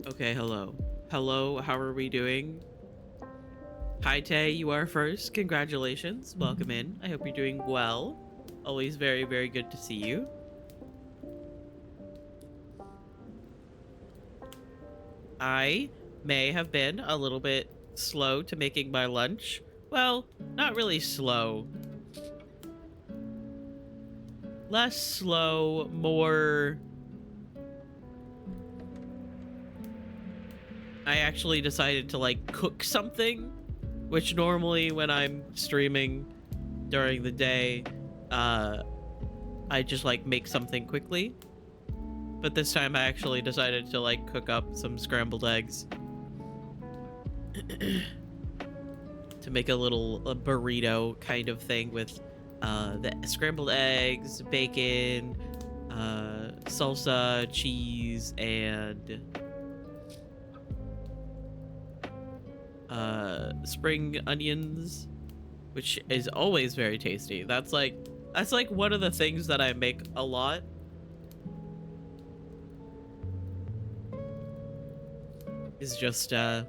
Okay, hello. Hello, how are we doing? Hi, Tay, you are first. Congratulations. Welcome in. I hope you're doing well. Always very, very good to see you. I may have been a little bit slow to making my lunch. Well, not really slow. Less slow, more... I actually decided to, like, cook something, which normally when I'm streaming during the day, I just, like, make something quickly. But this time I actually decided to, like, cook up some scrambled eggs to make a burrito kind of thing with the scrambled eggs, bacon, salsa, cheese, and spring onions, which is always very tasty. That's like one of the things that I make a lot. Is just a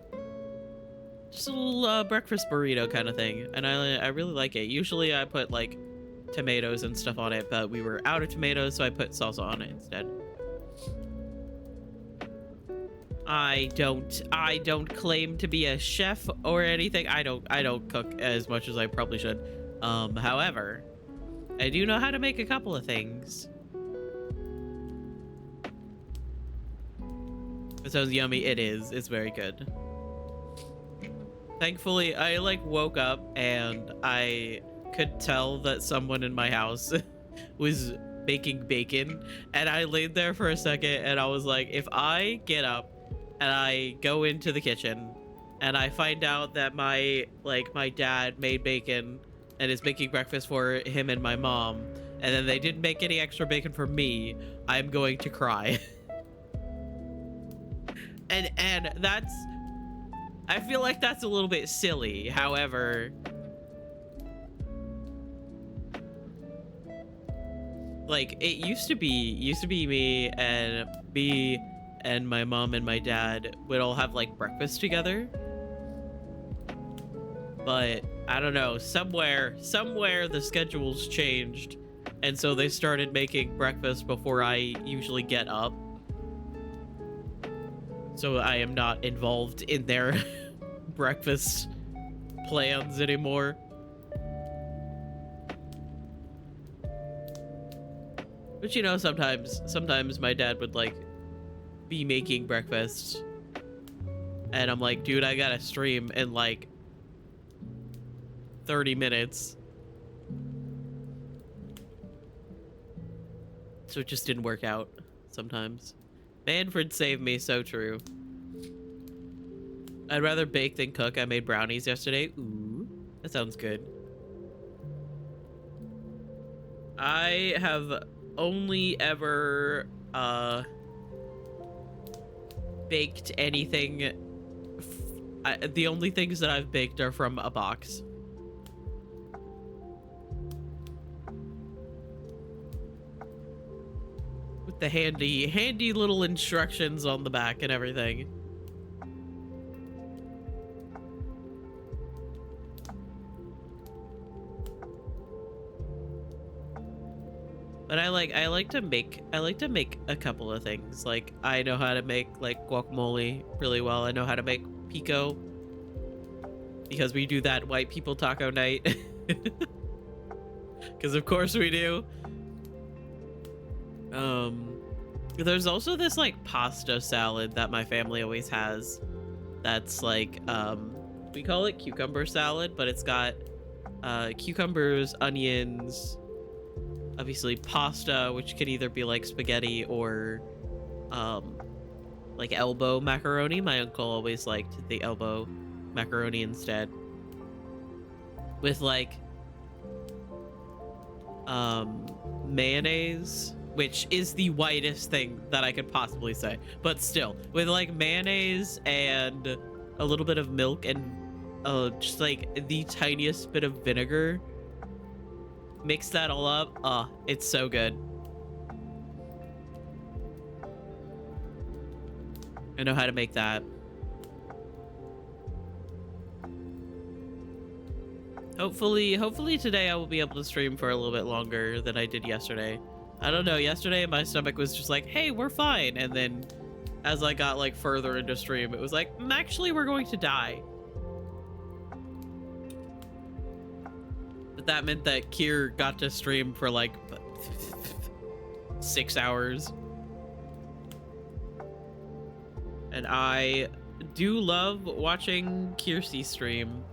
little breakfast burrito kind of thing, and I really like it. Usually I put like tomatoes and stuff on it, but we were out of tomatoes, so I put salsa on it instead. I don't claim to be a chef or anything. I don't cook as much as I probably should. However, I do know how to make a couple of things. It sounds yummy. It is. It's very good. Thankfully, I like woke up and I could tell that someone in my house was baking bacon, and I laid there for a second and I was like, if I get up and I go into the kitchen and I find out that my dad made bacon and is making breakfast for him and my mom, and then they didn't make any extra bacon for me, I'm going to cry. and that's, I feel like that's a little bit silly. However, like, it used to be me and my mom and my dad would all have like breakfast together. But I don't know, somewhere the schedules changed, and so they started making breakfast before I usually get up. So I am not involved in their breakfast plans anymore. But you know, sometimes my dad would like be making breakfast and I'm like, dude, I gotta stream in like 30 minutes. So it just didn't work out sometimes. Manfred saved me, so true. I'd rather bake than cook. I made brownies yesterday. Ooh, that sounds good. I have only ever baked anything. The only things that I've baked are from a box. With the handy little instructions on the back and everything. But I like to make a couple of things. Like, I know how to make like guacamole really well. I know how to make pico because we do that white people taco night. Because of course we do. There's also this like pasta salad that my family always has. That's like we call it cucumber salad, but it's got cucumbers, onions, obviously pasta, which can either be like spaghetti or like elbow macaroni. My uncle always liked the elbow macaroni instead, with like mayonnaise, which is the whitest thing that I could possibly say, but still, with like mayonnaise and a little bit of milk and just like the tiniest bit of vinegar. Mix that all up. It's so good. I know how to make that. Hopefully today I will be able to stream for a little bit longer than I did yesterday. I don't know, yesterday my stomach was just like, hey, we're fine. And then as I got like further into stream, it was like, actually we're going to die. But that meant that Kier got to stream for like 6 hours. And I do love watching Kiersey stream.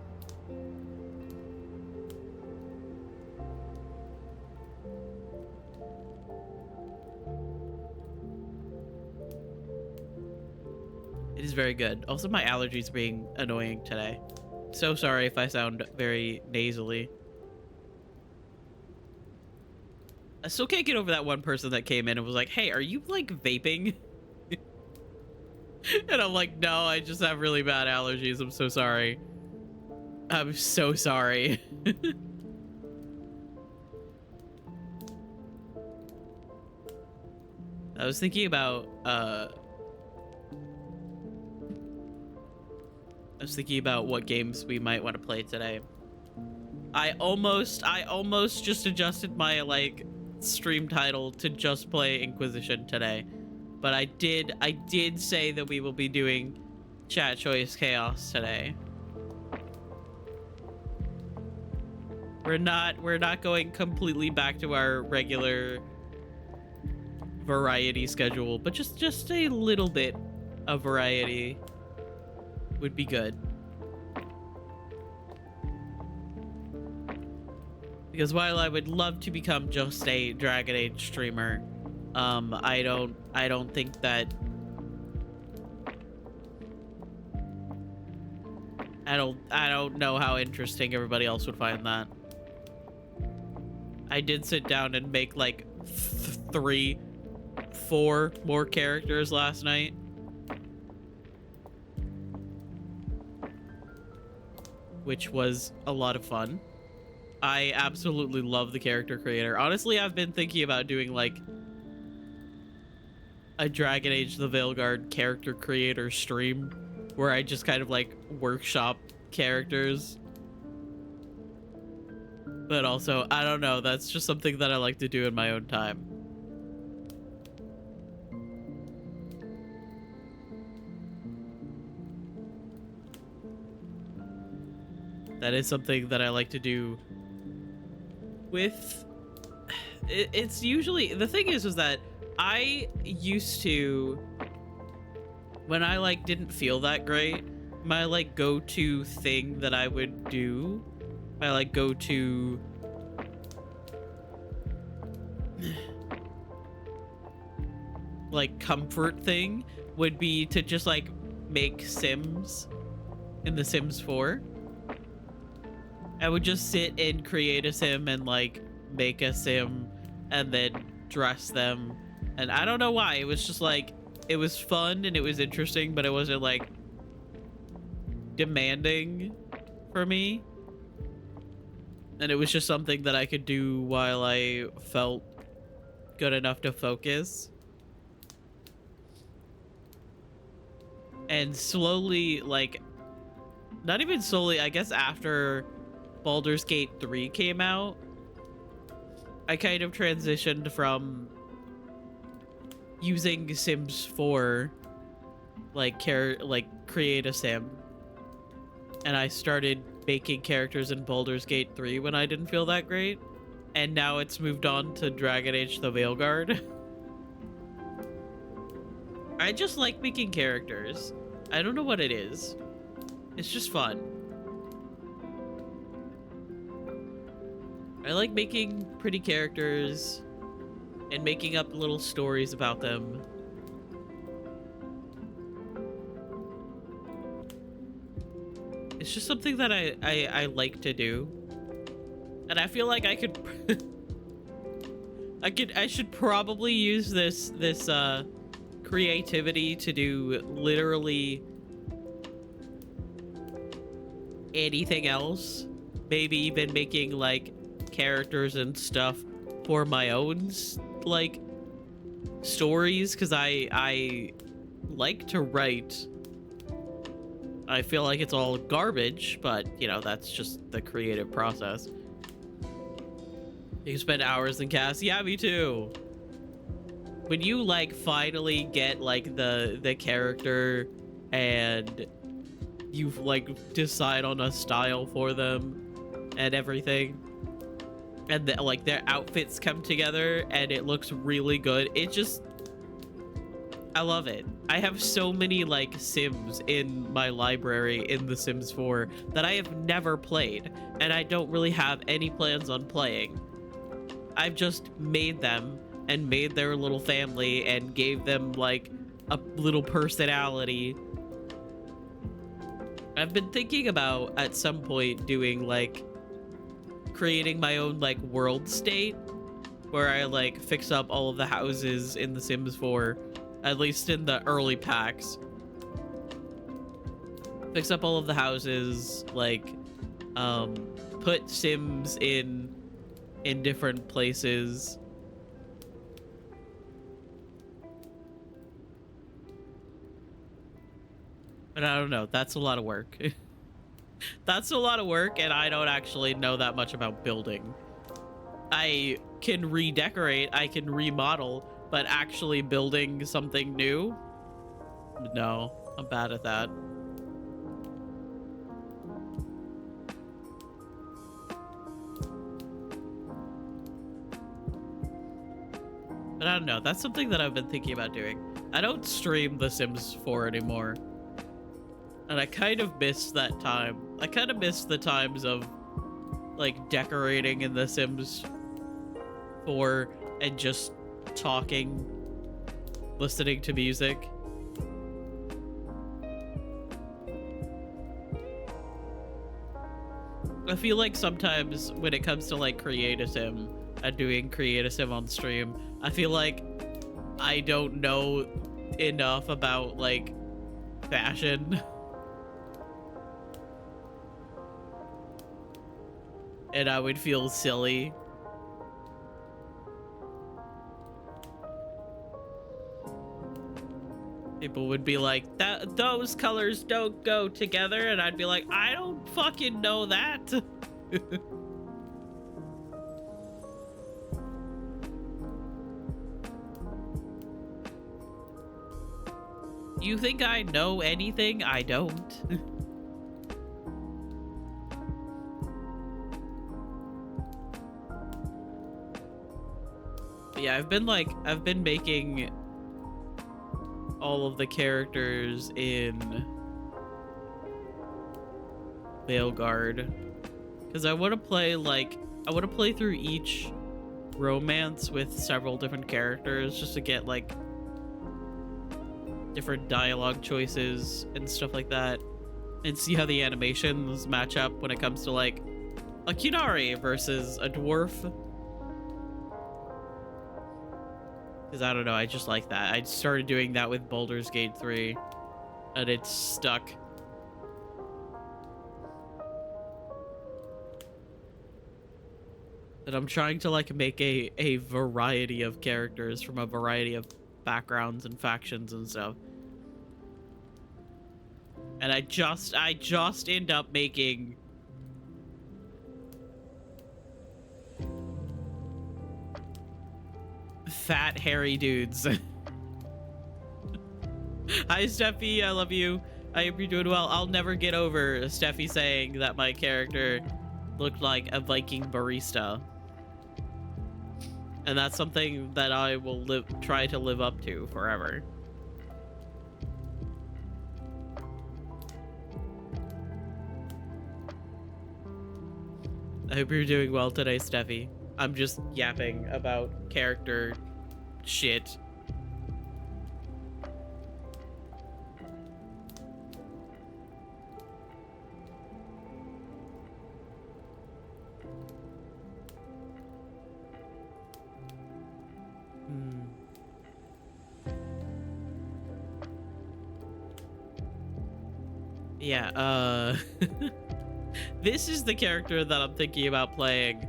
It is very good. Also, my allergies being annoying today. So sorry if I sound very nasally. I still can't get over that one person that came in and was like, hey, are you like vaping? And I'm like, no, I just have really bad allergies. I'm so sorry. I'm so sorry. I was thinking about what games we might want to play today. I almost just adjusted my like stream title to just play Inquisition today. But I did say that we will be doing Chat Choice Chaos today. We're not going completely back to our regular variety schedule, but just a little bit of variety would be good. Because while I would love to become just a Dragon Age streamer, I don't think that I don't know how interesting everybody else would find that. I did sit down and make like 4 more characters last night. Which was a lot of fun. I absolutely love the character creator. Honestly, I've been thinking about doing like a Dragon Age the Veilguard character creator stream where I just kind of like workshop characters. But also, I don't know, that's just something that I like to do in my own time. That is something that I like to do with... It's usually... The thing is that I used to... When I, like, didn't feel that great, my, like, go-to thing that I would do... My, like, go-to... like, comfort thing would be to just, like, make Sims in The Sims 4. I would just sit and create a sim and like make a sim and then dress them. And I don't know why. It was just like, it was fun and it was interesting, but it wasn't like demanding for me. And it was just something that I could do while I felt good enough to focus. And slowly, like, not even slowly, I guess after Baldur's Gate 3 came out, I kind of transitioned from using Sims 4, like create a sim, and I started making characters in Baldur's Gate 3 when I didn't feel that great, and now it's moved on to Dragon Age the Veilguard. I just like making characters. I don't know what it is. It's just fun. I like making pretty characters and making up little stories about them. It's just something that I like to do. And I feel like I could I should probably use this creativity to do literally anything else. Maybe even making like characters and stuff for my own like stories, because I like to write. I feel like it's all garbage, but, you know, that's just the creative process. You can spend hours in cast. Yeah, me too. When you, like, finally get, like, the character and you, like, decide on a style for them and everything, and, like, their outfits come together and it looks really good, it just... I love it. I have so many, like, Sims in my library in The Sims 4 that I have never played, and I don't really have any plans on playing. I've just made them and made their little family and gave them, like, a little personality. I've been thinking about, at some point, doing, like, creating my own, like, world state, where I, like, fix up all of the houses in The Sims 4, at least in the early packs. Fix up all of the houses, like, put Sims in different places. But I don't know, that's a lot of work. That's a lot of work, and I don't actually know that much about building. I can redecorate, I can remodel, but actually building something new? No, I'm bad at that. But I don't know, that's something that I've been thinking about doing. I don't stream The Sims 4 anymore. And I kind of miss that time. I kind of miss the times of, like, decorating in The Sims 4 and just talking, listening to music. I feel like sometimes when it comes to, like, Create a Sim and doing Create a Sim on stream, I feel like I don't know enough about, like, fashion. And I would feel silly. People would be like, those colors don't go together, and I'd be like, I don't fucking know that. You think I know anything? I don't. Yeah, I've been making all of the characters in Veilguard, because I want to play through each romance with several different characters, just to get, like, different dialogue choices and stuff like that, and see how the animations match up when it comes to, like, a Kunari versus a dwarf. Because I don't know, I just like that. I started doing that with Baldur's Gate 3, and it's stuck. And I'm trying to, like, make a variety of characters from a variety of backgrounds and factions and stuff. And I just end up making fat hairy dudes. Hi Steffi, I love you. I hope you're doing well. I'll never get over Steffi saying that my character looked like a Viking barista. And that's something that I will try to live up to forever. I hope you're doing well today, Steffi. I'm just yapping about character shit. Yeah, this is the character that I'm thinking about playing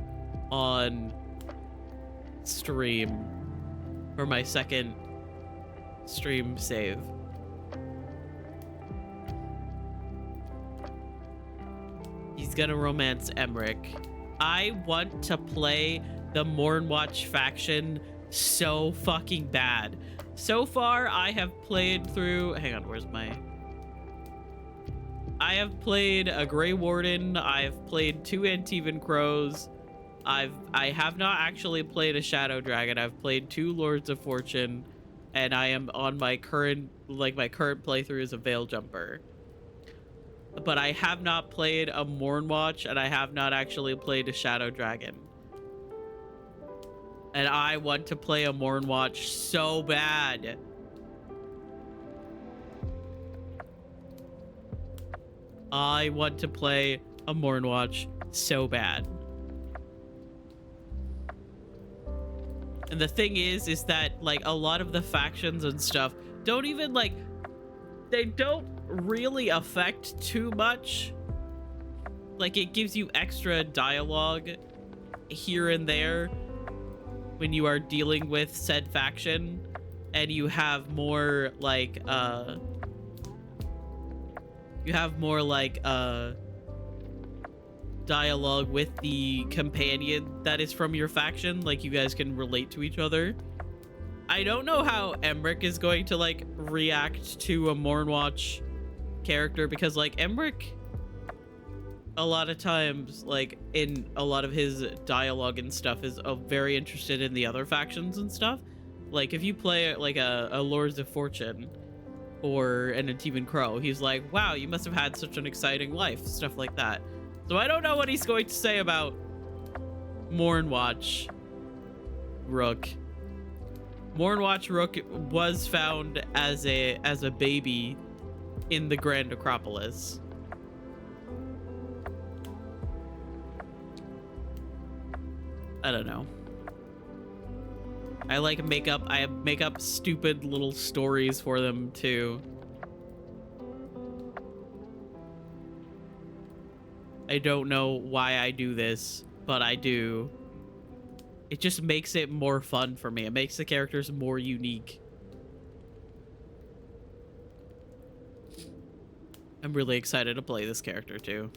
on stream for my second stream save. he's gonna romance Emmerich. I want to play the Mournwatch faction so fucking bad. So far, I have played through... Hang on, where's my... I have played a Grey Warden. I've played 2 Antivan Crows. I have not actually played a Shadow Dragon. I've played 2 Lords of Fortune, and I am on my current playthrough is a Veil Jumper. But I have not played a Mournwatch, and I have not actually played a Shadow Dragon. And I want to play a Mournwatch so bad. I want to play a Mournwatch so bad. And the thing is that, like, a lot of the factions and stuff don't even, like, they don't really affect too much. Like, it gives you extra dialogue here and there when you are dealing with said faction, and you have more like dialogue with the companion that is from your faction. Like, you guys can relate to each other. I don't know how Emmerich is going to, like, react to a Mournwatch character, because, like, Emmerich, a lot of times, like, in a lot of his dialogue and stuff, is very interested in the other factions and stuff. Like, if you play, like, a Lords of Fortune or an Antivan Crow, he's like, wow, you must have had such an exciting life, stuff like that. So I don't know what he's going to say about Mournwatch Rook. Mournwatch Rook was found as a baby in the Grand Acropolis. I don't know. I make up stupid little stories for them too. I don't know why I do this, but I do. It just makes it more fun for me. It makes the characters more unique. I'm really excited to play this character too.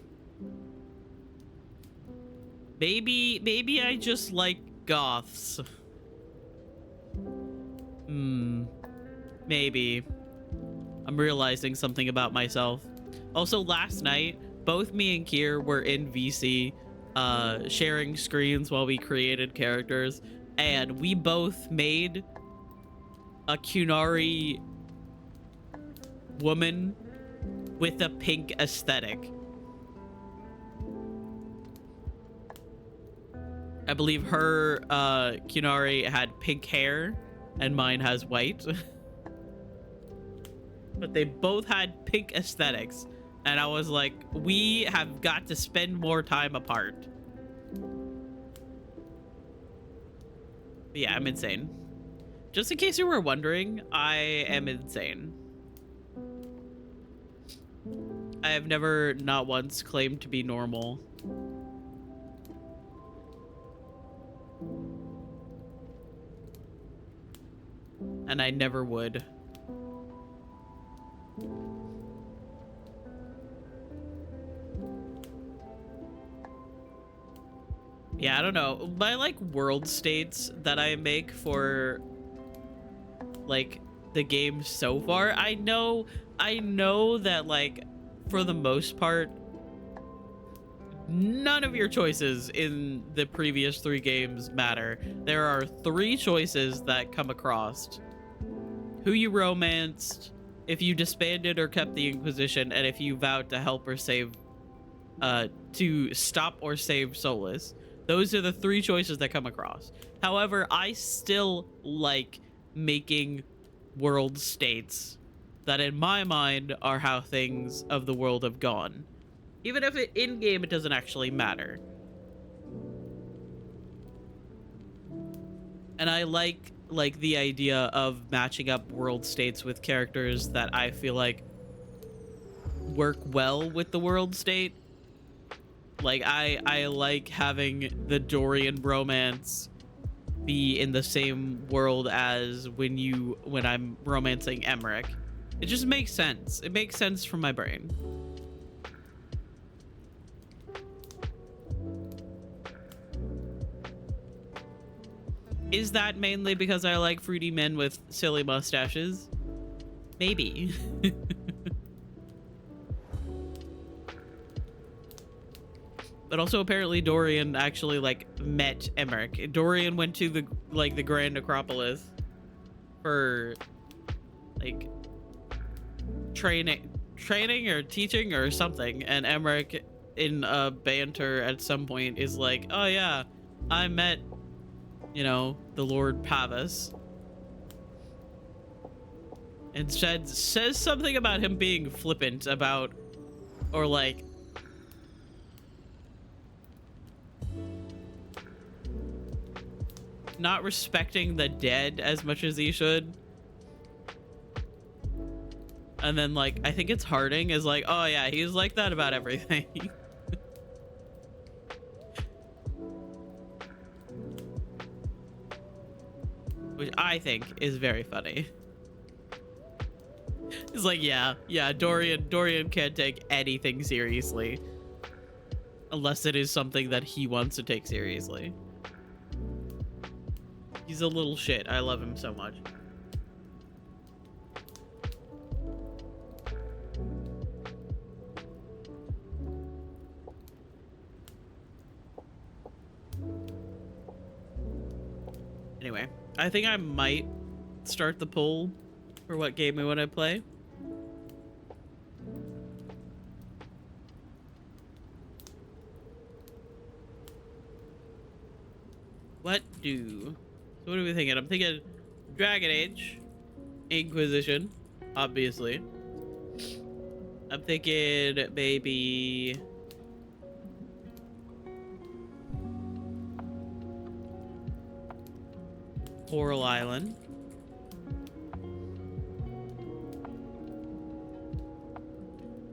Maybe I just like goths. Maybe. I'm realizing something about myself. Also, last night, both me and Kier were in VC, sharing screens while we created characters, and we both made a Qunari woman with a pink aesthetic. I believe her Qunari had pink hair and mine has white. But they both had pink aesthetics. And I was like, we have got to spend more time apart. But yeah, I'm insane. Just in case you were wondering, I am insane. I have never, not once, claimed to be normal. And I never would. Yeah, I don't know. My, like, world states that I make for, like, the game so far, I know that, like, for the most part, none of your choices in the previous 3 games matter. There are 3 choices that come across. Who you romanced, if you disbanded or kept the Inquisition, and if you vowed to help or save, to stop or save Solus. Those are the 3 choices that come across. However, I still like making world states that in my mind are how things of the world have gone. Even if in-game it doesn't actually matter. And I like the idea of matching up world states with characters that I feel like work well with the world state. Like, I like having the Dorian bromance be in the same world as when I'm romancing Emmerich. It just makes sense. It makes sense from my brain. Is that mainly because I like fruity men with silly mustaches? Maybe. But also apparently Dorian actually like met Emmerich. Dorian went to the Grand Acropolis for like training or teaching or something, and Emmerich in a banter at some point is like, oh yeah, I met, you know, the Lord Pavus, and says something about him being flippant about, or like not respecting the dead as much as he should. And then, like, I think it's Harding is like, oh yeah, he's like that about everything. Which I think is very funny. It's like, yeah, Dorian can't take anything seriously. Unless it is something that he wants to take seriously. He's a little shit. I love him so much. Anyway, I think I might start the poll for what game we want to play. So what are we thinking? I'm thinking Dragon Age, Inquisition, obviously. I'm thinking maybe Coral Island.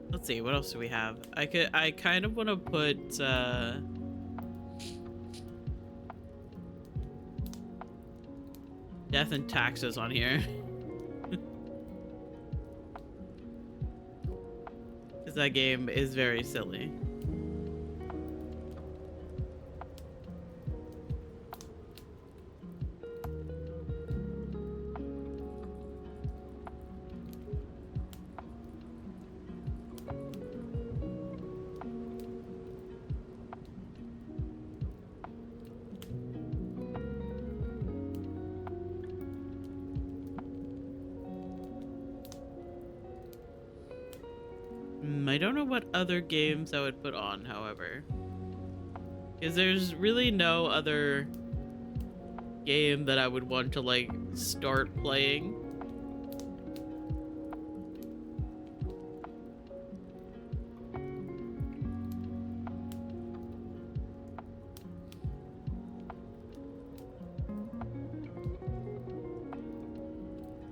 Let's see, what else do we have? I kind of want to put Death and Taxes on here. Because that game is very silly. I don't know what other games I would put on, however. Because there's really no other game that I would want to, like, start playing.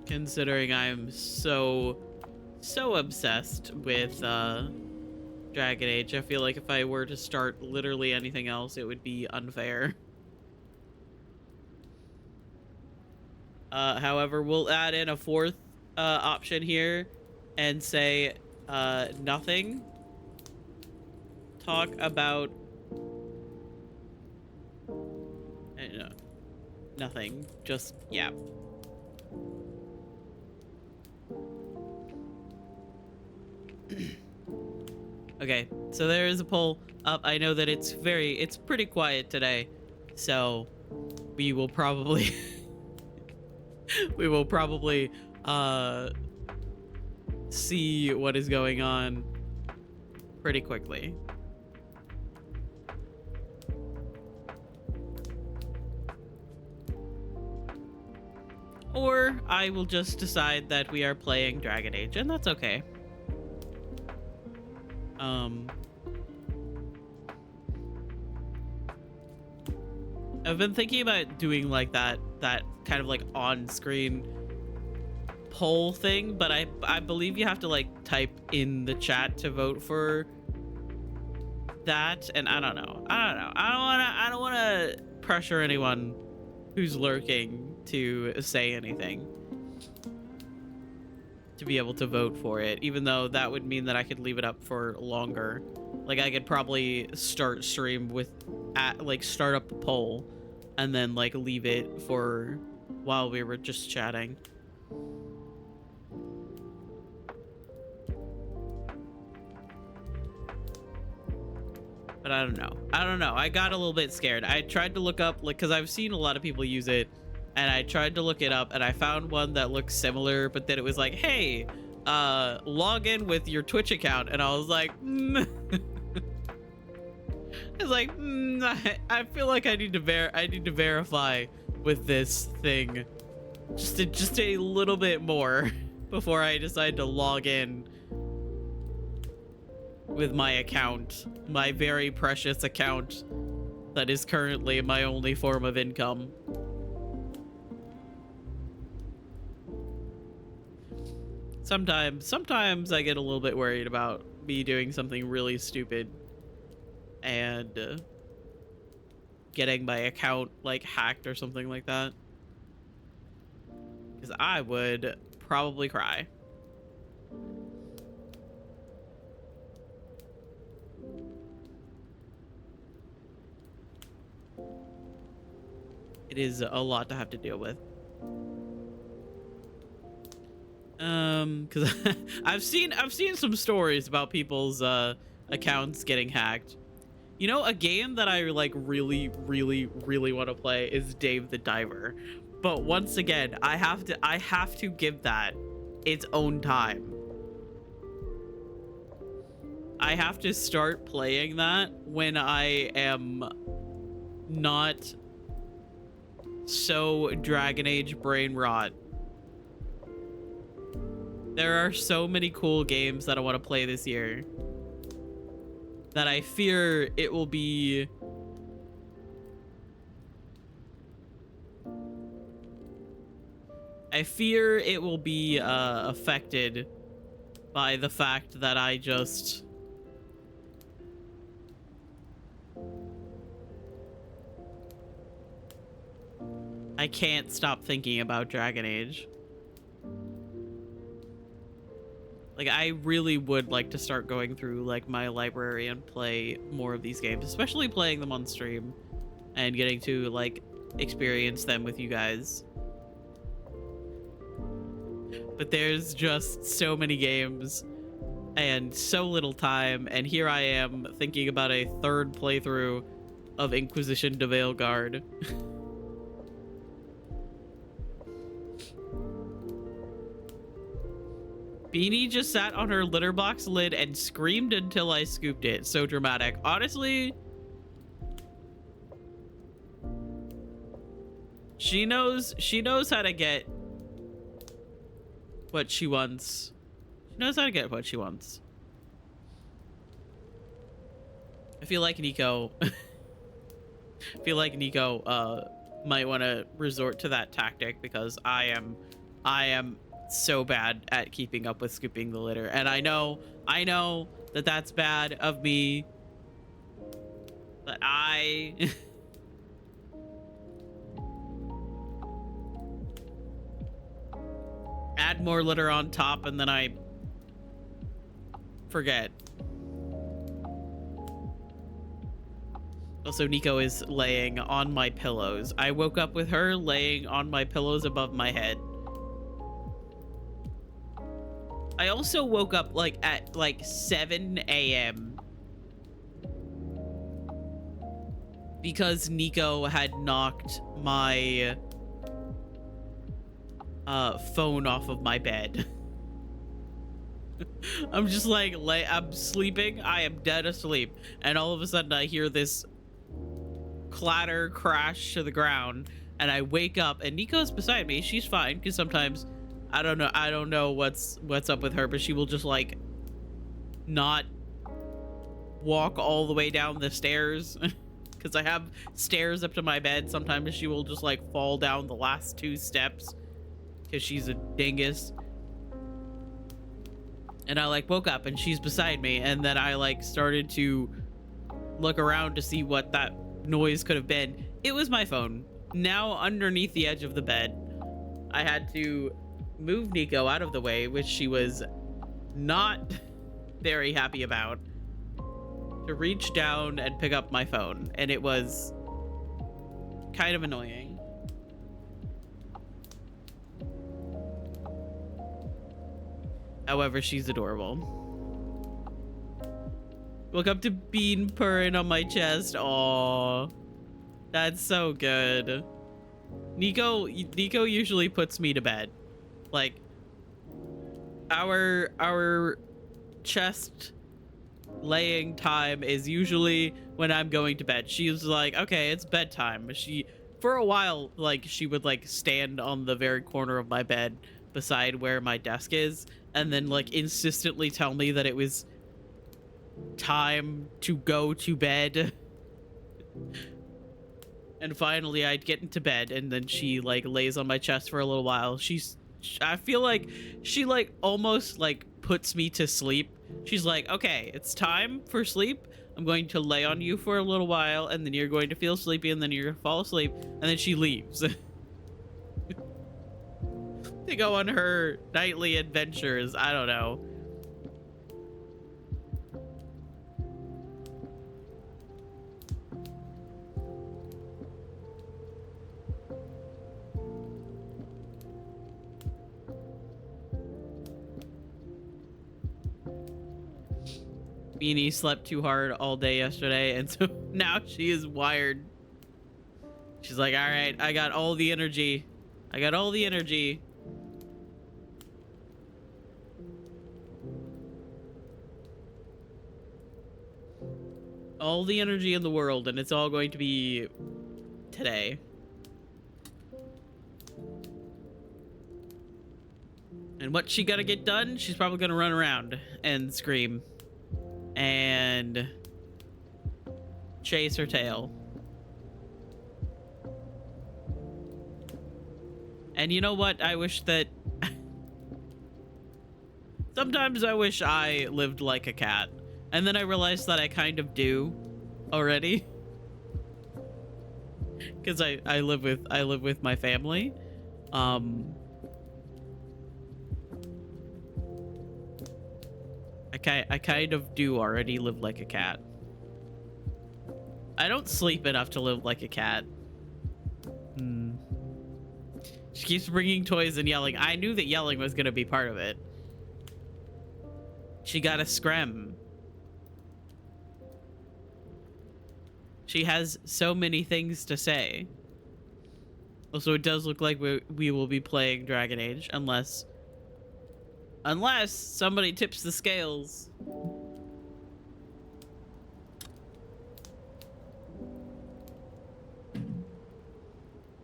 Considering I'm so obsessed with Dragon Age, I feel like if I were to start literally anything else, it would be unfair. However, we'll add in a fourth option here and say nothing. Talk about nothing. Just yeah. Okay, so there is a poll up. I know that it's pretty quiet today, so we will probably see what is going on pretty quickly. Or I will just decide that we are playing Dragon Age, and that's okay. I've been thinking about doing like that kind of like on-screen poll thing, but I believe you have to like type in the chat to vote for that, and I don't know. I don't want to pressure anyone who's lurking to say anything to be able to vote for it, even though that would mean that I could leave it up for longer. Like I could probably start stream with start up a poll and then like leave it for while we were just chatting. But I don't know. I got a little bit scared. I tried to look up, like, because I've seen a lot of people use it, and I tried to look it up, and I found one that looks similar, but then it was like, hey, log in with your Twitch account, and I was like, I was like, I feel like I need to verify with this thing just a little bit more before I decide to log in with my account, my very precious account that is currently my only form of income. Sometimes I get a little bit worried about me doing something really stupid and getting my account like hacked or something like that, because I would probably cry. It is a lot to have to deal with. Because I've seen some stories about people's accounts getting hacked. You know, a game that I like really want to play is Dave the Diver. But once again, I have to give that its own time. I have to start playing that when I am not so Dragon Age brain rot. There are so many cool games that I want to play this year that I fear it will be affected by the fact that I can't stop thinking about Dragon Age. Like, I really would like to start going through like my library and play more of these games, especially playing them on stream and getting to like experience them with you guys. But there's just so many games and so little time, and here I am thinking about a third playthrough of Inquisition de Veilguard. Beanie just sat on her litter box lid and screamed until I scooped it. So dramatic. Honestly, she knows how to get what she wants. She knows how to get what she wants. I feel like Nico might want to resort to that tactic, because I am so bad at keeping up with scooping the litter, and I know that that's bad of me, but I add more litter on top and then I forget. Also, Nico is laying on my pillows. I woke up with her laying on my pillows above my head. I also woke up like at like 7 a.m. because Nico had knocked my phone off of my bed. I'm just like, I'm sleeping. I am dead asleep. And all of a sudden I hear this clatter crash to the ground, and I wake up and Nico's beside me. She's fine, because sometimes I don't know what's up with her, but she will just like not walk all the way down the stairs because I have stairs up to my bed. Sometimes she will just like fall down the last 2 steps because she's a dingus. And I like woke up and she's beside me, and then I like started to look around to see what that noise could have been. It was my phone. Now underneath the edge of the bed. I had to move Nico out of the way, which she was not very happy about, to reach down and pick up my phone. And it was kind of annoying. However, she's adorable. Woke up to Bean purring on my chest. Aww. That's so good. Nico usually puts me to bed. Like, our chest laying time is usually when I'm going to bed. She's like, okay, it's bedtime. For a while, like, she would like stand on the very corner of my bed beside where my desk is, and then like insistently tell me that it was time to go to bed. And finally I'd get into bed, and then she like lays on my chest for a little while. I feel like she like almost like puts me to sleep. She's like, okay, it's time for sleep. I'm going to lay on you for a little while, and then you're going to feel sleepy, and then you're gonna fall asleep, and then she leaves. To go on her nightly adventures. I don't know. Beanie slept too hard all day yesterday, and so now she is wired. She's like, all right, I got all the energy. I got all the energy. All the energy in the world, and it's all going to be today. And what she gotta get done, she's probably gonna run around and scream and chase her tail. And you know what? I wish that sometimes I wish I lived like a cat. And then I realized that I kind of do already. Cuz I live with my family. I kind of do already live like a cat. I don't sleep enough to live like a cat. She keeps bringing toys and yelling. I knew that yelling was going to be part of it. She got a scram. She has so many things to say. Also, it does look like we will be playing Dragon Age, unless somebody tips the scales.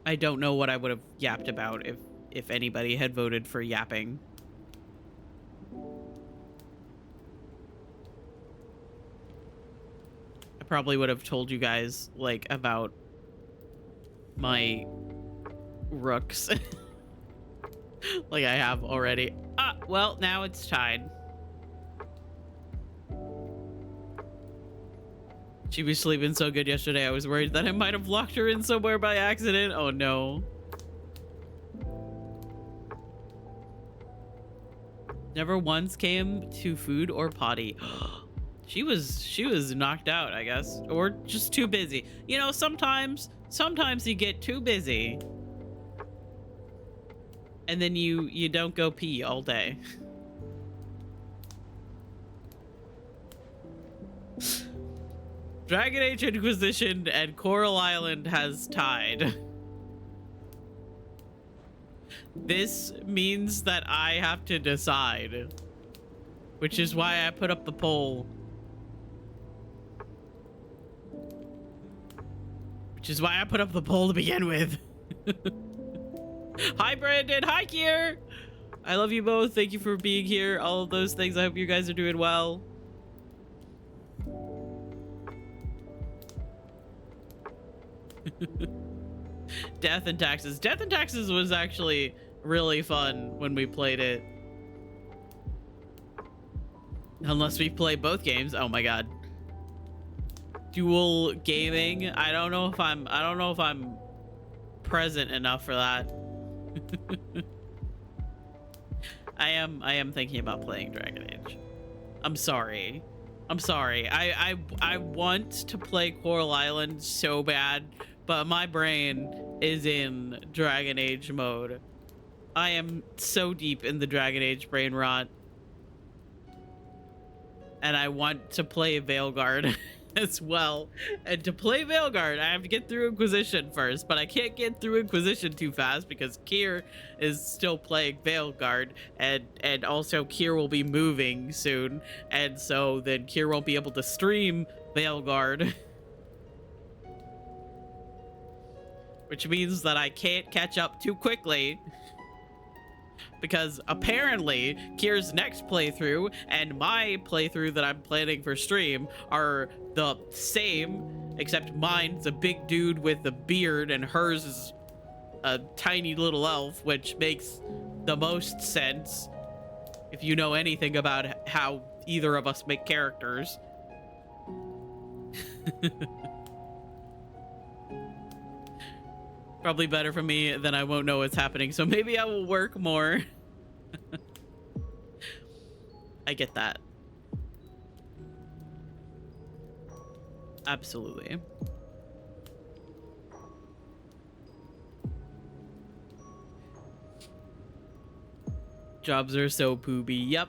I don't know what I would have yapped about if anybody had voted for yapping. I probably would have told you guys, like, about my rooks. Like I have already. Ah, well, now it's tied. She was sleeping so good yesterday, I was worried that I might have locked her in somewhere by accident. Oh no. Never once came to food or potty. She was knocked out, I guess, or just too busy. You know, sometimes you get too busy and then you don't go pee all day. Dragon Age Inquisition and Coral Island has tied. This means that I have to decide, which is why I put up the poll. Which is why I put up the poll to begin with. Hi, Brandon. Hi, Kier. I love you both. Thank you for being here. All of those things. I hope you guys are doing well. Death and Taxes. Death and Taxes was actually really fun when we played it. Unless we play both games. Oh my god. Dual gaming. I don't know if I'm present enough for that. I am thinking about playing Dragon Age. I'm sorry. I want to play Coral Island so bad, but my brain is in Dragon Age mode. I am so deep in the Dragon Age brain rot. And I want to play Veilguard as well. And to play Veilguard, I have to get through Inquisition first, but I can't get through Inquisition too fast because Kier is still playing Veilguard, and also Kier will be moving soon, and so then Kier won't be able to stream Veilguard. Which means that I can't catch up too quickly. Because apparently Kier's next playthrough and my playthrough that I'm planning for stream are the same, except mine's a big dude with a beard and hers is a tiny little elf, which makes the most sense if you know anything about how either of us make characters. Probably better for me, then I won't know what's happening, so maybe I will work more. I get that. Absolutely. Jobs are so poopy. Yep.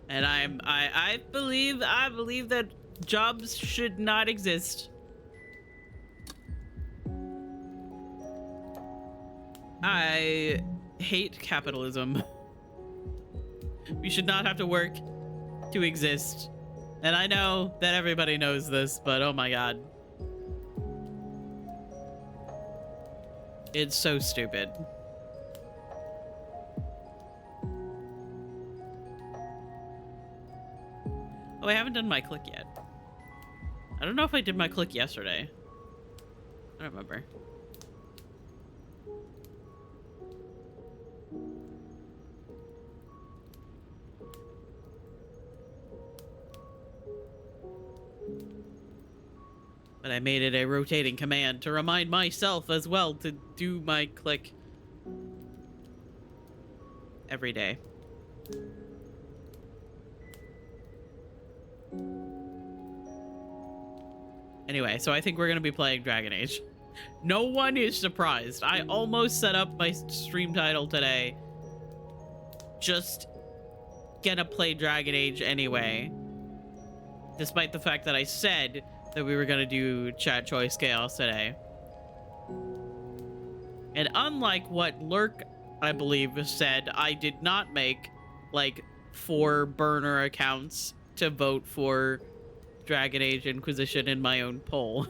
And I believe that jobs should not exist. I hate capitalism. We should not have to work to exist. And I know that everybody knows this, but oh my god. It's so stupid. Oh, I haven't done my click yet. I don't know if I did my click yesterday. I don't remember. But I made it a rotating command to remind myself as well to do my click every day. Anyway, so I think we're going to be playing Dragon Age. No one is surprised. I almost set up my stream title today. Just gonna play Dragon Age anyway. Despite the fact that I said that we were gonna do chat choice chaos today. And unlike what Lurk, I believe, said, I did not make like 4 burner accounts to vote for Dragon Age Inquisition in my own poll.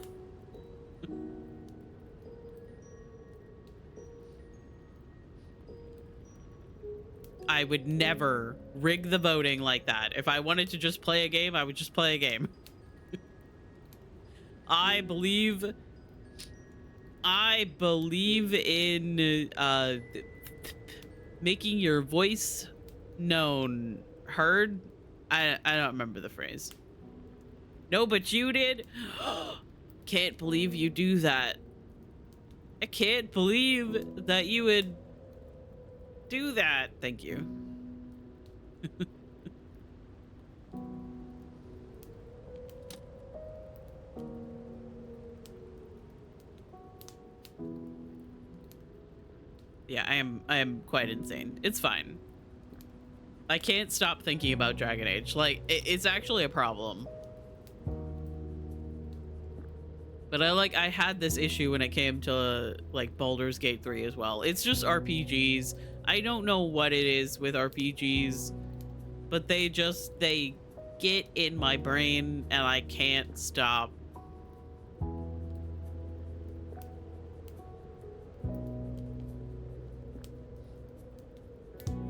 I would never rig the voting like that. If I wanted to just play a game, I would just play a game. I believe in making your voice known, heard. I don't remember the phrase. No, but you did. Can't believe you do that. I can't believe that you would do that. Thank you. Yeah, I am quite insane. It's fine. I can't stop thinking about Dragon Age. Like, it's actually a problem. But I had this issue when it came to like Baldur's Gate 3 as well. It's just RPGs. I don't know what it is with RPGs, but they get in my brain and I can't stop.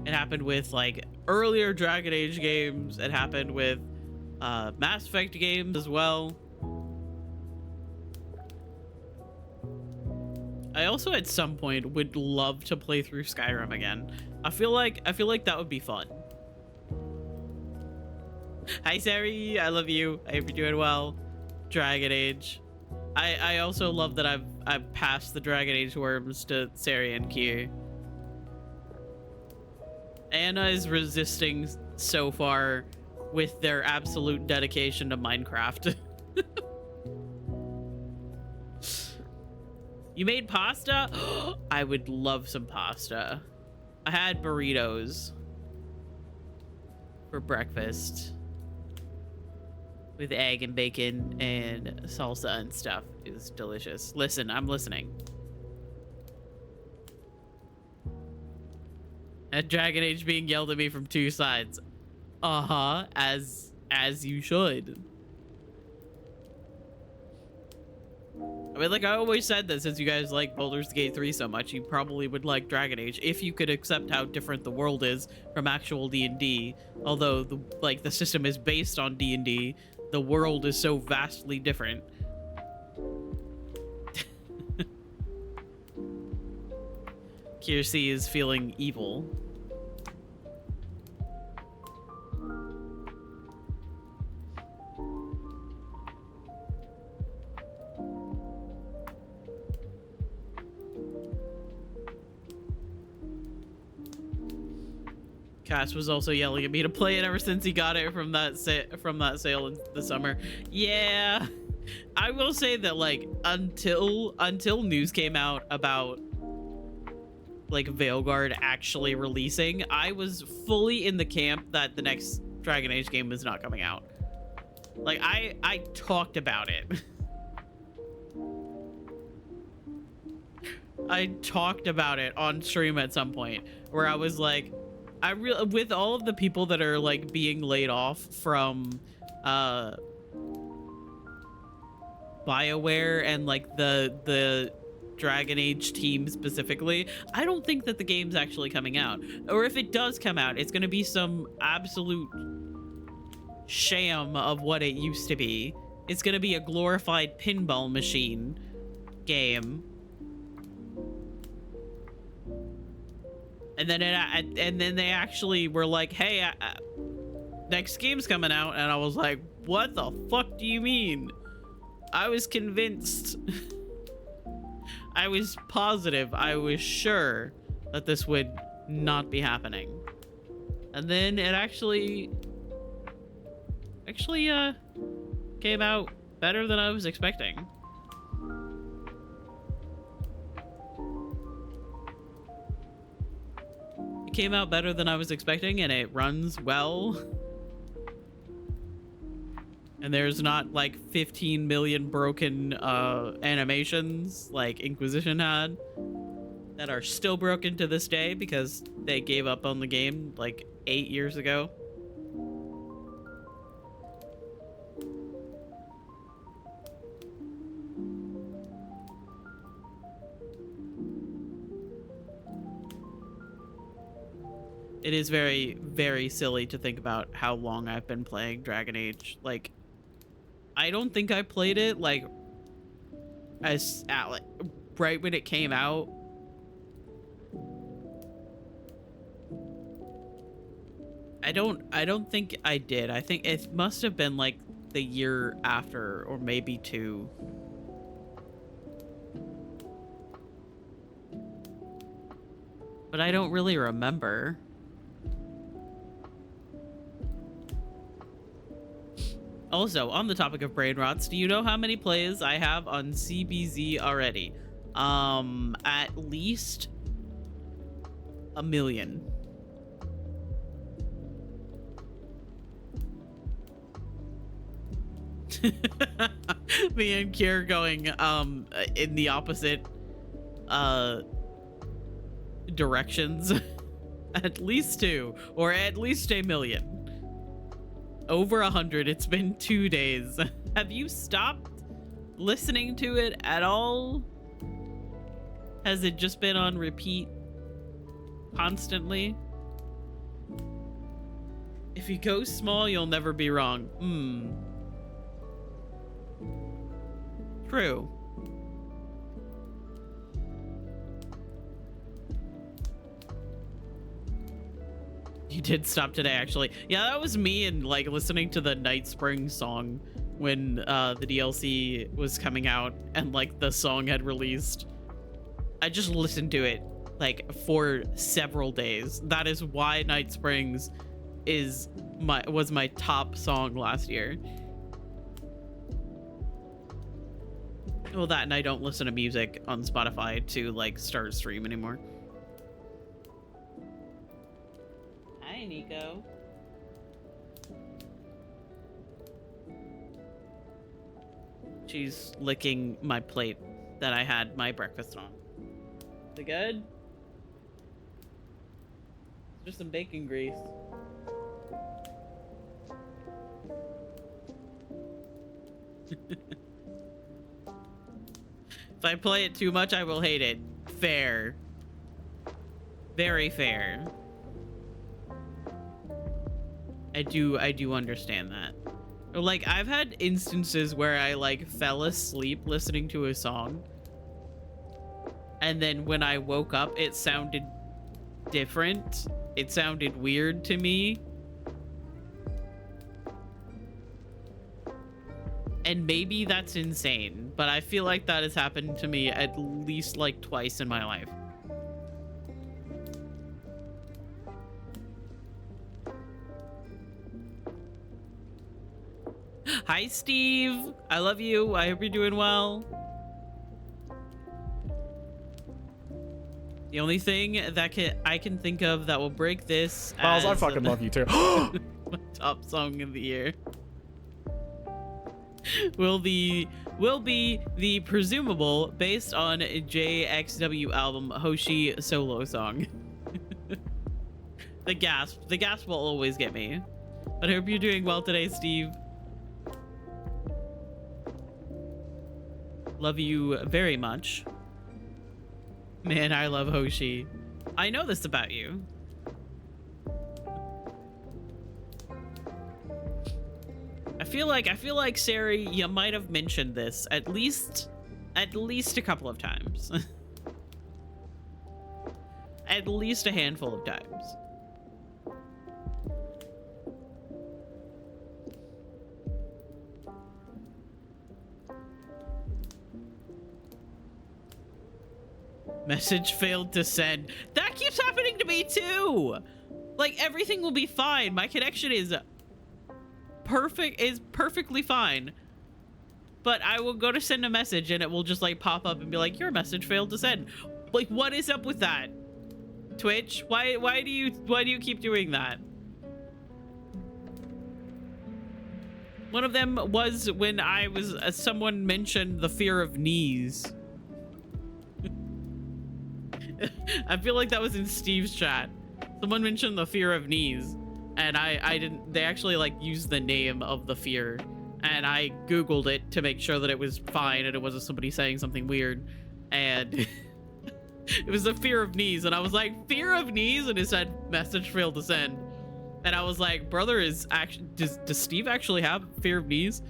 It happened with like earlier Dragon Age games. It happened with Mass Effect games as well. I also at some point would love to play through Skyrim again. I feel like that would be fun. Hi Sari, I love you. I hope you're doing well. Dragon Age. I also love that I've passed the Dragon Age worms to Sari and Kier. Anna is resisting so far with their absolute dedication to Minecraft. You made pasta? I would love some pasta. I had burritos for breakfast with egg and bacon and salsa and stuff. It was delicious. Listen, I'm listening. At Dragon Age being yelled at me from two sides. Uh-huh, as you should. I mean, like I always said that since you guys like Baldur's Gate 3 so much, you probably would like Dragon Age if you could accept how different the world is from actual D&D. Although the system is based on D&D, the world is so vastly different. Kiersey is feeling evil. Cass was also yelling at me to play it ever since he got it from that sale in the summer. Yeah, I will say that like until news came out about like Veilguard actually releasing, I was fully in the camp that the next Dragon Age game is not coming out. Like I talked about it. I talked about it on stream at some point where I was like, with all of the people that are like being laid off from BioWare and like the Dragon Age team specifically, I don't think that the game's actually coming out. Or if it does come out, it's going to be some absolute sham of what it used to be. It's going to be a glorified pinball machine game. And then they actually were like, hey, next game's coming out. And I was like, what the fuck do you mean? I was convinced. I was positive. I was sure that this would not be happening. And then it actually came out better than I was expecting. It came out better than I was expecting, and it runs well. And there's not like 15 million broken animations like Inquisition had that are still broken to this day because they gave up on the game like 8 years ago. It is very, very silly to think about how long I've been playing Dragon Age. Like, I don't think I played it like right when it came out. I don't think I did. I think it must have been like the year after, or maybe two. But I don't really remember. Also, on the topic of brain rots, do you know how many plays I have on CBZ already? At least 1 million. Me and Kier going in the opposite directions. At least 2, or at least 1 million. Over 100. It's been 2 days. Have you stopped listening to it at all? Has it just been on repeat constantly? If you go small, you'll never be wrong. True. You did stop today, actually. Yeah, that was me and like listening to the Night Spring song when the DLC was coming out and like the song had released. I just listened to it like for several days. That is why Night Springs was my top song last year. Well, that and I don't listen to music on Spotify to like start a stream anymore. Hi, Nico. She's licking my plate that I had my breakfast on. Is it good? Just some bacon grease. If I play it too much, I will hate it. Fair. Very fair. I do understand that. Like, I've had instances where I, like, fell asleep listening to a song. And then when I woke up, it sounded different. It sounded weird to me. And maybe that's insane, but I feel like that has happened to me at least like twice in my life. Hi, Steve. I love you. I hope you're doing well. The only thing that I can think of that will break this Miles, I as fucking love you too. my top song of the year will be the presumable based on JXW album Hoshi solo song. The gasp will always get me. But I hope you're doing well today, Steve. Love you very much. Man, I love Hoshi. I know this about you. I feel like Sari, you might have mentioned this at least a couple of times. At least a handful of times. Message failed to send. That keeps happening to me too. Like, everything will be fine. My connection is perfectly fine. But I will go to send a message and it will just like pop up and be like, your message failed to send. Like, what is up with that? Twitch, why do you keep doing that? One of them was when I was someone mentioned the fear of knees. I feel like that was in Steve's chat. Someone mentioned the fear of knees, and I didn't. They actually like used the name of the fear, and I googled it to make sure that it was fine and it wasn't somebody saying something weird, and it was the fear of knees, and I was like, fear of knees, and it said message failed to send, and I was like, brother, is actually does Steve actually have fear of knees?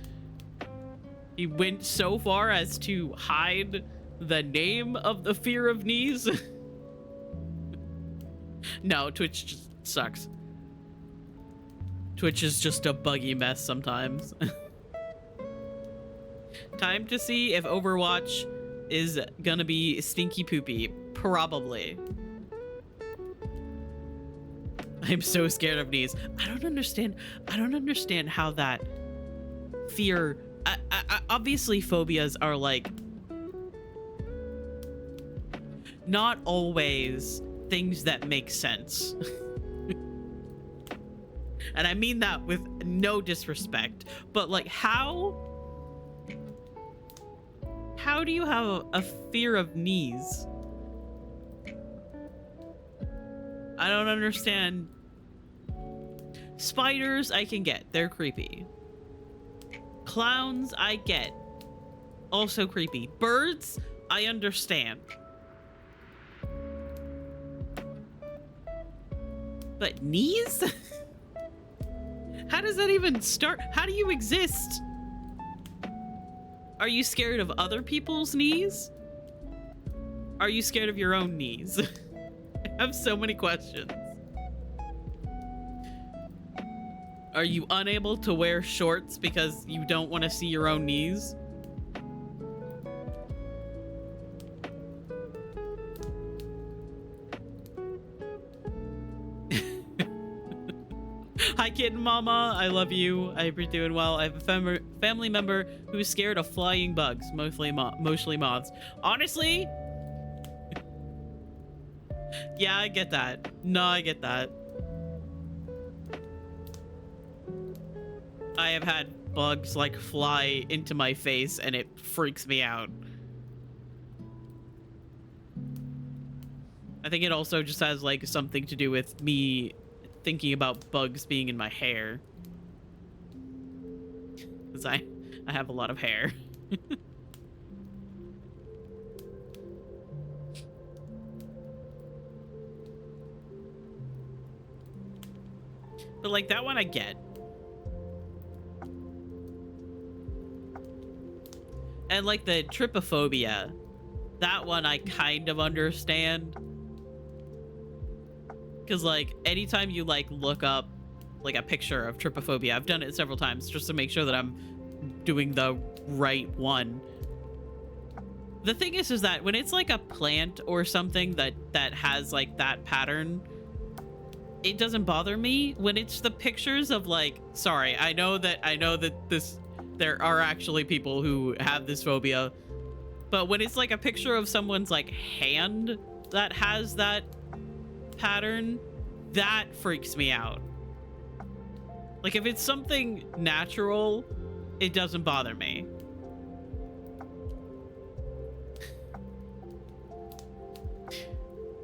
He went so far as to hide the name of the fear of knees. No, Twitch just sucks. Twitch is just a buggy mess sometimes. Time to see if Overwatch is gonna be stinky poopy. Probably. I'm so scared of knees. I don't understand how that fear... obviously phobias are like... not always things that make sense. And I mean that with no disrespect, but like how do you have a fear of knees? I don't understand. Spiders I can get, they're creepy. Clowns I get, also creepy. Birds I understand. But knees? How does that even start? How do you exist? Are you scared of other people's knees? Are you scared of your own knees? I have so many questions. Are you unable to wear shorts because you don't want to see your own knees? Hi, kitten mama. I love you. I hope you're doing well. I have a family member who's scared of flying bugs, mostly moths. Honestly, yeah, I get that. No, I get that. I have had bugs like fly into my face and it freaks me out. I think it also just has like something to do with me thinking about bugs being in my hair. Because I have a lot of hair. But like that one I get. And like the trypophobia, that one I kind of understand. Because like anytime you like look up like a picture of trypophobia, I've done it several times just to make sure that I'm doing the right one. The thing is that when it's like a plant or something that has like that pattern, it doesn't bother me. When it's the pictures of like, sorry, I know that there are actually people who have this phobia, but when it's like a picture of someone's like hand that has that pattern, that freaks me out. Like if it's something natural, it doesn't bother me.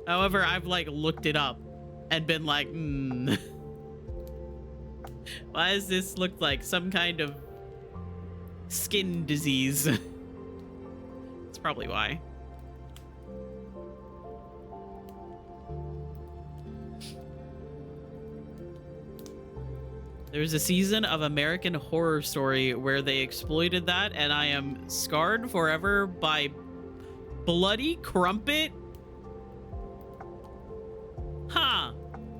However, I've like looked it up and been like, why does this look like some kind of skin disease? That's probably why. There's a season of American Horror Story where they exploited that, and I am scarred forever by bloody crumpet. Huh.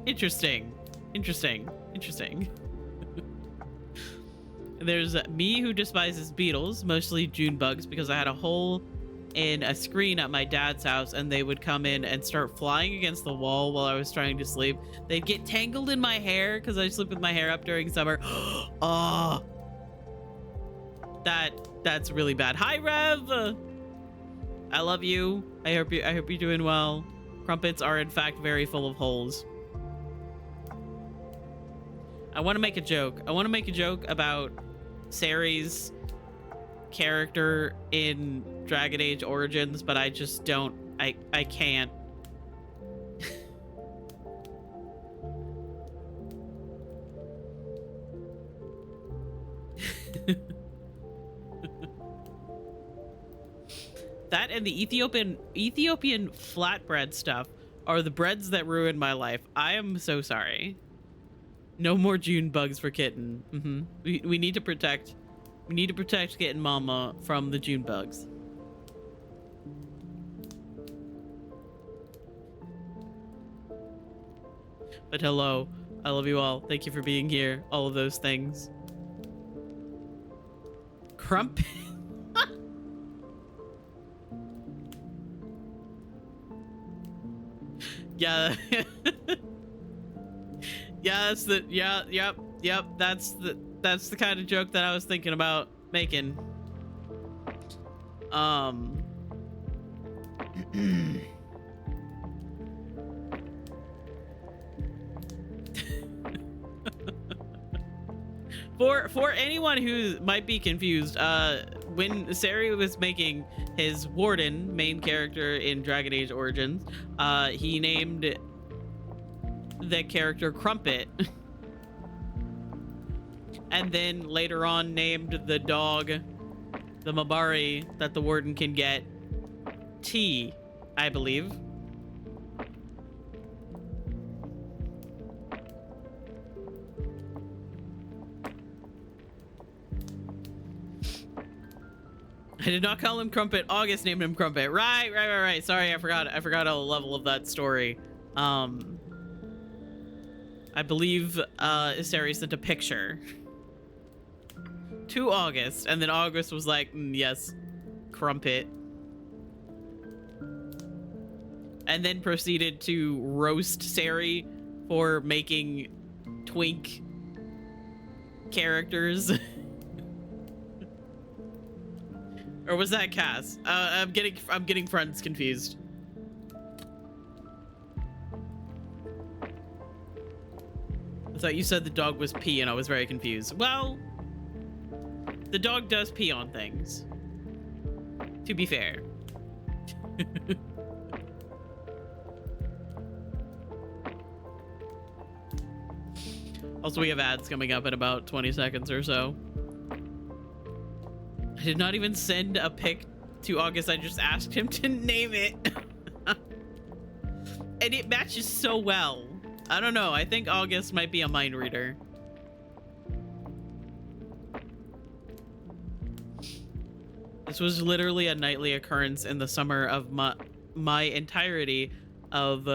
Interesting. There's me who despises beetles, mostly June bugs, because I had a hole in a screen at my dad's house and they would come in and start flying against the wall while I was trying to sleep. They'd get tangled in my hair because I sleep with my hair up during summer. Oh, that's really bad. Hi, Rev. I love you. I hope you're doing well. Crumpets are in fact very full of holes. I want to make a joke. I want to make a joke about Sari's character in Dragon Age Origins, but I just don't. I can't. That and the Ethiopian flatbread stuff are the breads that ruined my life. I am so sorry. No more June bugs for kitten. We need to protect. We need to protect kitten mama from the June bugs. But hello, I love you all. Thank you for being here. All of those things. Crumpet. Yeah. Yeah, that's the yep. That's the kind of joke that I was thinking about making. For anyone who might be confused, when Sari was making his warden main character in Dragon Age Origins, he named the character Crumpet. And then later on named the dog, the Mabari that the warden can get, T, I believe. I did not call him Crumpet. August named him Crumpet. Right. Sorry, I forgot a level of that story. I believe Sari sent a picture to August, and then August was like, yes, Crumpet. And then proceeded to roast Sari for making Twink characters. Or was that Cass? I'm getting friends confused. I thought you said the dog was pee and I was very confused. Well, the dog does pee on things, to be fair. Also, we have ads coming up in about 20 seconds or so. I did not even send a pic to August. I just asked him to name it. And it matches so well. I don't know. I think August might be a mind reader. This was literally a nightly occurrence in the summer of my entirety of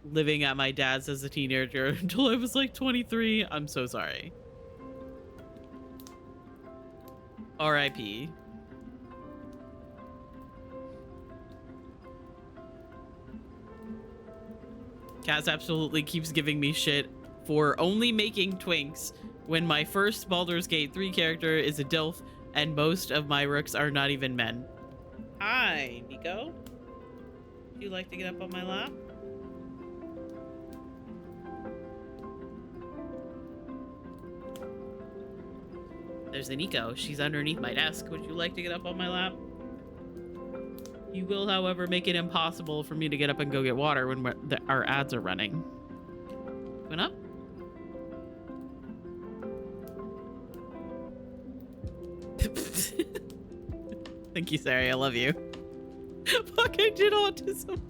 living at my dad's as a teenager until I was like 23. I'm so sorry. R.I.P. Kaz absolutely keeps giving me shit for only making twinks when my first Baldur's Gate 3 character is a DILF and most of my rooks are not even men. Hi, Nico. Would you like to get up on my lap? There's the Nico. She's underneath my desk. Would you like to get up on my lap? You will, however, make it impossible for me to get up and go get water when our ads are running. Went up? Thank you, Sari. I love you. Fuck, I did autism.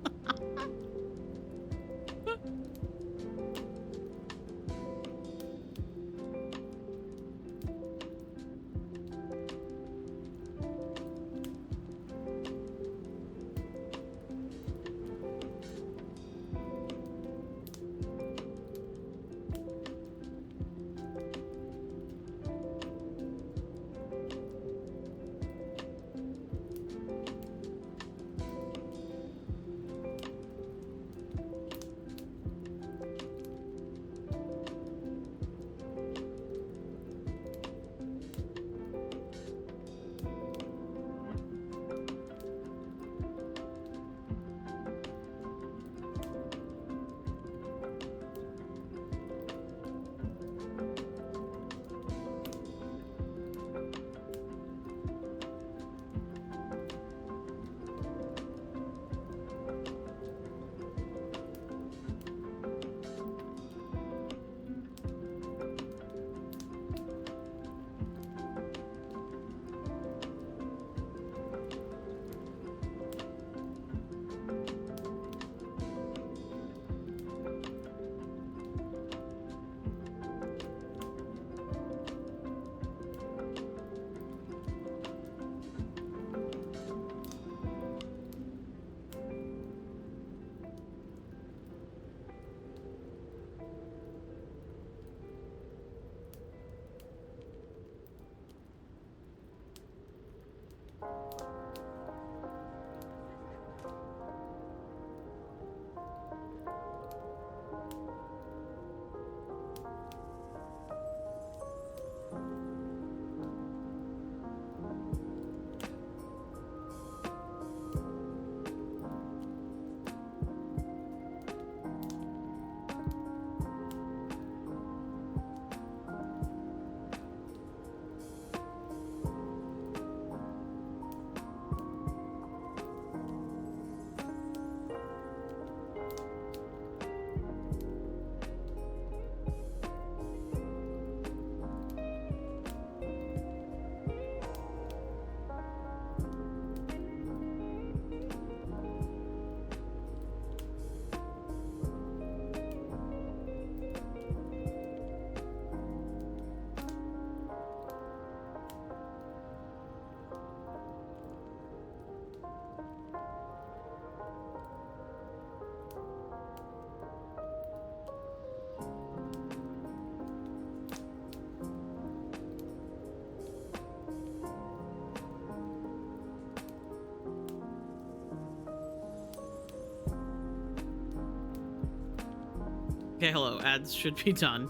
Okay, hello. Ads should be done.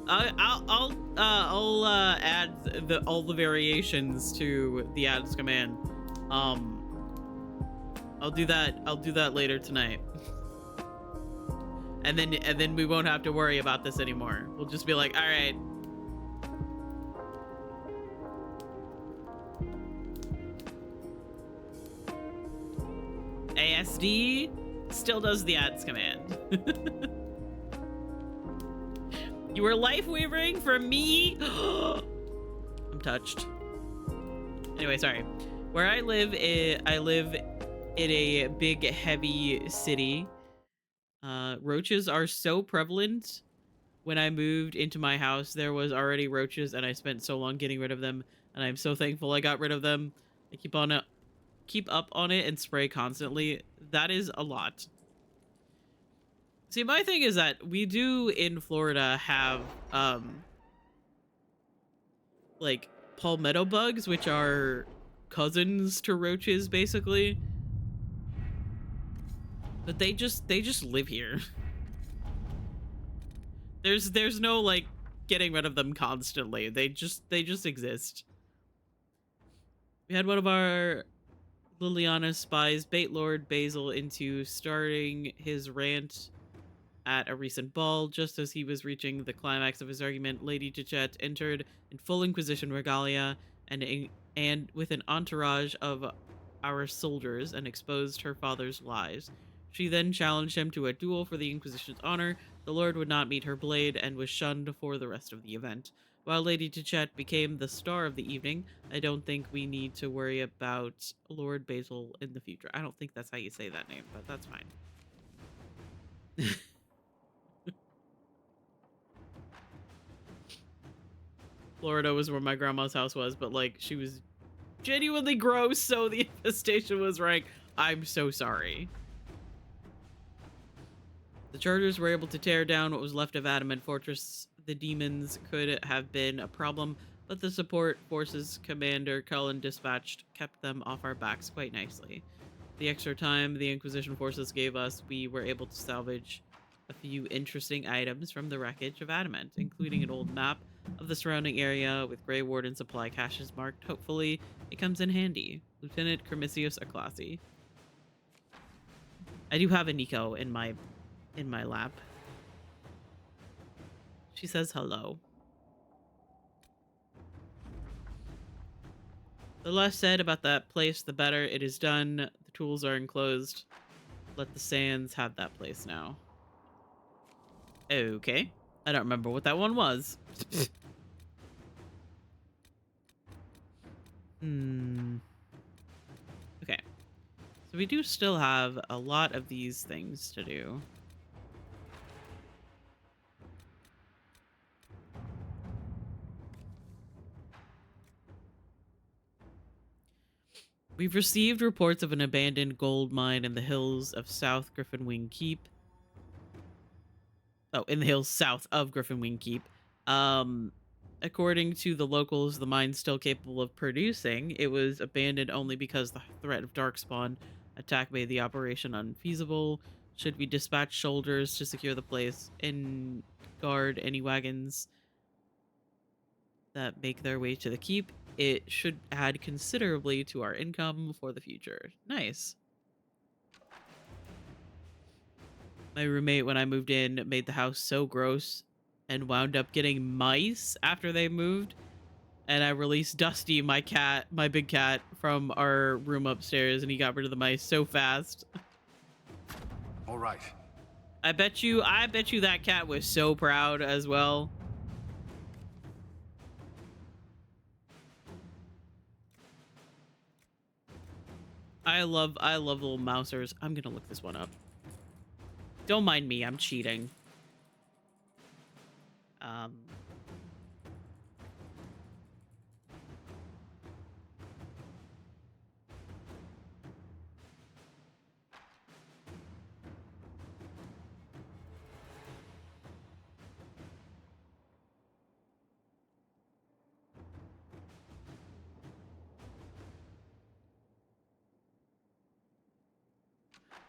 I'll add all the variations to the adds command. Um, I'll do that. I'll do that later tonight. And then we won't have to worry about this anymore. We'll just be like, all right. ASD still does the adds command. You were life weaving for me? I'm touched. Anyway, sorry. Where I live, I live in a big, heavy city. Roaches are so prevalent. When I moved into my house, there was already roaches, and I spent so long getting rid of them, and I'm so thankful I got rid of them. I keep up on it and spray constantly. That is a lot. See, my thing is that we do in Florida have like palmetto bugs, which are cousins to roaches basically. But they just live here. There's no like getting rid of them constantly. They just exist. We had one of our Liliana spies bait Lord Basil into starting his rant at a recent ball. Just as he was reaching the climax of his argument, Lady Tichette entered in full Inquisition regalia and with an entourage of our soldiers and exposed her father's lies. She then challenged him to a duel for the Inquisition's honor. The Lord would not meet her blade and was shunned for the rest of the event. While Lady Tichette became the star of the evening, I don't think we need to worry about Lord Basil in the future. I don't think that's how you say that name, but that's fine. Florida was where my grandma's house was, but like she was genuinely gross, so the infestation was rank. I'm so sorry. The Chargers were able to tear down what was left of Adamant Fortress. The demons could have been a problem, but the support forces Commander Cullen dispatched kept them off our backs quite nicely. The extra time the Inquisition forces gave us, we were able to salvage a few interesting items from the wreckage of Adamant, including an old map of the surrounding area with Grey Warden supply caches marked. Hopefully, it comes in handy. Lieutenant Cremisius Aclasi. I do have a Nico in my lap. She says hello. The less said about that place, the better. It is done. The tools are enclosed. Let the sands have that place now. Okay. I don't remember what that one was. Okay. So we do still have a lot of these things to do. We've received reports of an abandoned gold mine in the hills of South Griffinwing Keep. Oh, in the hills south of Griffinwing Keep. According to the locals, the mine's still capable of producing. It was abandoned only because the threat of Darkspawn attack made the operation unfeasible. Should we dispatch soldiers to secure the place and guard any wagons that make their way to the keep? It should add considerably to our income for the future. Nice. My roommate, when I moved in, made the house so gross and wound up getting mice after they moved. And I released Dusty, my cat, my big cat, from our room upstairs, and he got rid of the mice so fast. All right. I bet you that cat was so proud as well. I love little mousers. I'm gonna look this one up. Don't mind me, I'm cheating.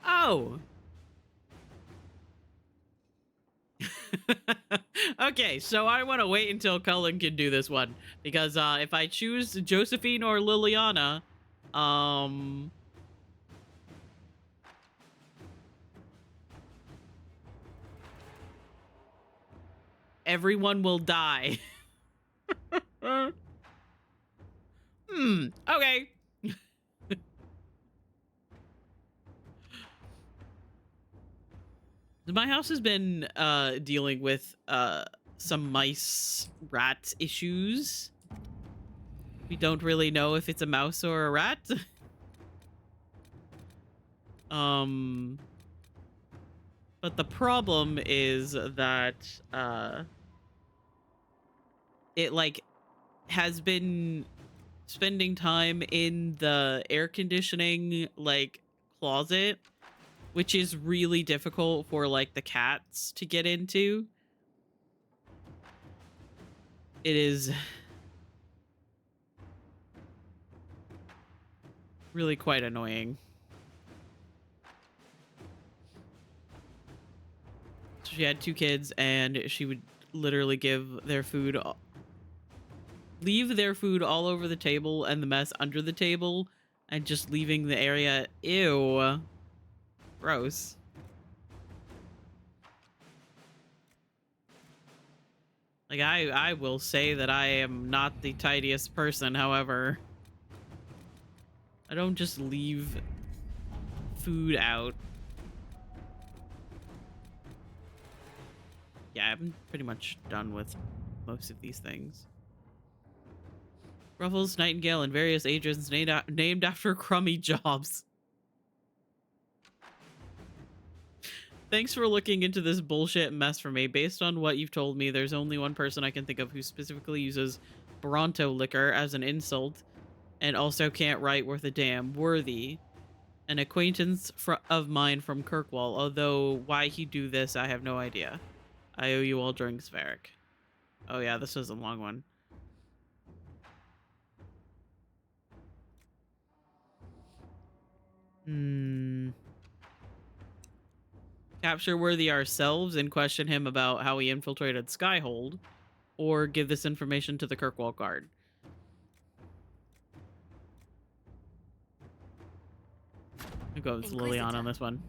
Oh. Okay, so I want to wait until Cullen can do this one because if I choose Josephine or Liliana, um, everyone will die. Okay. My house has been dealing with some mice rat issues. We don't really know if it's a mouse or a rat. um but the problem is that it like has been spending time in the air conditioning like closet, which is really difficult for like the cats to get into. It is really quite annoying. So she had 2 kids and she would literally leave their food all over the table and the mess under the table and just leaving the area. Ew. Gross. Like I will say that I am not the tidiest person, however, I don't just leave food out. Yeah, I'm pretty much done with most of these things. Ruffles, Nightingale, and various agents named after crummy jobs. Thanks for looking into this bullshit mess for me. Based on what you've told me, there's only one person I can think of who specifically uses Bronto liquor as an insult and also can't write worth a damn. Worthy. An acquaintance of mine from Kirkwall, although why he do this, I have no idea. I owe you all drinks, Varric. Oh yeah, this was a long one. Capture Worthy ourselves and question him about how he infiltrated Skyhold, or give this information to the Kirkwall guard. I'll go with Liliana on this one.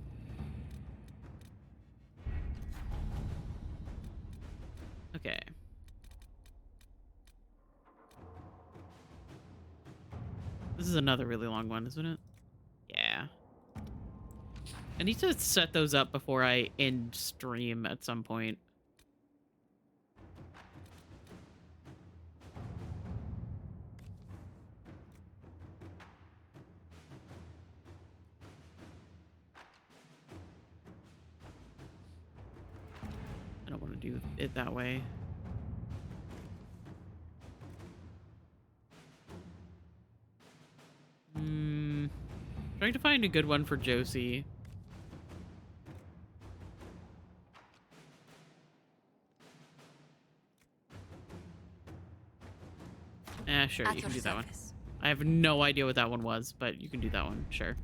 Okay. This is another really long one, isn't it? Yeah. I need to set those up before I end stream at some point. I don't want to do it that way. Trying to find a good one for Josie. Sure, you can do that one. I have no idea what that one was, but you can do that one, sure.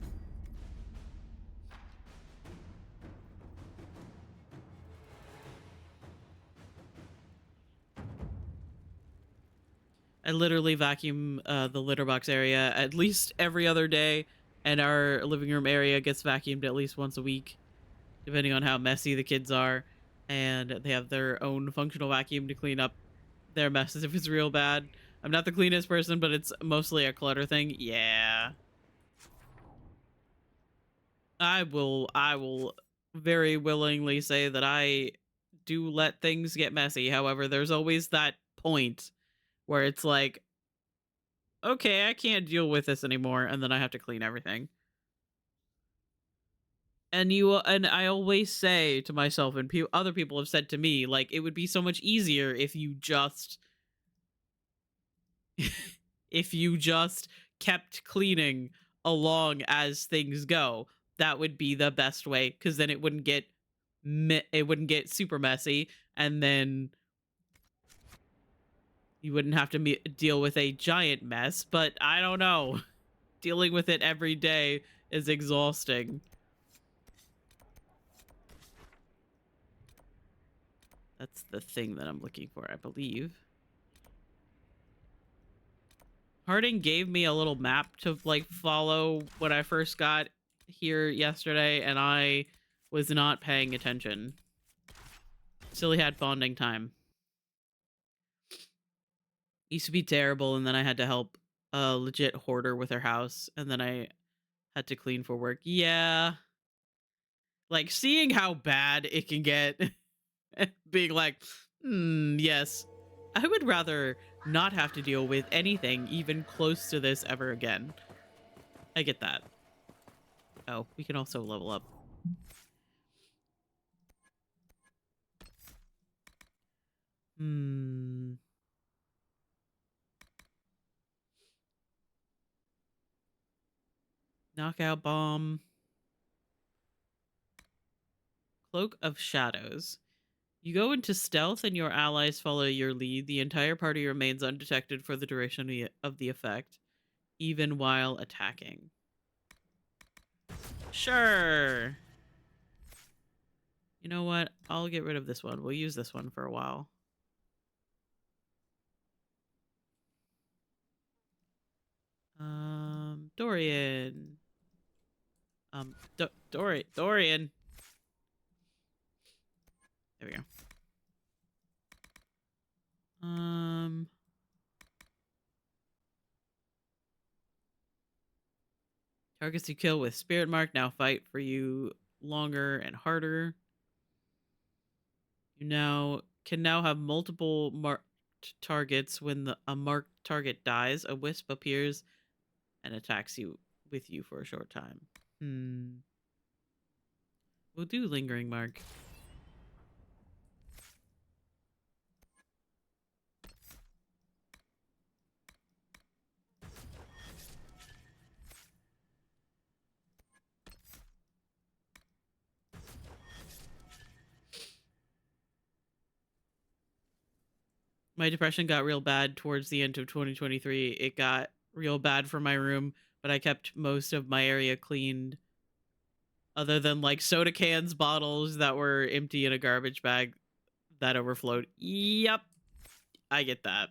I literally vacuum the litter box area at least every other day, and our living room area gets vacuumed at least once a week, depending on how messy the kids are. And they have their own functional vacuum to clean up their messes if it's real bad. I'm not the cleanest person, but it's mostly a clutter thing. Yeah. I will very willingly say that I do let things get messy. However, there's always that point where it's like, okay, I can't deal with this anymore, and then I have to clean everything. And I always say to myself, and other people have said to me, like, it would be so much easier if you just if you just kept cleaning along as things go. That would be the best way, because then it wouldn't get super messy, and then you wouldn't have to deal with a giant mess. But I don't know. Dealing with it every day is exhausting. That's the thing that I'm looking for, I believe. Harding gave me a little map to like follow when I first got here yesterday, and I was not paying attention. Silly had bonding time. Used to be terrible, and then I had to help a legit hoarder with her house, and then I had to clean for work. Yeah. Like, seeing how bad it can get, being like, yes, I would rather not have to deal with anything even close to this ever again. I get that. Oh, we can also level up. Knockout bomb. Cloak of Shadows. You go into stealth and your allies follow your lead. The entire party remains undetected for the duration of the effect, even while attacking. Sure. You know what? I'll get rid of this one. We'll use this one for a while. Dorian. Dorian. There we go. Targets you kill with Spirit Mark now fight for you longer and harder. You can now have multiple marked targets. When a marked target dies, a wisp appears and attacks you with you for a short time. We'll do Lingering Mark. My depression got real bad towards the end of 2023. It got real bad for my room, but I kept most of my area cleaned. Other than like soda cans, bottles that were empty in a garbage bag that overflowed. Yep. I get that.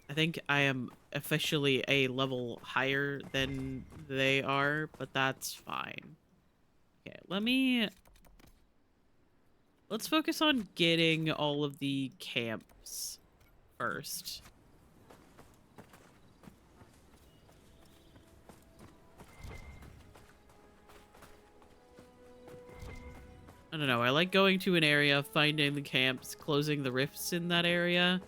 I think I am officially a level higher than they are, but that's fine. Okay, let's focus on getting all of the camps first. I don't know, I like going to an area, finding the camps, closing the rifts in that area,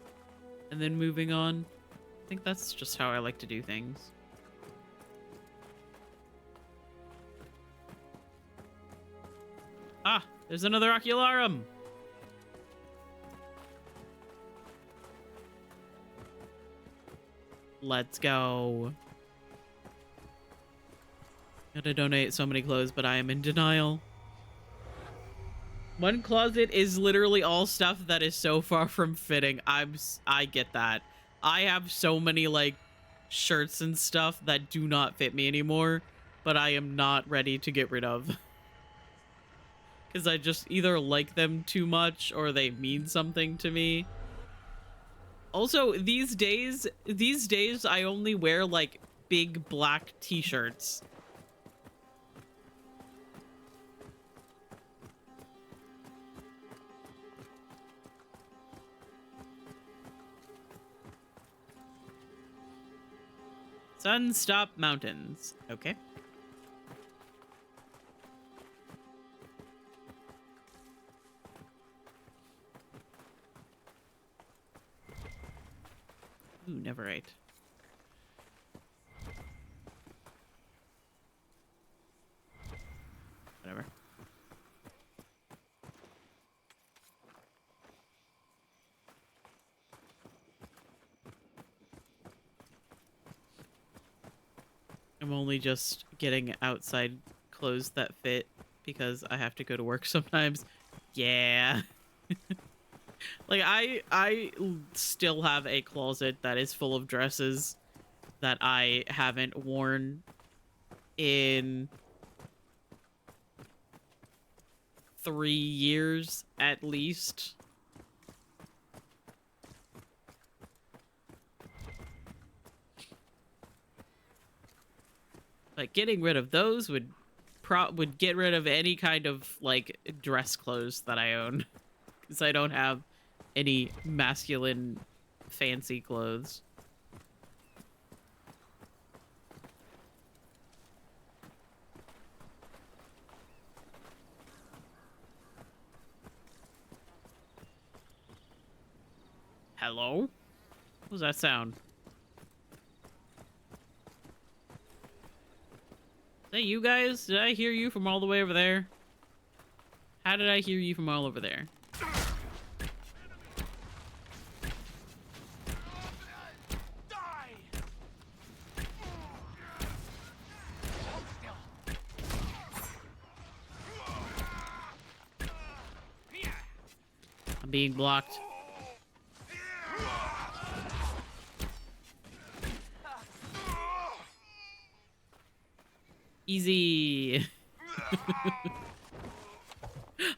and then moving on. I think that's just how I like to do things. Ah, there's another Ocularum! Let's go. Gotta donate so many clothes, but I am in denial. One closet is literally all stuff that is so far from fitting. I get that. I have so many like shirts and stuff that do not fit me anymore, but I am not ready to get rid of. Because I just either like them too much or they mean something to me. Also, these days I only wear like big black t-shirts. Sunstop Mountains. Okay. Ooh, never ate. Whatever. I'm only just getting outside clothes that fit because I have to go to work sometimes. Yeah. Like I still have a closet that is full of dresses that I haven't worn in 3 years at least. But getting rid of those would get rid of any kind of like dress clothes that I own, because I don't have any masculine fancy clothes. Hello? What was that sound? Is that you guys? Did I hear you from all the way over there? How did I hear you from all over there? I'm being blocked. Easy.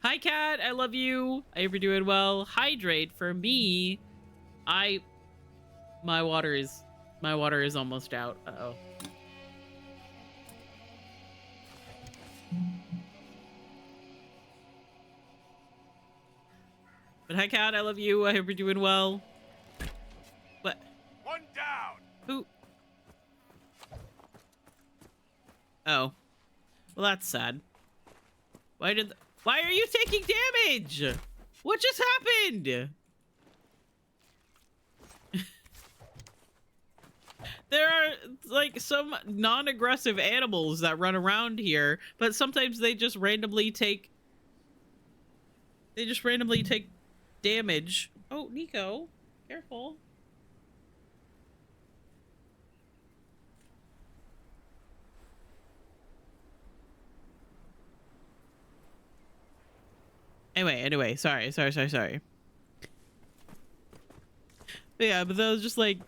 Hi, Cat. I love you. I hope you're doing well. Hydrate for me. My water is almost out. Uh-oh. But hi, Cat. I love you. I hope you're doing well. What? One down. Who? Oh. Well, that's sad. Why are you taking damage? What just happened? There are, like, some non-aggressive animals that run around here, but sometimes they just randomly take... damage. Oh, Nico. Careful. Anyway, sorry. But yeah, but they'll just, like,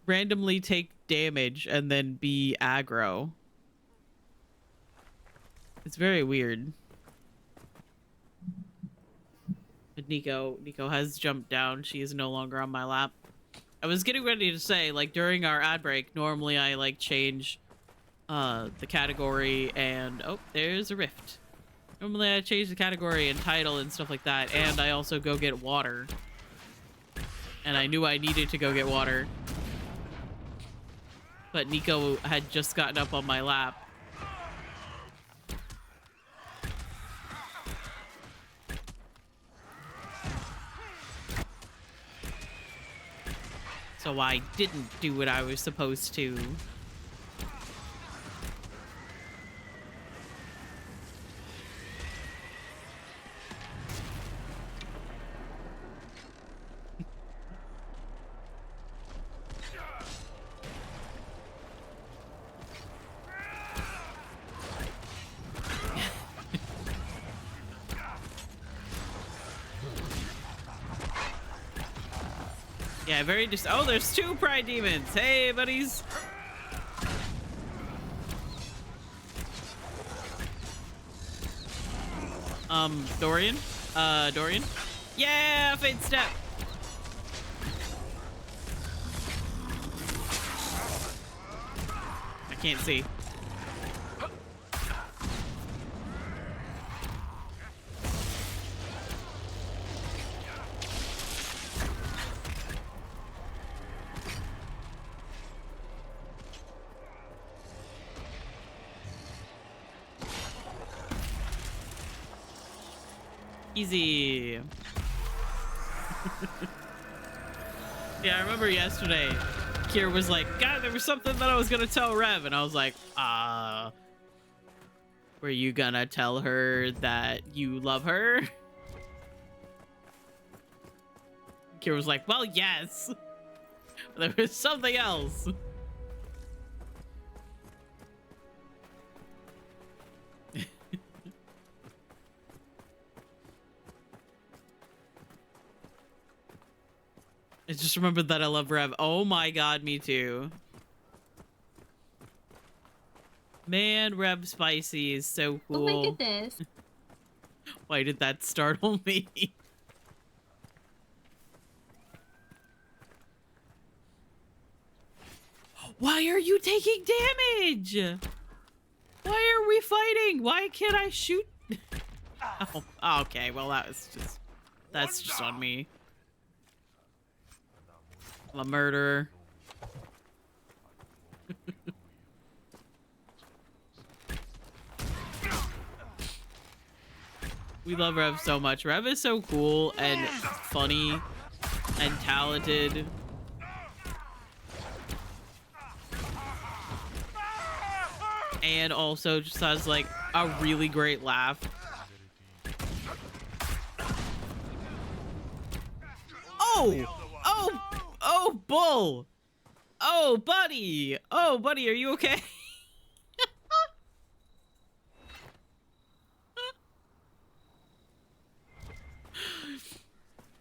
randomly take damage and then be aggro. It's very weird. But Nico has jumped down. She is no longer on my lap. I was getting ready to say, like, during our ad break, normally I, like, change the category and... Oh, there's a rift. Normally I change the category and title and stuff like that, and I also go get water. And I knew I needed to go get water. But Nico had just gotten up on my lap. So I didn't do what I was supposed to. Yeah, very just. Oh, there's 2 pride demons. Hey, buddies. Dorian. Dorian. Yeah, fade step. I can't see. Easy. Yeah, I remember yesterday, Kier was like, God, there was something that I was gonna tell Rev, and I was like, were you gonna tell her that you love her? Kier was like, well, yes. There was something else. I just remembered that I love Rev. Oh my god, me too. Man, Rev Spicy is so cool. Oh my goodness. Why did that startle me? Why are you taking damage? Why are we fighting? Why can't I shoot? Oh, okay, well that's just on me. I'm a murderer. We love Rev so much. Rev is so cool and funny and talented. And also just has like a really great laugh. Oh, Bull. Oh, buddy. Oh, buddy, are you okay?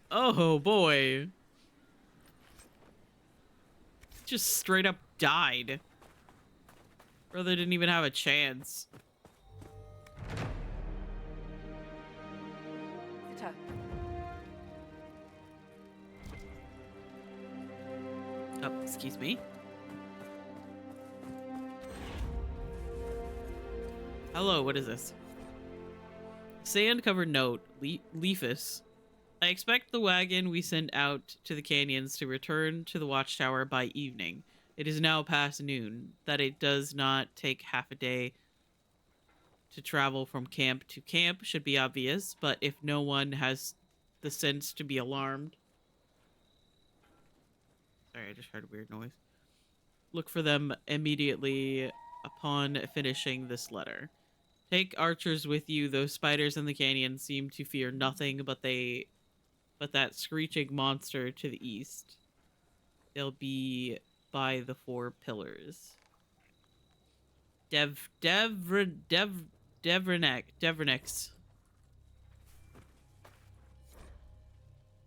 Oh, boy. Just straight up died. Brother didn't even have a chance. Oh, excuse me. Hello, what is this? Sand-covered note, Leafus. I expect the wagon we sent out to the canyons to return to the watchtower by evening. It is now past noon. That it does not take half a day to travel from camp to camp should be obvious, but if no one has the sense to be alarmed... Sorry, I just heard a weird noise. Look for them immediately upon finishing this letter. Take archers with you. Those spiders in the canyon seem to fear nothing but that screeching monster to the east. They'll be by the 4 pillars. Devrenex.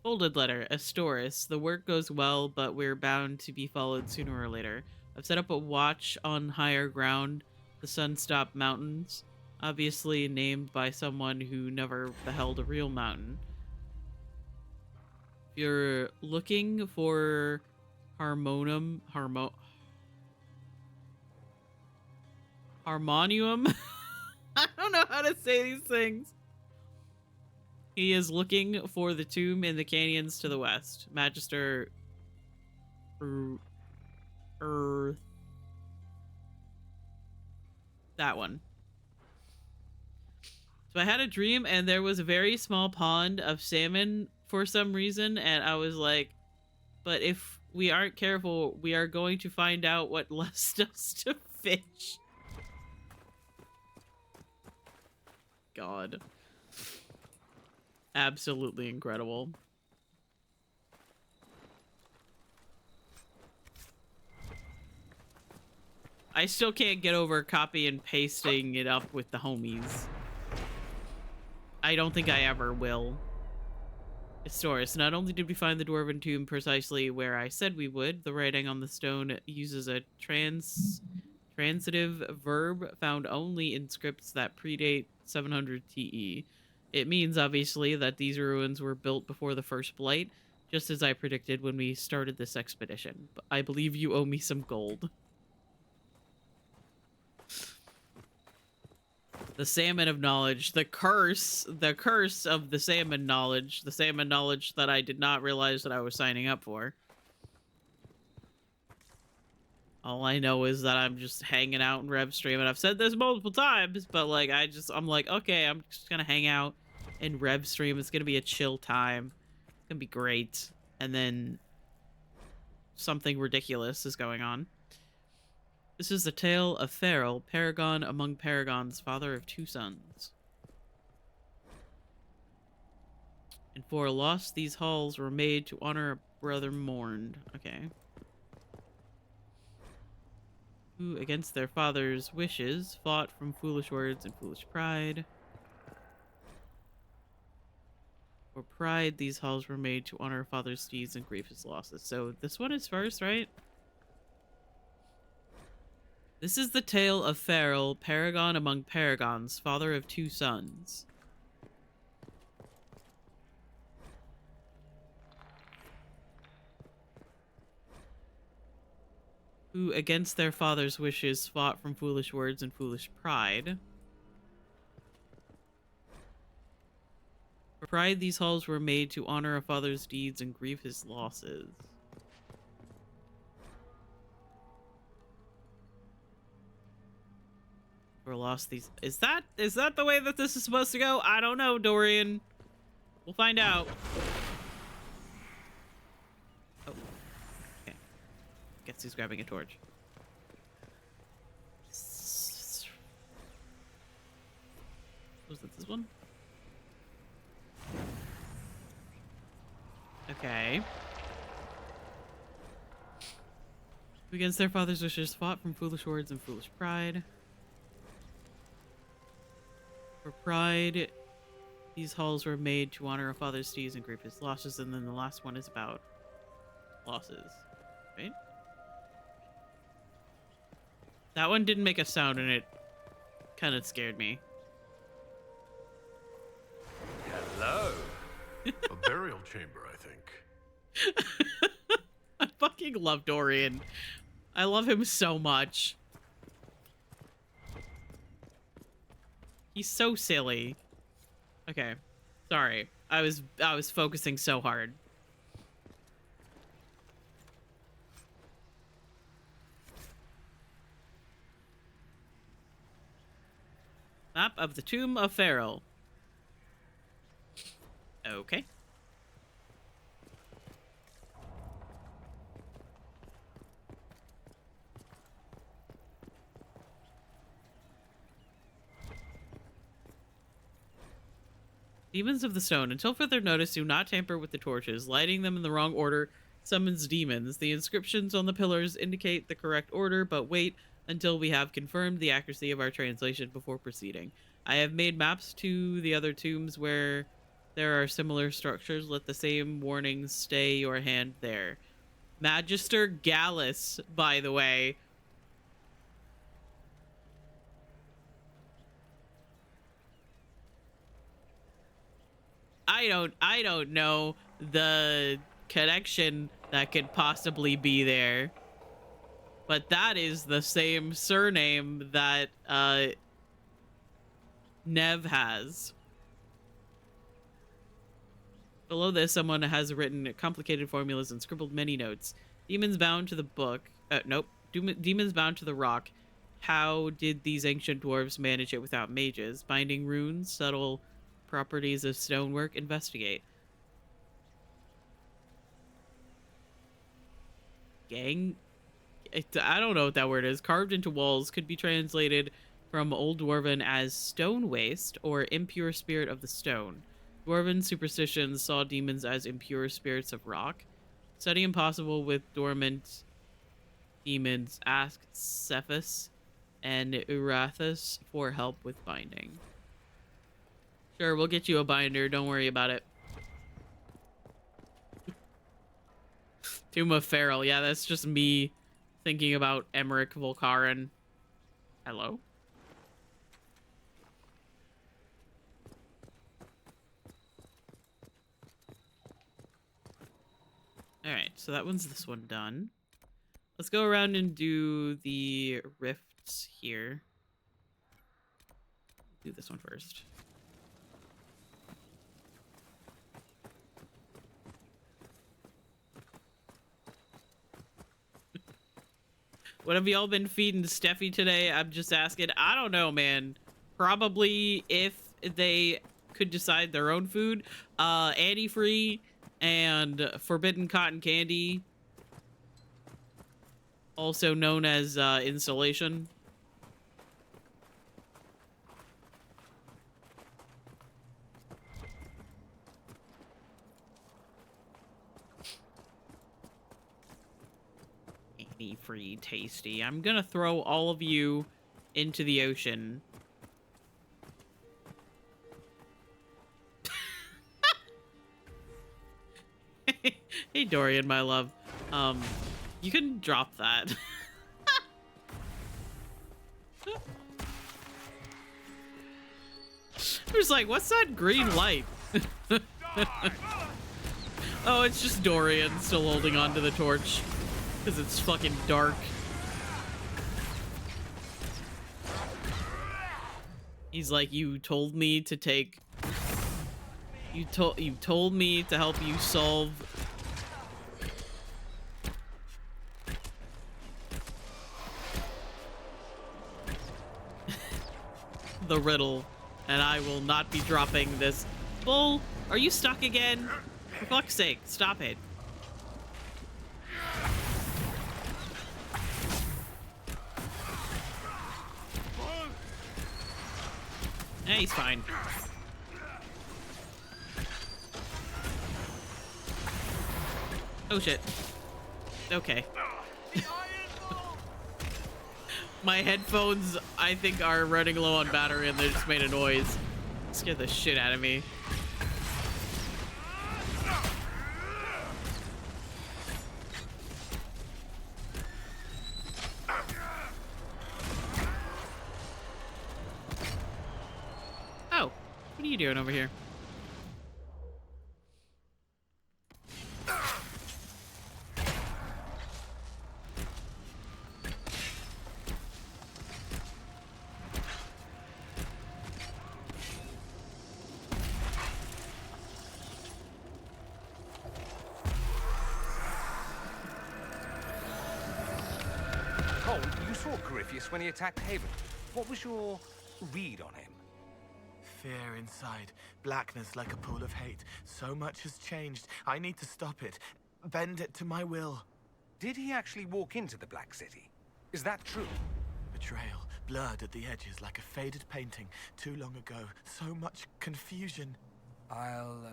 Folded letter, Astoris. The work goes well, but we're bound to be followed sooner or later. I've set up a watch on higher ground, the Sunstop Mountains, obviously named by someone who never beheld a real mountain. If you're looking for harmonium, I don't know how to say these things. He is looking for the tomb in the canyons to the west. Magister... That one. So I had a dream and there was a very small pond of salmon for some reason, and I was like, but if we aren't careful, we are going to find out what left us to fish. God. Absolutely incredible. I still can't get over copy and pasting it up with the homies. I don't think I ever will. Astoris, not only did we find the dwarven tomb precisely where I said we would, the writing on the stone uses a transitive verb found only in scripts that predate 700 TE. It means, obviously, that these ruins were built before the first blight, just as I predicted when we started this expedition. But I believe you owe me some gold. The salmon of knowledge, the curse of the salmon knowledge that I did not realize that I was signing up for. All I know is that I'm just hanging out in Revstream, and I've said this multiple times, but like I'm like, okay, I'm just gonna hang out in Revstream. It's gonna be a chill time. It's gonna be great. And then something ridiculous is going on. This is the tale of Farrell, paragon among paragons, father of 2 sons. And for a loss, these halls were made to honor a brother mourned. Okay. Who, against their father's wishes, fought from foolish words and foolish pride. For pride, these halls were made to honor father's deeds and grieve his losses. So this one is first, right? This is the tale of Farrell, paragon among paragons, father of 2 sons. who against their father's wishes fought from foolish words and foolish pride. For pride, these halls were made to honor a father's deeds and grieve his losses. Or lost these. Is that the way that this is supposed to go? I don't know, Dorian. We'll find out. Oh. Okay. Guess he's grabbing a torch. Was it this one? Okay. Against their father's wishes, fought from foolish words and foolish pride. For pride, these halls were made to honor a father's deeds and grieve his losses, and then the last one is about losses, right? That one didn't make a sound, and it kind of scared me. Hello. A burial chamber, I think. I fucking love Dorian. I love him so much. He's so silly. Okay. Sorry. I was focusing so hard. Map of the Tomb of Pharaoh. Okay. Demons of the Stone. Until further notice, do not tamper with the torches. Lighting them in the wrong order summons demons. The inscriptions on the pillars indicate the correct order, but wait until we have confirmed the accuracy of our translation before proceeding. I have made maps to the other tombs where there are similar structures. Let the same warnings stay your hand there. Magister Gallus, by the way. I don't know the connection that could possibly be there. But that is the same surname that Nev has. Below this, someone has written complicated formulas and scribbled many notes. Demons bound to the book. Nope. Demons bound to the rock. How did these ancient dwarves manage it without mages? Binding runes, subtle properties of stonework, investigate. Gang? I don't know what that word is. Carved into walls could be translated from Old Dwarven as stone waste or impure spirit of the stone. Dwarven superstitions saw demons as impure spirits of rock. Study impossible with dormant demons. Ask Cephas and Urathus for help with binding. Sure, we'll get you a binder. Don't worry about it. Tomb of Pharaoh. Yeah, that's just me thinking about Emmerich Volkaren. Hello? Alright, so that one's this one done. Let's go around and do the rifts here. Do this one first. What have y'all been feeding Steffi today? I'm just asking. I don't know, man. Probably if they could decide their own food. Antifree and forbidden cotton candy. Also known as insulation. Free tasty. I'm gonna throw all of you into the ocean. Hey Dorian, my love. You can drop that. I was like, what's that green light? Oh, it's just Dorian still holding on to the torch. Because it's fucking dark. He's like, you told me to take... You told me to help you solve... the riddle, and I will not be dropping this. Bull, are you stuck again? For fuck's sake, stop it. Eh, he's fine. Oh shit. Okay. My headphones, I think, are running low on battery and they just made a noise. Scared the shit out of me. Oh, what are you doing over here? You saw Corypheus when he attacked Haven. What was your read on him? Fear inside, blackness like a pool of hate. So much has changed. I need to stop it. Bend it to my will. Did he actually walk into the Black City? Is that true? Betrayal, blurred at the edges like a faded painting too long ago. So much confusion. I'll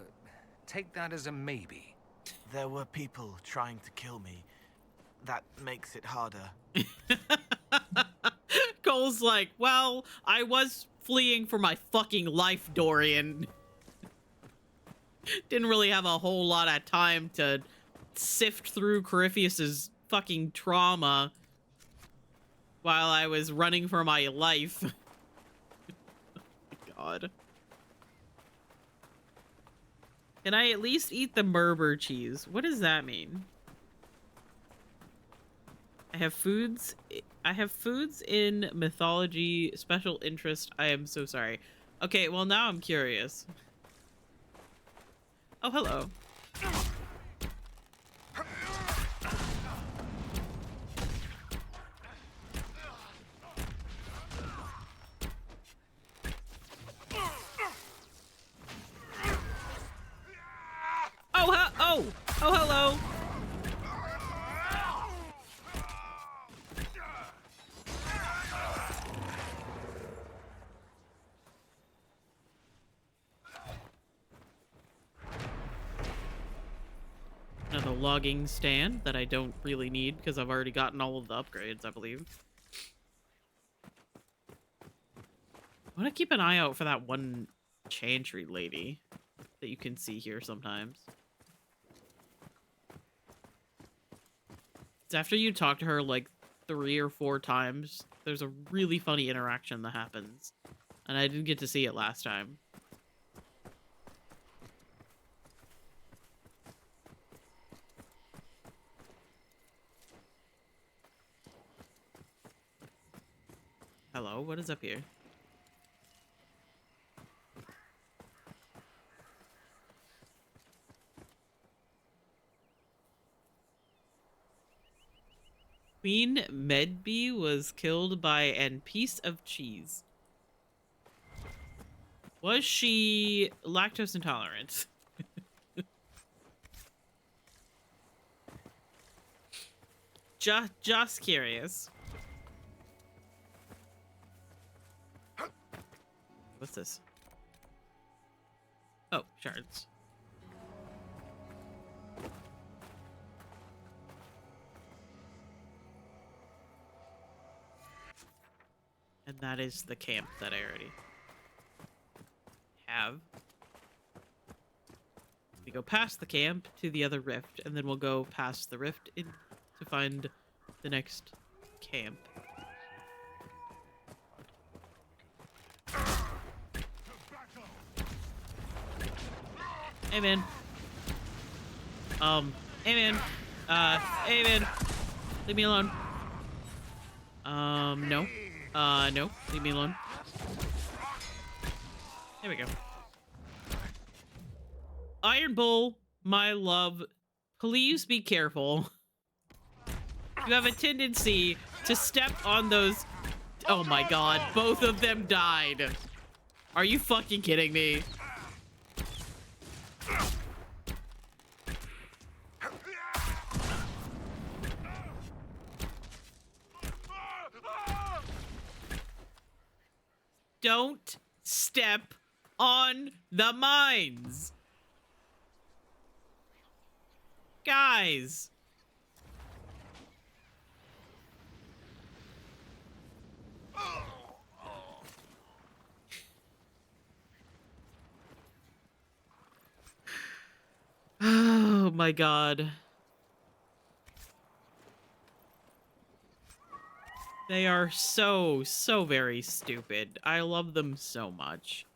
take that as a maybe. There were people trying to kill me. That makes it harder. Cole's like, well, I was fleeing for my fucking life, Dorian. Didn't really have a whole lot of time to sift through Corypheus's fucking trauma while I was running for my life. God. Can I at least eat the Merber cheese? What does that mean? I have foods in mythology, special interest. I am so sorry. Okay, well now I'm curious. Oh, hello. Oh, hello. Another logging stand that I don't really need because I've already gotten all of the upgrades, I believe. I want to keep an eye out for that one chantry lady that you can see here sometimes. It's after you talk to her like 3 or 4 times, there's a really funny interaction that happens. And I didn't get to see it last time. Hello, what is up here? Queen Medbee was killed by an piece of cheese. Was she lactose intolerant? Just curious. What's this? Oh, shards. And that is the camp that I already have. We go past the camp to the other rift, and then we'll go past the rift in to find the next camp. Hey man. Hey man. Hey man. Leave me alone. No. No. Leave me alone. There we go. Iron Bull, my love, please be careful. You have a tendency to step on those. Oh my god, both of them died. Are you fucking kidding me? Don't step on the mines. Guys. Oh my god. They are so very stupid. I love them so much.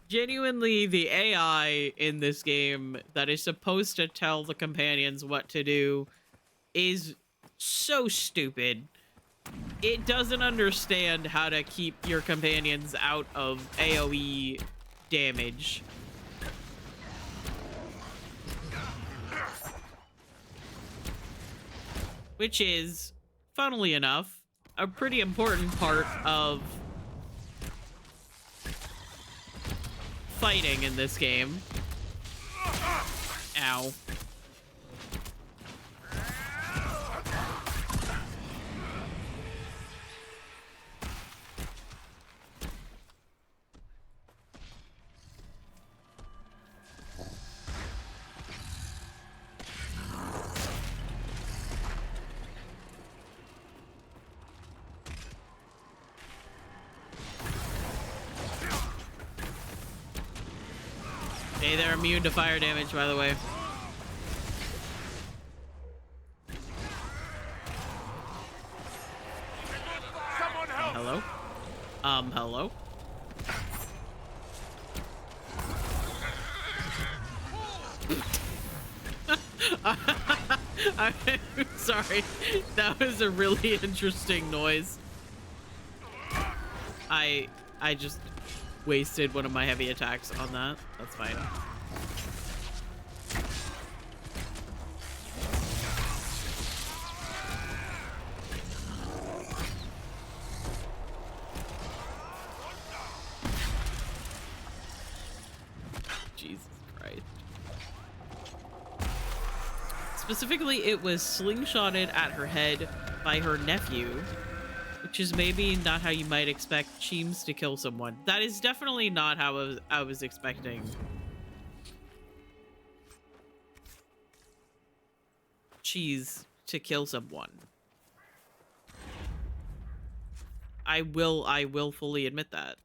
Genuinely, the AI in this game that is supposed to tell the companions what to do is so stupid. It doesn't understand how to keep your companions out of AoE damage. Which is, funnily enough, a pretty important part of fighting in this game. Ow. Hey, they're immune to fire damage, by the way. Hello? Hello? I'm sorry. That was a really interesting noise. I just wasted one of my heavy attacks on that. That's fine. Jesus Christ. Specifically, it was slingshotted at her head by her nephew, which is maybe not how you might expect Cheems to kill someone. That is definitely not how I was expecting Cheese to kill someone. I will fully admit that.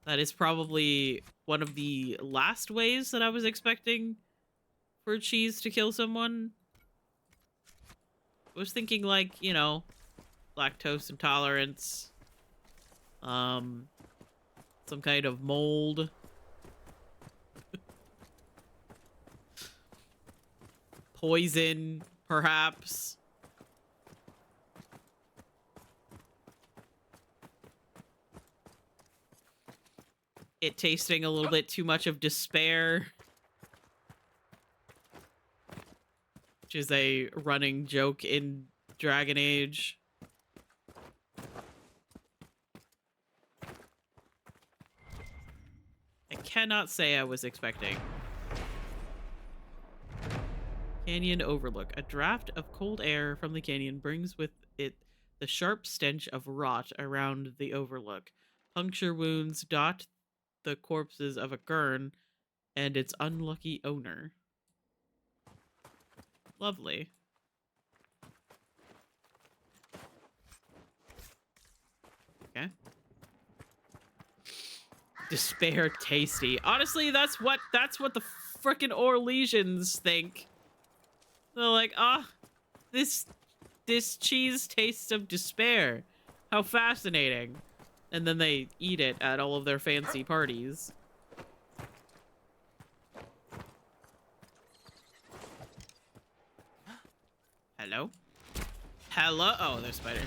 That is probably one of the last ways that I was expecting for Cheese to kill someone. I was thinking, like, you know, lactose intolerance, some kind of mold. Poison, perhaps. It tasting a little bit too much of despair. Which is a running joke in Dragon Age. I cannot say I was expecting. Canyon Overlook. A draft of cold air from the canyon brings with it the sharp stench of rot around the overlook. Puncture wounds dot the corpses of a gurn and its unlucky owner. Lovely. Okay. Despair tasty. Honestly, that's what the frickin' Orlesians think. They're like, ah, this cheese tastes of despair. How fascinating. And then they eat it at all of their fancy parties. Hello? Hello? Oh, there's a spider.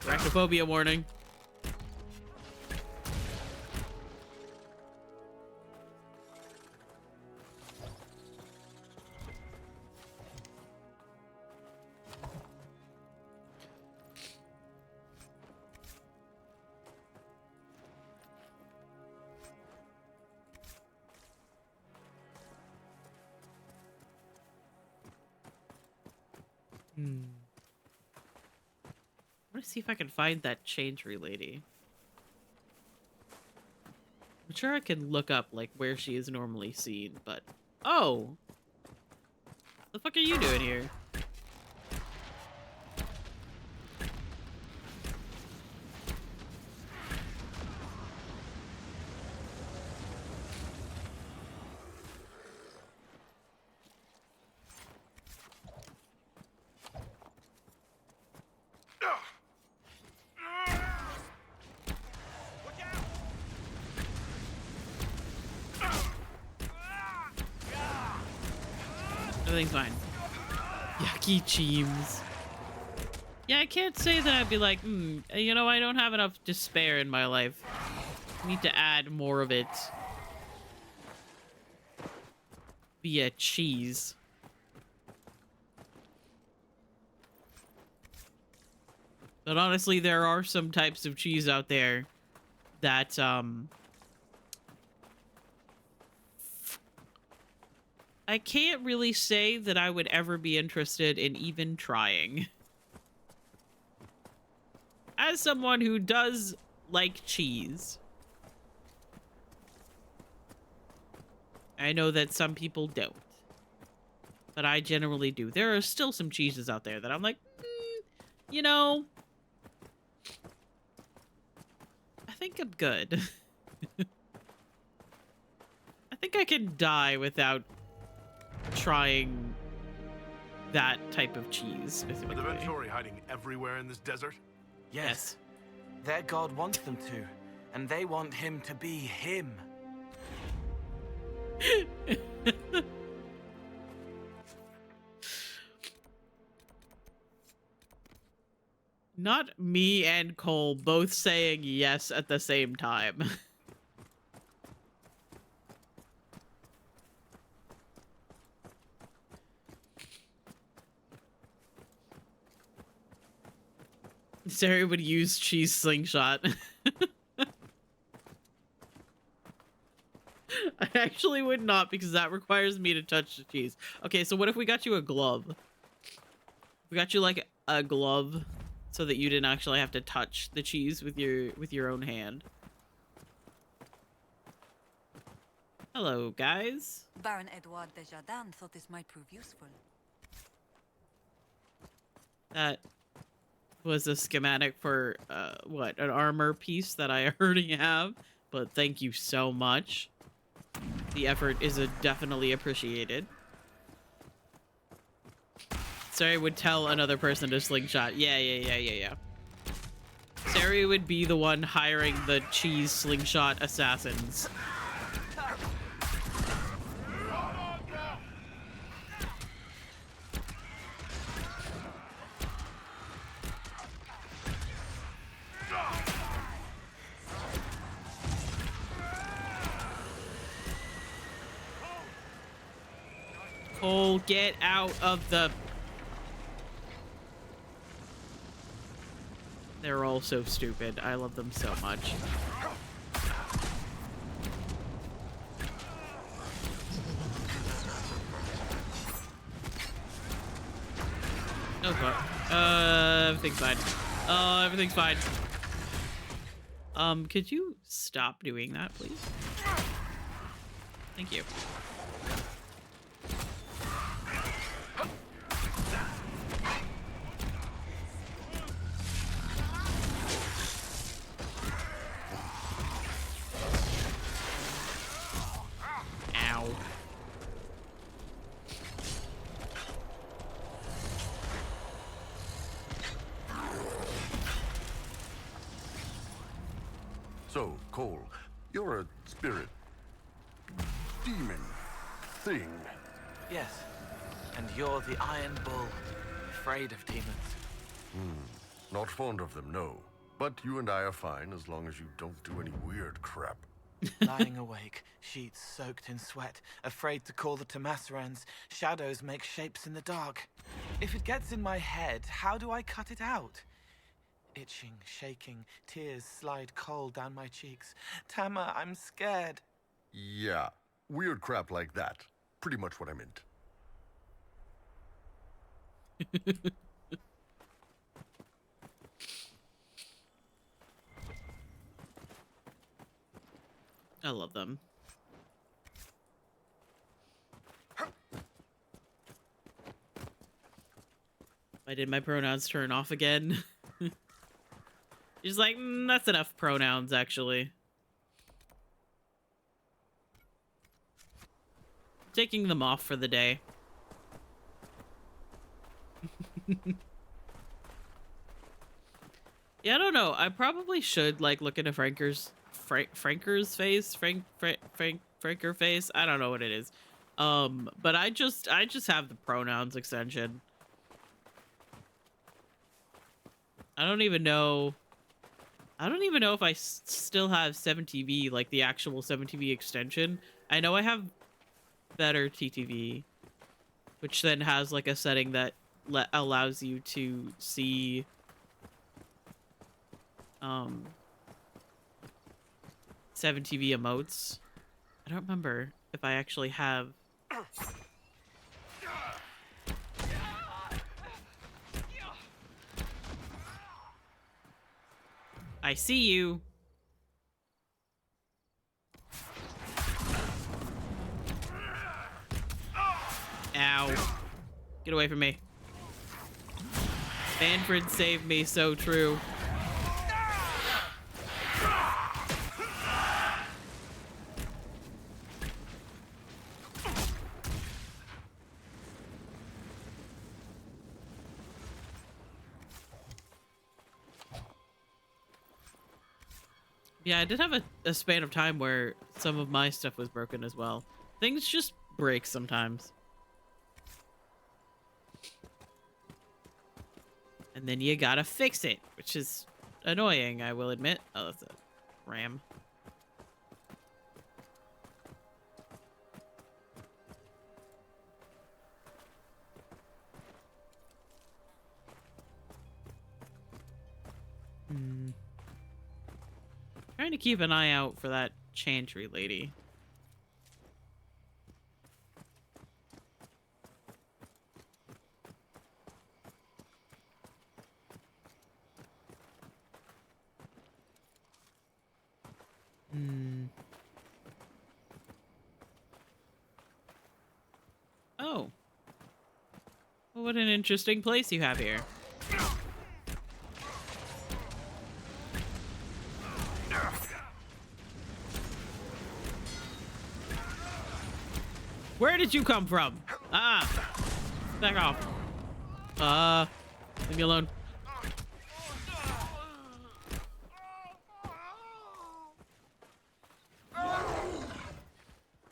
Arachnophobia warning. I want to see if I can find that changery lady. I'm sure I can look up like where she is normally seen, but oh, the fuck are you doing here? Everything's fine. Yucky cheems. Yeah, I can't say that I'd be like, you know, I don't have enough despair in my life. I need to add more of it. Via cheese. But honestly, there are some types of cheese out there that, I can't really say that I would ever be interested in even trying. As someone who does like cheese, I know that some people don't. But I generally do. There are still some cheeses out there that I'm like, you know, I think I'm good. I think I can die without trying that type of cheese. Are the Venturi hiding everywhere in this desert? Yes. Their god wants them to, and they want him to be him. Not me and Cole both saying yes at the same time. Sari would use cheese slingshot. I actually would not, because that requires me to touch the cheese. Okay, so what if we got you a glove? We got you like a glove so that you didn't actually have to touch the cheese with your own hand. Hello, guys. Baron Edouard Desjardins thought this might prove useful. That was a schematic for, what, an armor piece that I already have. But thank you so much. The effort is definitely appreciated. Sari would tell another person to slingshot. Yeah. Sari would be the one hiring the cheese slingshot assassins. Cole, get out of the... They're all so stupid. I love them so much. No fuck. Everything's fine. Everything's fine. Could you stop doing that, please? Thank you. So, Cole, you're a spirit demon thing. Yes. And you're the Iron Bull, afraid of demons. Not fond of them, no. But you and I are fine as long as you don't do any weird crap. Lying awake, sheets soaked in sweat, afraid to call the Tomasserans. Shadows make shapes in the dark. If it gets in my head, how do I cut it out? Itching, shaking, tears slide cold down my cheeks. Tama, I'm scared. Yeah, weird crap like that. Pretty much what I meant. I love them. I did my pronouns turn off again. She's like, that's enough pronouns, actually. Taking them off for the day. Yeah, I don't know. I probably should like look into Franker's face, Franker face. I don't know what it is. But I just have the pronouns extension. I don't even know if I still have 7TV, like the actual 7TV extension. I know I have better TTV, which then has like a setting that allows you to see 7TV emotes. I don't remember if I actually have. I see you. Ow. Get away from me. Manfred saved me, so true. Yeah, I did have a span of time where some of my stuff was broken as well. Things just break sometimes. And then you gotta fix it, which is annoying, I will admit. Oh, that's a ram. Trying to keep an eye out for that chantry lady. Oh. Well, what an interesting place you have here. Where did you come from? Ah! Back off. Leave me alone.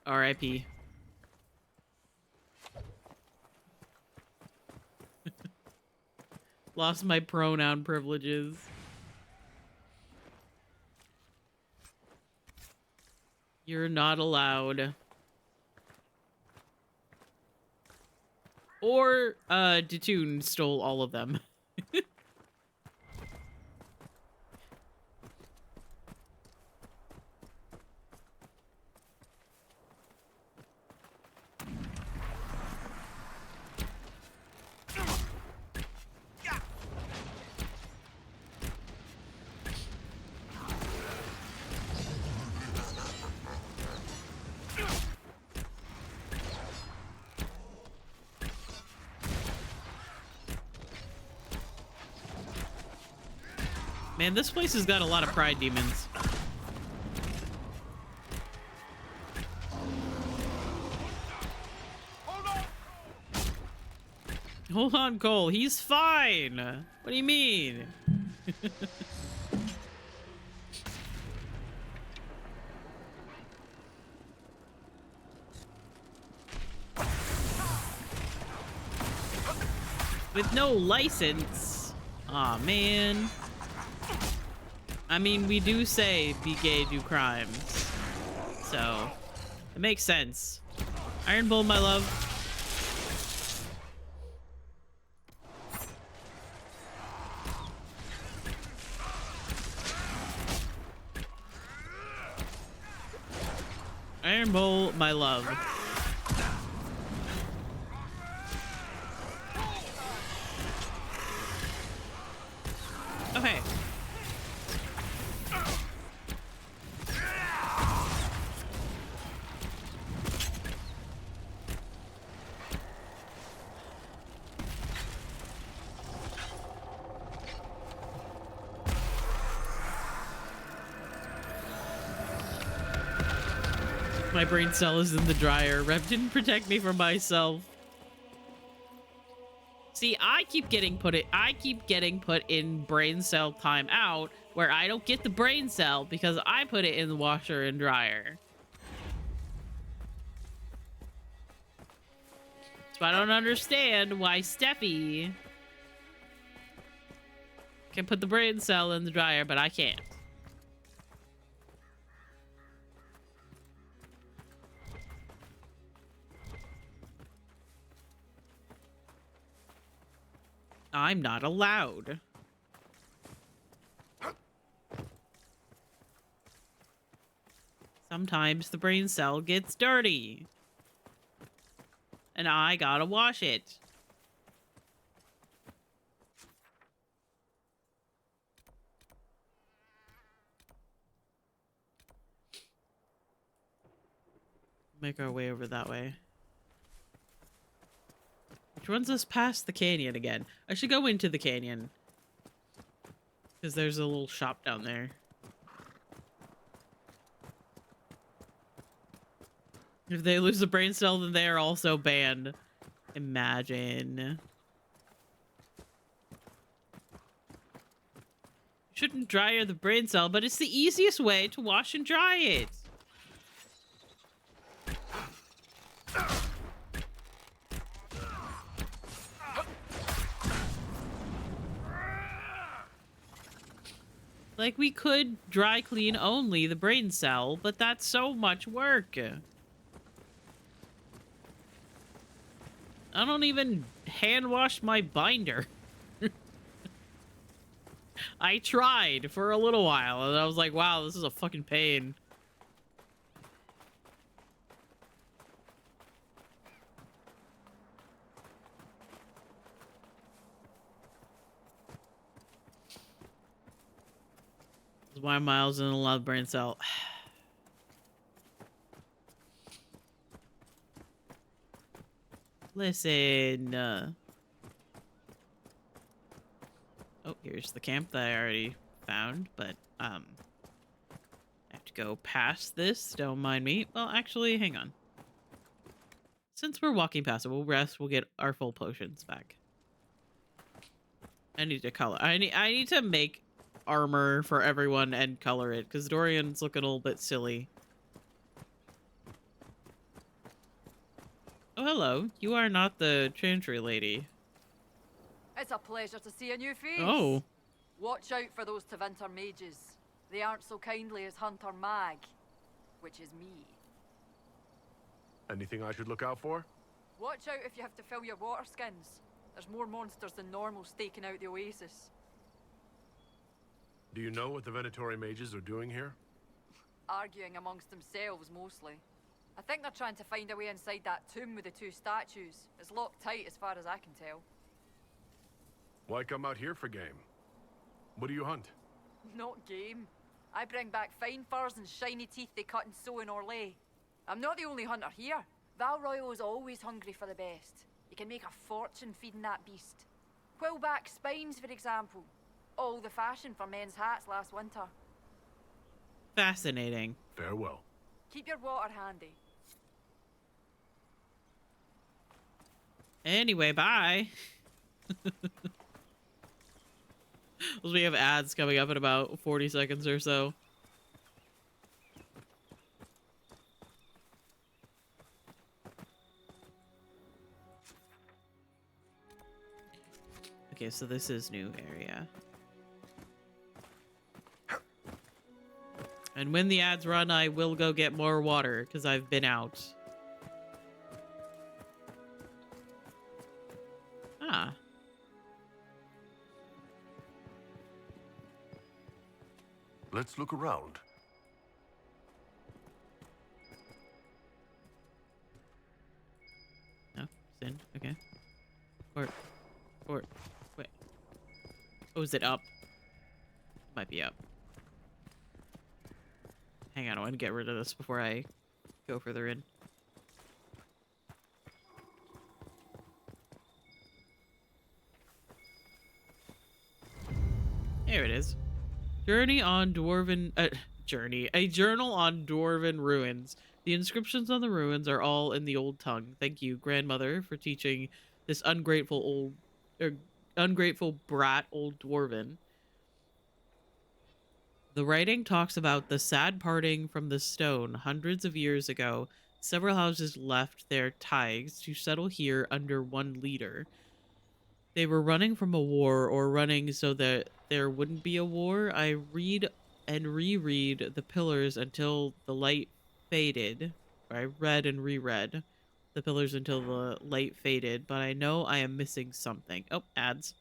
R.I.P. Lost my pronoun privileges. You're not allowed. Or, Detoon stole all of them. Man, this place has got a lot of pride demons. Hold on, Cole. He's fine. What do you mean? with no license. Aw, man. I mean, we do say be gay, do crimes. So, it makes sense. Iron Bull, my love. Iron Bull, my love. Okay. My brain cell is in the dryer. Rev didn't protect me from myself. See, I keep getting put in brain cell timeout where I don't get the brain cell because I put it in the washer and dryer. So I don't understand why Steffi can put the brain cell in the dryer, but I can't. I'm not allowed. Sometimes the brain cell gets dirty. And I gotta wash it. Make our way over that way. Which runs us past the canyon again. I should go into the canyon. Because there's a little shop down there. If they lose a brain cell, then they are also banned. Imagine. Shouldn't dryer the brain cell, but it's the easiest way to wash and dry it. Like, we could dry clean only the brain cell, but that's so much work. I don't even hand wash my binder. I tried for a little while, and I was like, wow, this is a fucking pain. Why Miles in a love brain cell? Listen. Oh, here's the camp that I already found, but I have to go past this. Don't mind me. Well, actually, hang on. Since we're walking past it, we'll rest. We'll get our full potions back. I need to color. I need to make armor for everyone and color it because Dorian's looking a little bit silly. Oh, hello. You are not the chantry lady. It's a pleasure to see a new face. Oh. Watch out for those Tevinter mages. They aren't so kindly as Hunter Mag, which is me. Anything I should look out for? Watch out if you have to fill your water skins. There's more monsters than normal staking out the oasis. Do you know what the Venatori mages are doing here? Arguing amongst themselves, mostly. I think they're trying to find a way inside that tomb with the two statues. It's locked tight as far as I can tell. Why come out here for game? What do you hunt? Not game. I bring back fine furs and shiny teeth they cut and sew in Orlais. I'm not the only hunter here. Val Royal always hungry for the best. You can make a fortune feeding that beast. Quillback spines, for example. All the fashion for men's hats last winter. Fascinating. Farewell. Keep your water handy. Anyway, bye. We have ads coming up in about 40 seconds or so. Okay, so this is new area. And when the ads run, I will go get more water because I've been out. Ah. Let's look around. No, sin. Okay. Or, wait. Oh, is it up? Might be up. Hang on, I want to get rid of this before I go further in. There it is. Journey on Dwarven... A journal on Dwarven ruins. The inscriptions on the ruins are all in the old tongue. Thank you, grandmother, for teaching this ungrateful brat old Dwarven. The writing talks about the sad parting from the stone. Hundreds of years ago, several houses left their tithes to settle here under one leader. They were running from a war, or running so that there wouldn't be a war. I read and reread the pillars until the light faded. Or I read and reread the pillars until the light faded, but I know I am missing something. Oh, ads.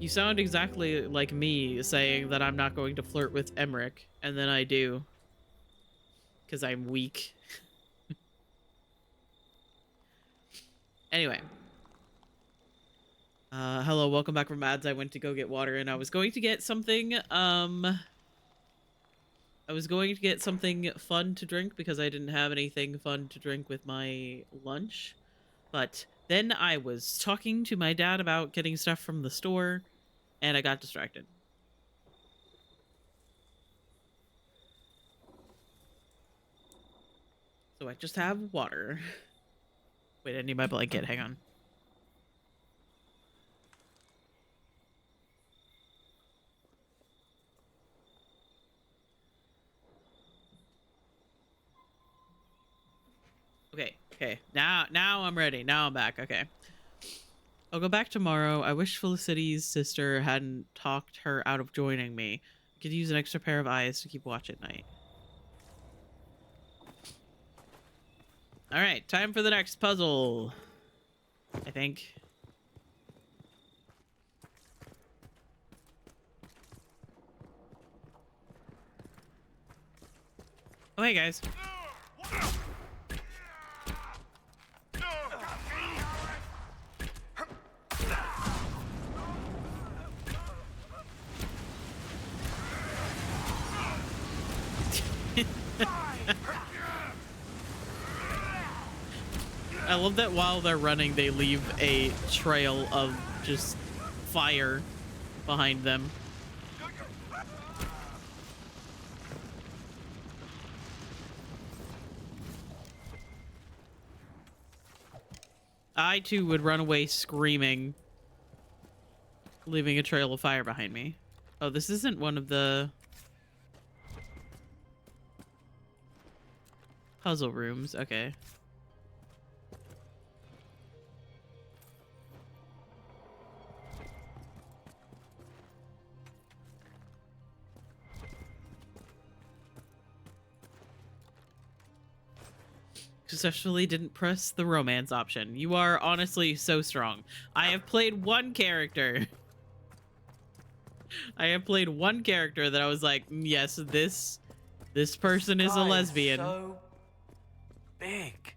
You sound exactly like me saying that I'm not going to flirt with Emmerich, and then I do. Because I'm weak. Anyway. Hello, welcome back from ads. I went to go get water, and I was going to get something, I was going to get something fun to drink because I didn't have anything fun to drink with my lunch. But then I was talking to my dad about getting stuff from the store, and I got distracted. So I just have water. Wait, I need my blanket. Hang on. Okay. Now I'm ready. Now I'm back. Okay. I'll go back tomorrow. I wish Felicity's sister hadn't talked her out of joining me. I could use an extra pair of eyes to keep watch at night. All right, time for the next puzzle. I think. Oh, hey guys. I love that while they're running, they leave a trail of just fire behind them. I too would run away screaming, leaving a trail of fire behind me. Oh, this isn't one of the puzzle rooms. Okay. Successfully didn't press the romance option. You are honestly so strong. I have played one character. I have played one character that I was like, yes, this person is a lesbian. So big.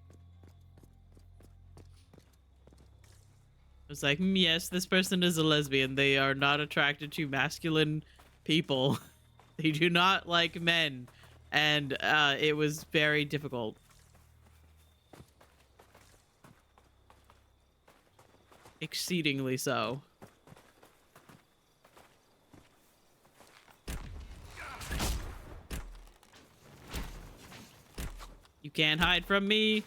I was like, yes, this person is a lesbian. They are not attracted to masculine people. They do not like men. And it was very difficult. Exceedingly so. You can't hide from me.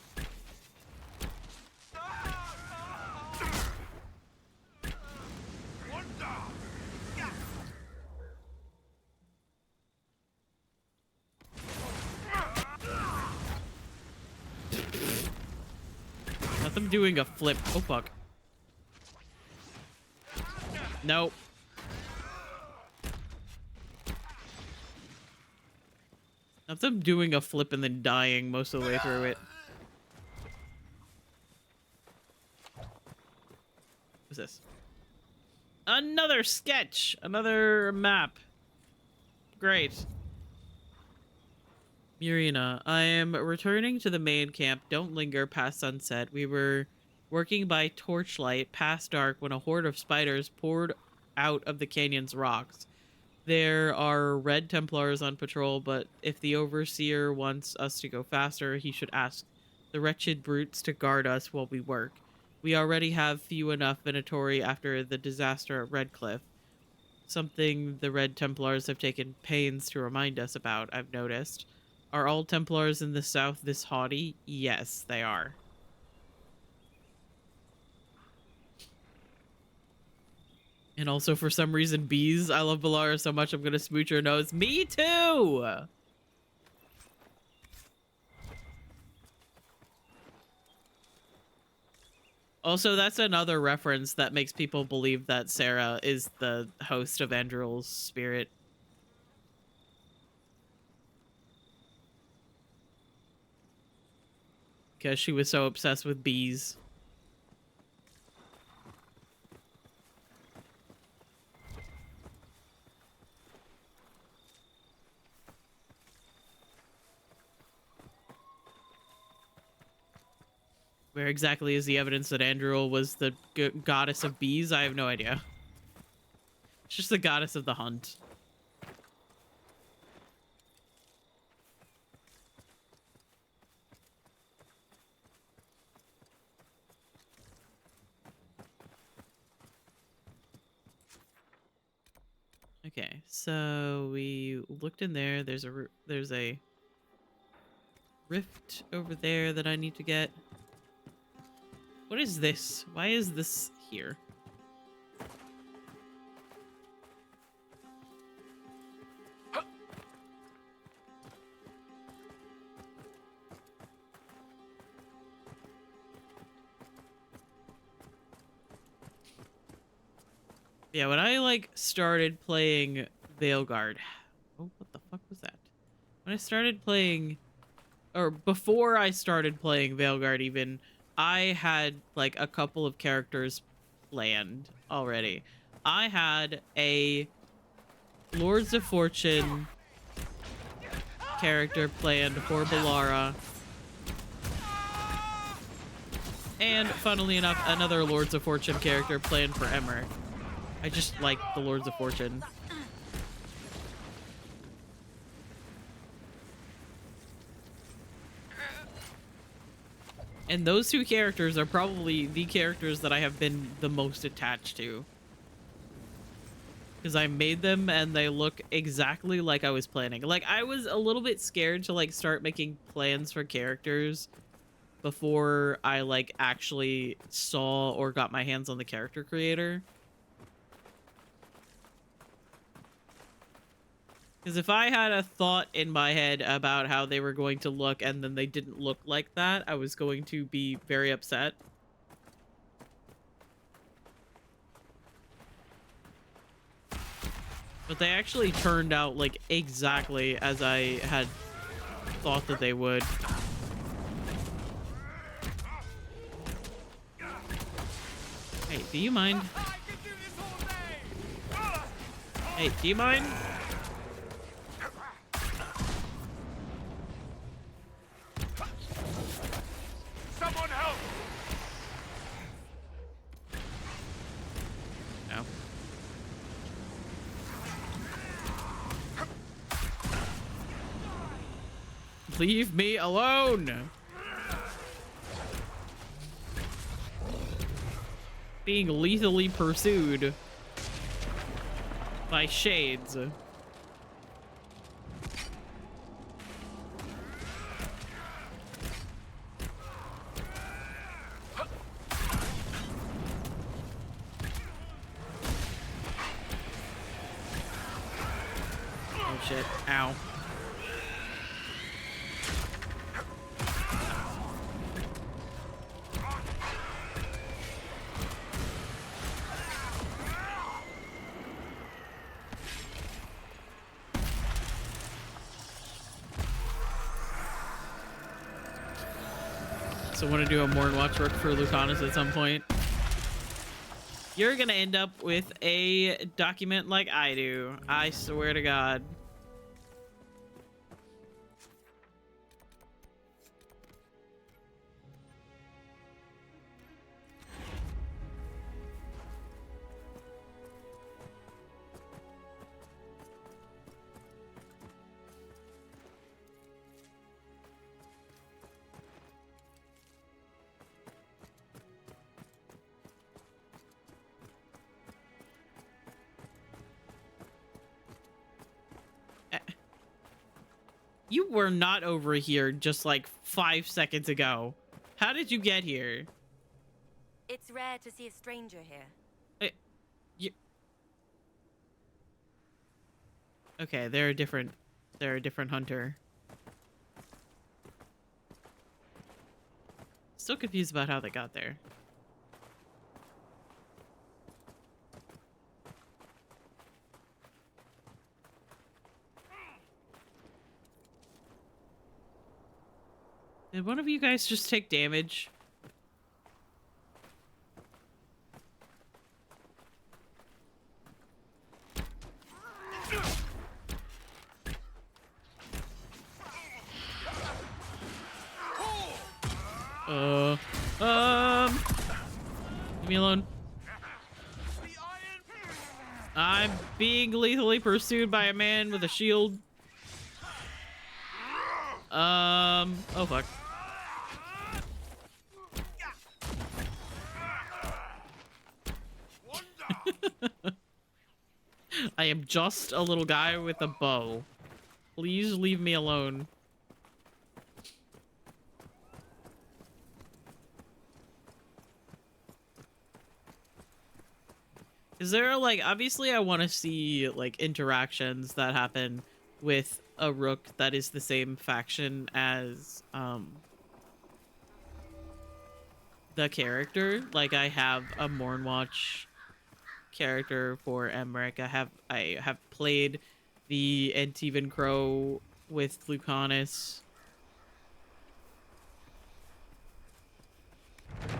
Not them doing a flip. Oh, fuck. Nope. Not them doing a flip and then dying most of the way through it. What's this? Another sketch! Another map. Great. Murina, I am returning to the main camp. Don't linger past sunset. We were working by torchlight past dark when a horde of spiders poured out of the canyon's rocks. There are red Templars on patrol, but if the Overseer wants us to go faster, he should ask the wretched brutes to guard us while we work. We already have few enough Venatori after the disaster at Redcliffe. Something the Red Templars have taken pains to remind us about, I've noticed. Are all Templars in the south this haughty? Yes, they are. And also, for some reason, bees. I love Balara so much, I'm gonna smooch her nose. Me too! Also, that's another reference that makes people believe that Sarah is the host of Andrew's spirit. Because she was so obsessed with bees. Where exactly is the evidence that Andrew was the goddess of bees? I have no idea. It's just the goddess of the hunt. Okay, so we looked in there. There's a rift over there that I need to get. What is this? Why is this here? Yeah, when I like started playing Veilguard. Oh, what the fuck was that? When I started playing, or before I started playing Veilguard even, I had like a couple of characters planned already. I had a Lords of Fortune character planned for Balara. And funnily enough, another Lords of Fortune character planned for Emmer. I just like the Lords of Fortune. And those two characters are probably the characters that I have been the most attached to. Because I made them and they look exactly like I was planning. Like, I was a little bit scared to like start making plans for characters before I like actually saw or got my hands on the character creator. Because if I had a thought in my head about how they were going to look and then they didn't look like that, I was going to be very upset. But they actually turned out like exactly as I had thought that they would. Hey, do you mind? Hey, do you mind? Someone help! No. Leave me alone! Being lethally pursued by shades. Oh shit, ow. So want to do a Morn Watchwork for Lucanus at some point. You're gonna end up with a document like I do. I swear to God. You were not over here just like 5 seconds ago. How did you get here? It's rare to see a stranger here. Okay, they're a different hunter. Still confused about how they got there. Did one of you guys just take damage? Leave me alone. I'm being lethally pursued by a man with a shield. Oh fuck. I am just a little guy with a bow. Please leave me alone. Is there, like, obviously I want to see, like, interactions that happen with a rook that is the same faction as, the character. Like, I have a Mornwatch character for Emmerich. I have played the Antivan Crow with Lucanus.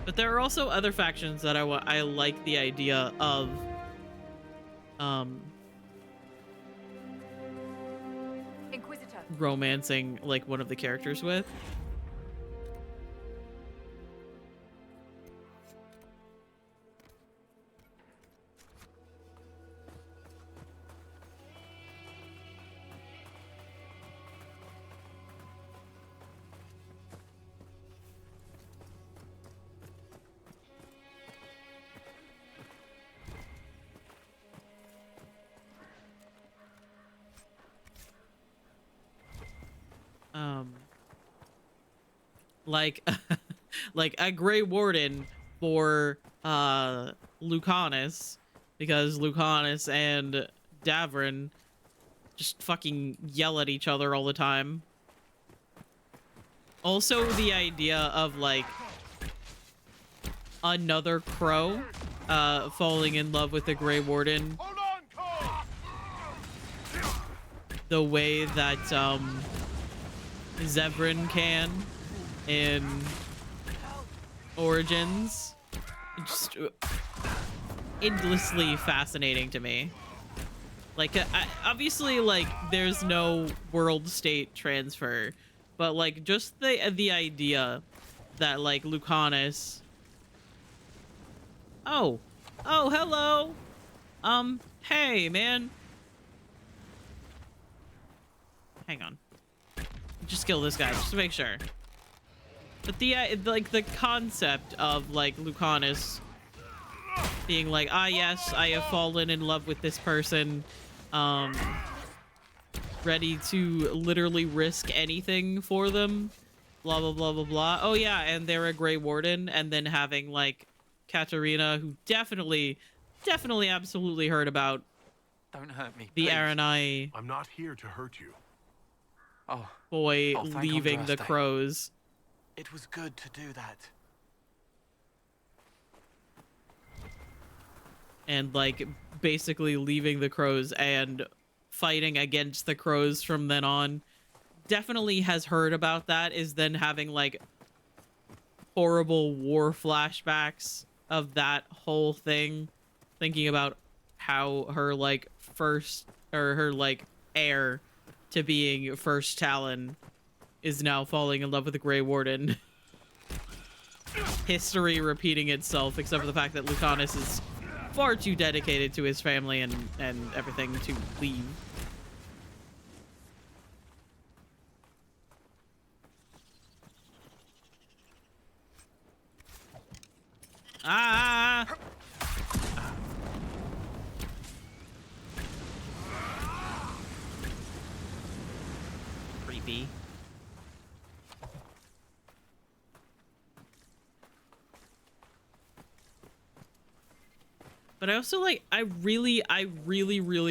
But there are also other factions that I like the idea of Inquisitor. romancing like one of the characters with. Like like a Grey Warden for Lucanus, because Lucanus and Davrin just fucking yell at each other all the time. Also the idea of like another crow falling in love with the Grey Warden. The way that Zevran can in Origins. Just endlessly fascinating to me. Like, obviously, like, there's no world state transfer, but like just the idea that like Lucanus. Oh, hello. Hey, man. Hang on. Just kill this guy just to make sure. But the like the concept of like Lucanus being like, ah yes, I have fallen in love with this person, ready to literally risk anything for them, blah blah blah blah blah. Oh yeah, and they're a Grey Warden, and then having like Katarina, who definitely absolutely heard about Don't hurt me. the please. Aranai I'm not here to hurt you. boy thank leaving the Andraste. crows. It was good to do that. And like basically leaving the crows and fighting against the crows from then on. Definitely has heard about that, is then having like horrible war flashbacks of that whole thing, thinking about how her like first, or her like heir to being first Talon is now falling in love with the Grey Warden. History repeating itself, except for the fact that Lucanus is far too dedicated to his family and everything to leave. Ah! Creepy. But I also like, I really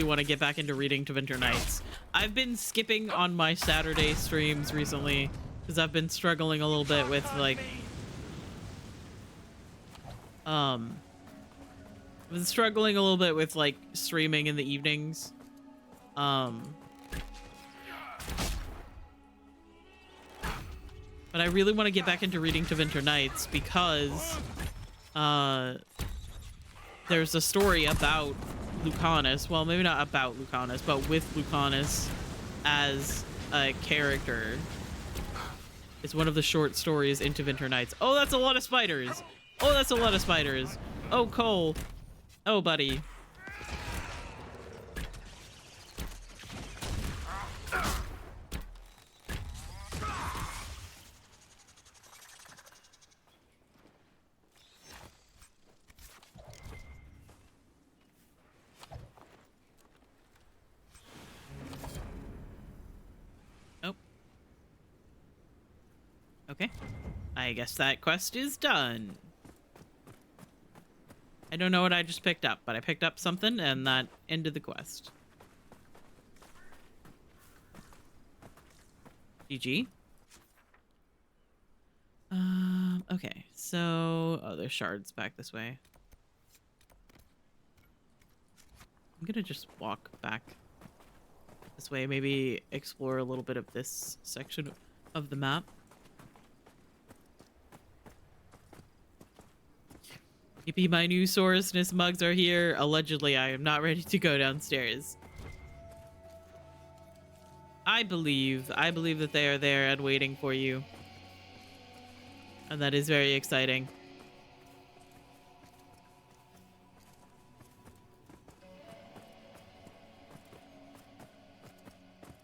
want to get back into reading To Winter Nights. I've been skipping on my Saturday streams recently because I've been struggling a little bit with like, I've been struggling a little bit with like streaming in the evenings. But I really want to get back into reading To Winter Nights because, there's a story about Lucanus. Well, maybe not about Lucanus, but with Lucanus as a character. It's one of the short stories in To Winter Nights. Oh, that's a lot of spiders. Oh, that's a lot of spiders. Oh, Cole. Oh, buddy. Okay. I guess that quest is done. I don't know what I just picked up, but I picked up something and that ended the quest. GG. Okay, so... Oh, there's shards back this way. I'm gonna just walk back this way, maybe explore a little bit of this section of the map. Yippee, my new sorousness mugs are here. Allegedly, I am not ready to go downstairs. I believe that they are there and waiting for you. And that is very exciting.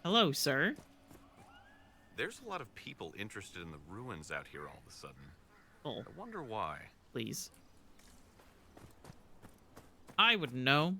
Hello, sir. There's a lot of people interested in the ruins out here all of a sudden. Oh, I wonder why. please. I wouldn't know.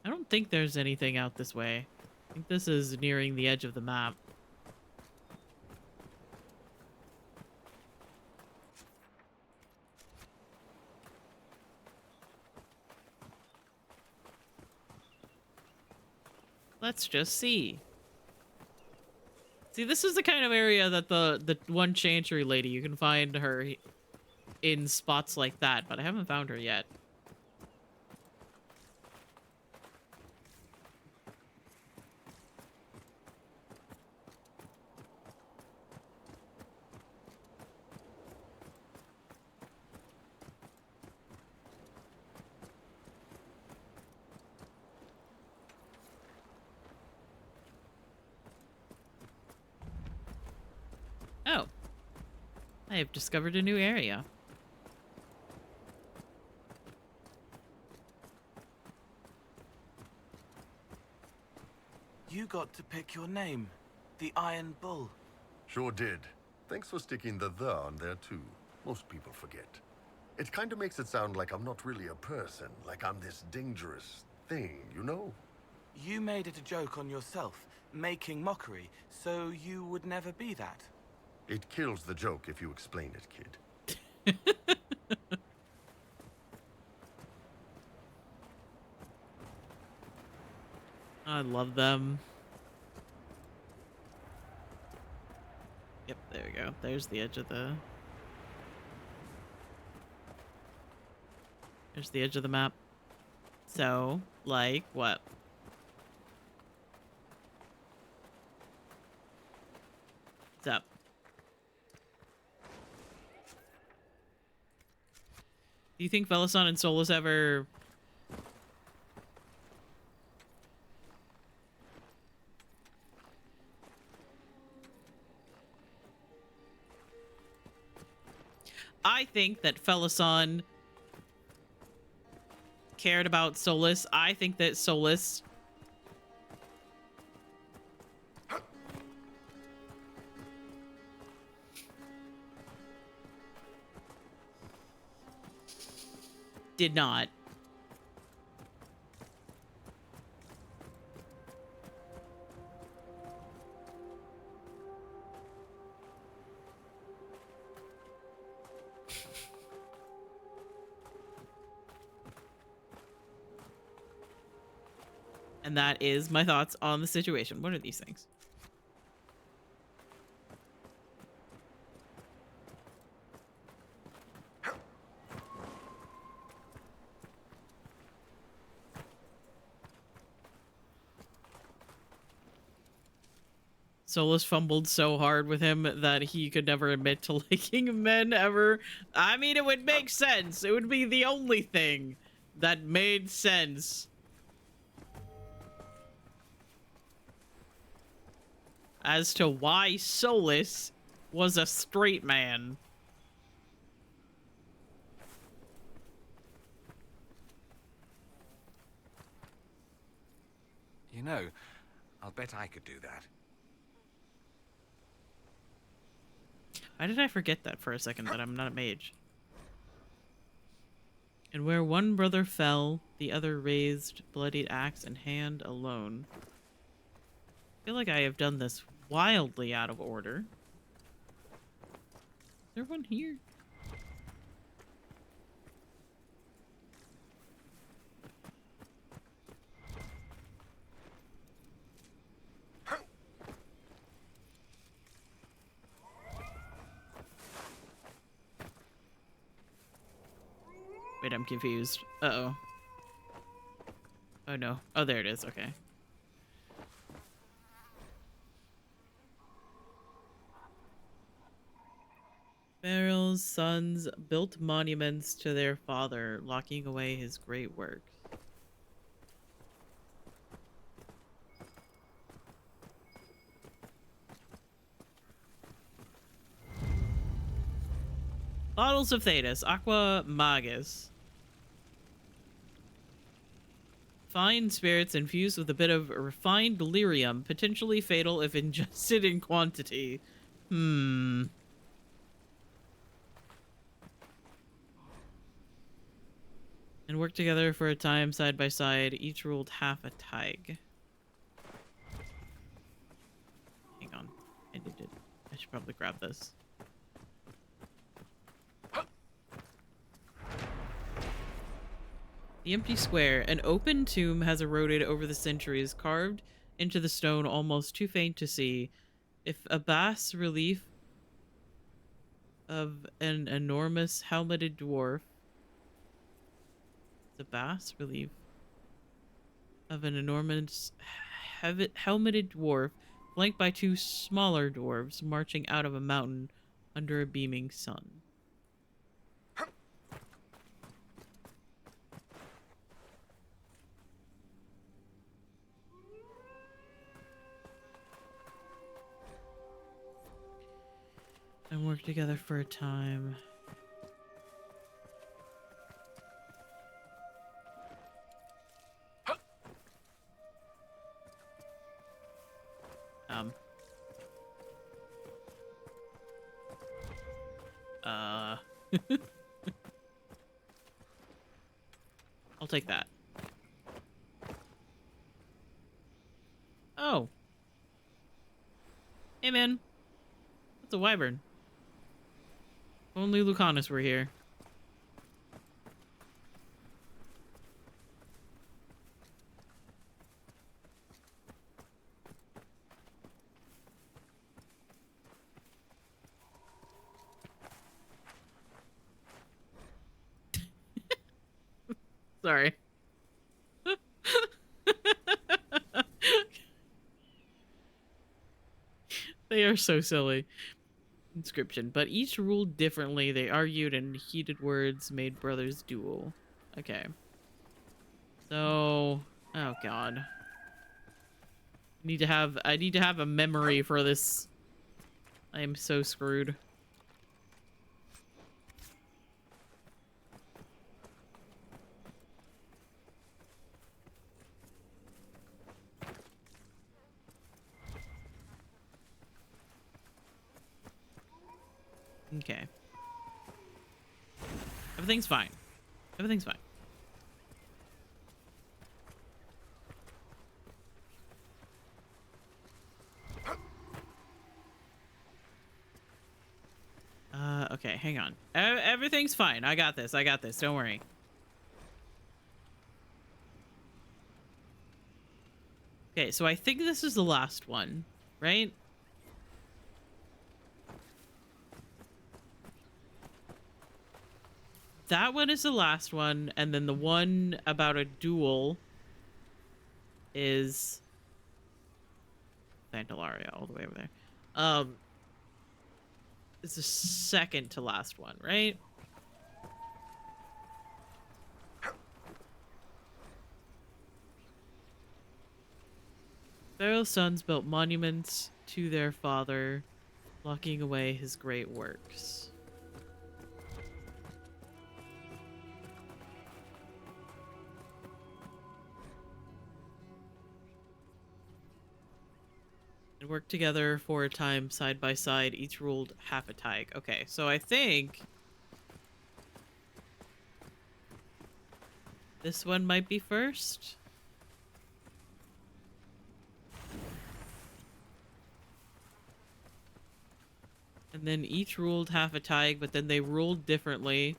I don't think there's anything out this way. I think this is nearing the edge of the map. Let's just see. See, this is the kind of area that the one Chantry lady, you can find her in spots like that, but I haven't found her yet. Oh. I have discovered a new area. You got to pick your name. The Iron Bull. Sure did. Thanks for sticking the on there too. Most people forget. It kind of makes it sound like I'm not really a person, like I'm this dangerous thing, you know? You made it a joke on yourself, making mockery, so you would never be that. It kills the joke if you explain it, kid. I love them. Yep, there we go. There's the edge of the... There's the edge of the map. So, like, what? What's up? Do you think Veloson and Solus ever... I think that Felicon cared about Solus. I think that Solus did not. And that is my thoughts on the situation. What are these things? Solus fumbled so hard with him that he could never admit to liking men ever. I mean, it would make sense. It would be the only thing that made sense. As to why Solus was a straight man. You You know, I'll bet I could do that. Why did I forget that for a second, that I'm not a mage? And where one brother fell, the other raised bloodied axe and hand alone. I feel like I have done this wildly out of order. Is there one here? Wait, I'm confused. Uh-oh. Oh no. Oh, there it is. Okay. Pharaoh's sons built monuments to their father, locking away his great works. Bottles of Thetis, Aqua Magus. Fine spirits infused with a bit of refined lyrium, potentially fatal if ingested in quantity. And worked together for a time side by side, each ruled half a tig. Hang on. I should probably grab this. The empty square, an open tomb, has eroded over the centuries, carved into the stone almost too faint to see. If a bas relief of an enormous helmeted dwarf, the bas relief of an enormous helmeted dwarf, flanked by two smaller dwarves marching out of a mountain under a beaming sun. And work together for a time. I'll take that. Oh. Hey, man. That's a wyvern. Only Lucanus were here. Sorry. They are so silly. Inscription. But each ruled differently. They argued and heated words made brothers duel. Okay. So... Oh, God. I need to have a memory for this. I am so screwed. Okay. Everything's fine. Everything's fine. Okay, hang on. Everything's fine. I got this. I got this. Don't worry. Okay, so I think this is the last one, right? That one is the last one, and then the one about a duel is Santalaria, all the way over there. It's the second to last one, right? Pharaoh's sons built monuments to their father, locking away his great works. And work together for a time side by side. Each ruled half a tag. Okay, so I think this one might be first. And then each ruled half a tag, but then they ruled differently.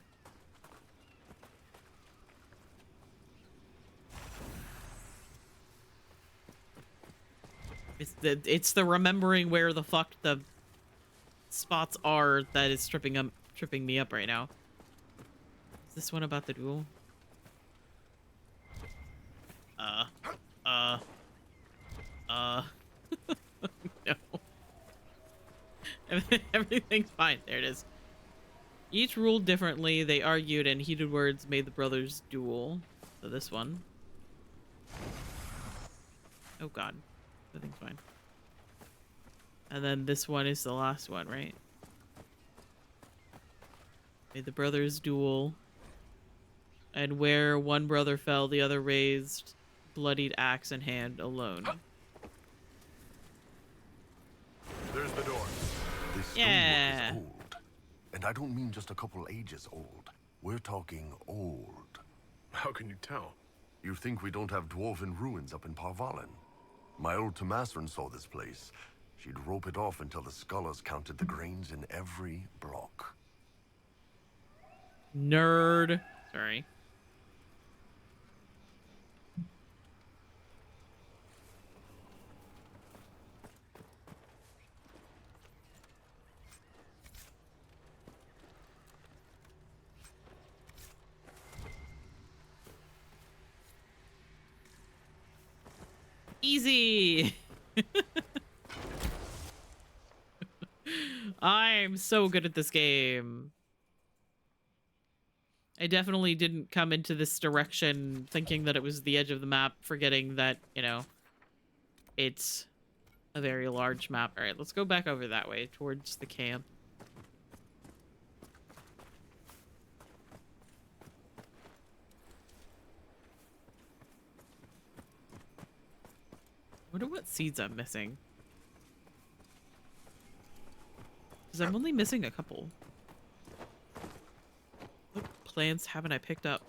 It's the remembering where the fuck the spots are that is tripping me up right now. Is this one about the duel? No. Everything's fine. There it is. Each ruled differently. They argued, and heated words made the brothers duel. So this one. Oh god. Everything's fine. And then this one is the last one, right? Made the brothers duel. And where one brother fell, the other raised bloodied axe in hand alone. There's the door. This stonework is old. And I don't mean just a couple ages old. We're talking old. How can you tell? You think we don't have dwarven ruins up in Parvalen? My old Tomasran saw this place. She'd rope it off until the scholars counted the grains in every block. Nerd. Sorry. Easy. I'm so good at this game. I definitely didn't come into this direction thinking that it was the edge of the map, forgetting that, you know, it's a very large map. All right, let's go back over that way towards the camp. I wonder what seeds I'm missing. Because I'm only missing a couple. What plants haven't I picked up?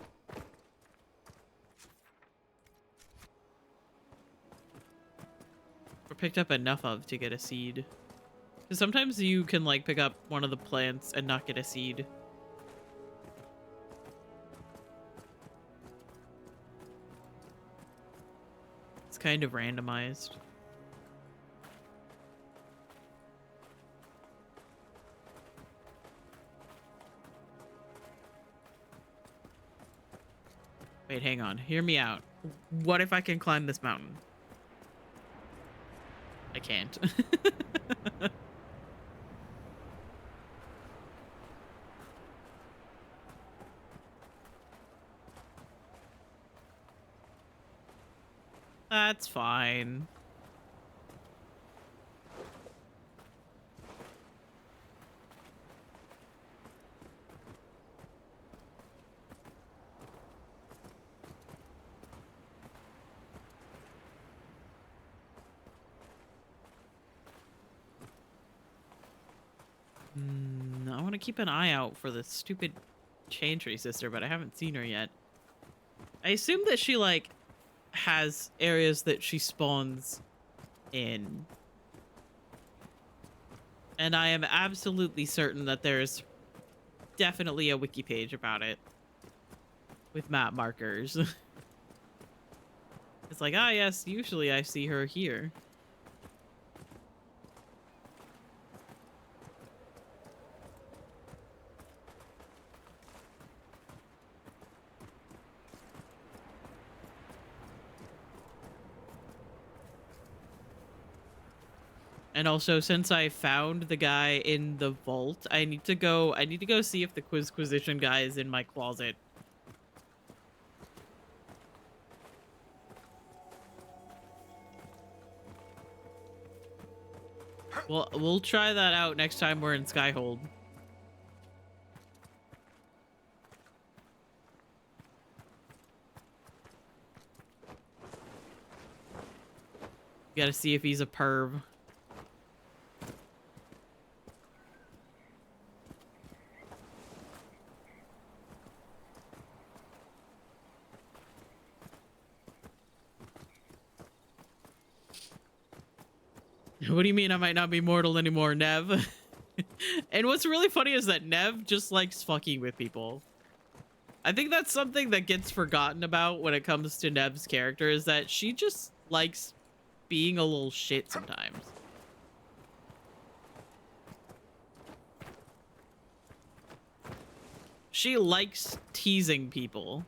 Or picked up enough of to get a seed. Because sometimes you can like pick up one of the plants and not get a seed. It's kind of randomized. Wait, hang on. Hear me out. What if I can climb this mountain? I can't. That's fine. I want to keep an eye out for the stupid Chantry sister, but I haven't seen her yet. I assume that she, like, has areas that she spawns in. And I am absolutely certain that there's definitely a wiki page about it. With map markers. It's like, ah, yes, usually I see her here. And also, since I found the guy in the vault, I need to go see if the Quizquisition guy is in my closet. Well, we'll try that out next time we're in Skyhold. Gotta see if he's a perv. What do you mean I might not be mortal anymore, Nev? And what's really funny is that Nev just likes fucking with people. I think that's something that gets forgotten about when it comes to Nev's character, is that she just likes being a little shit sometimes. She likes teasing people.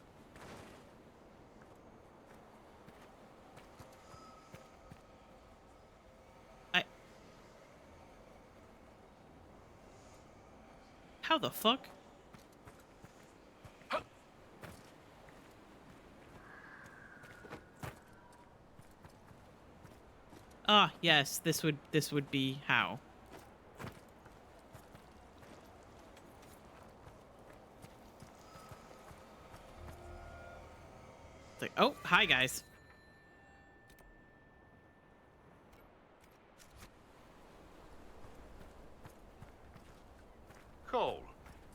How the fuck? Ah, yes, this would be how. It's like, oh, hi guys. Cole,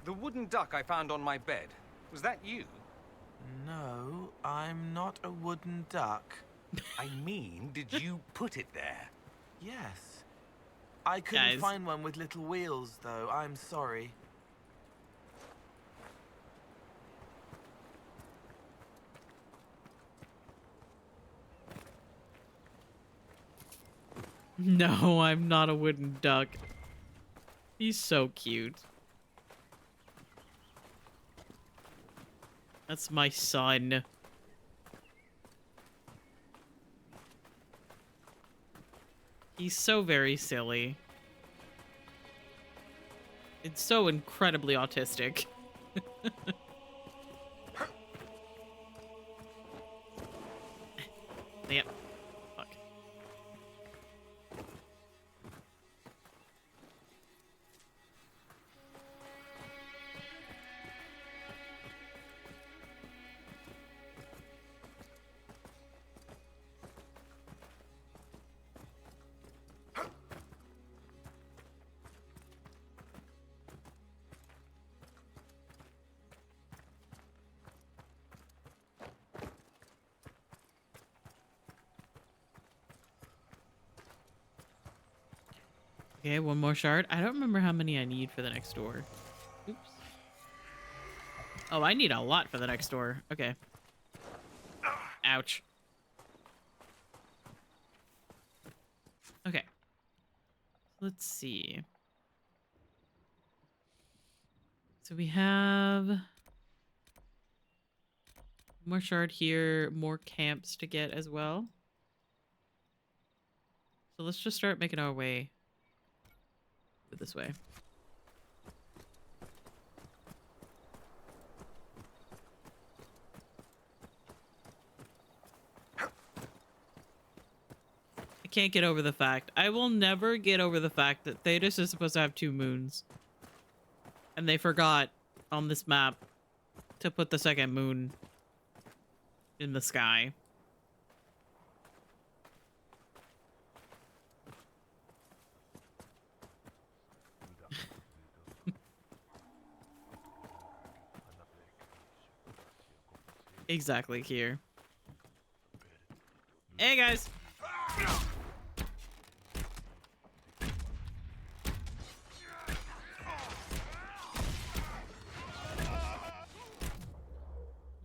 the wooden duck I found on my bed, was that you? No, I'm not a wooden duck. I mean, did you put it there? Yes. I couldn't Guys. find one with little wheels, though. I'm sorry. No, I'm not a wooden duck. He's so cute. That's my son. He's so very silly. It's so incredibly autistic. Yep. Fuck. Okay, one more shard. I don't remember how many I need for the next door. Oops. Oh, I need a lot for the next door. Okay. Ouch. Okay. Let's see. So we have more shard here, more camps to get as well. So let's just start making our way this way. I can't get over the fact. I will never get over the fact that Thetis is supposed to have 2 moons. And they forgot on this map to put the second moon in the sky. Exactly here. Hey guys.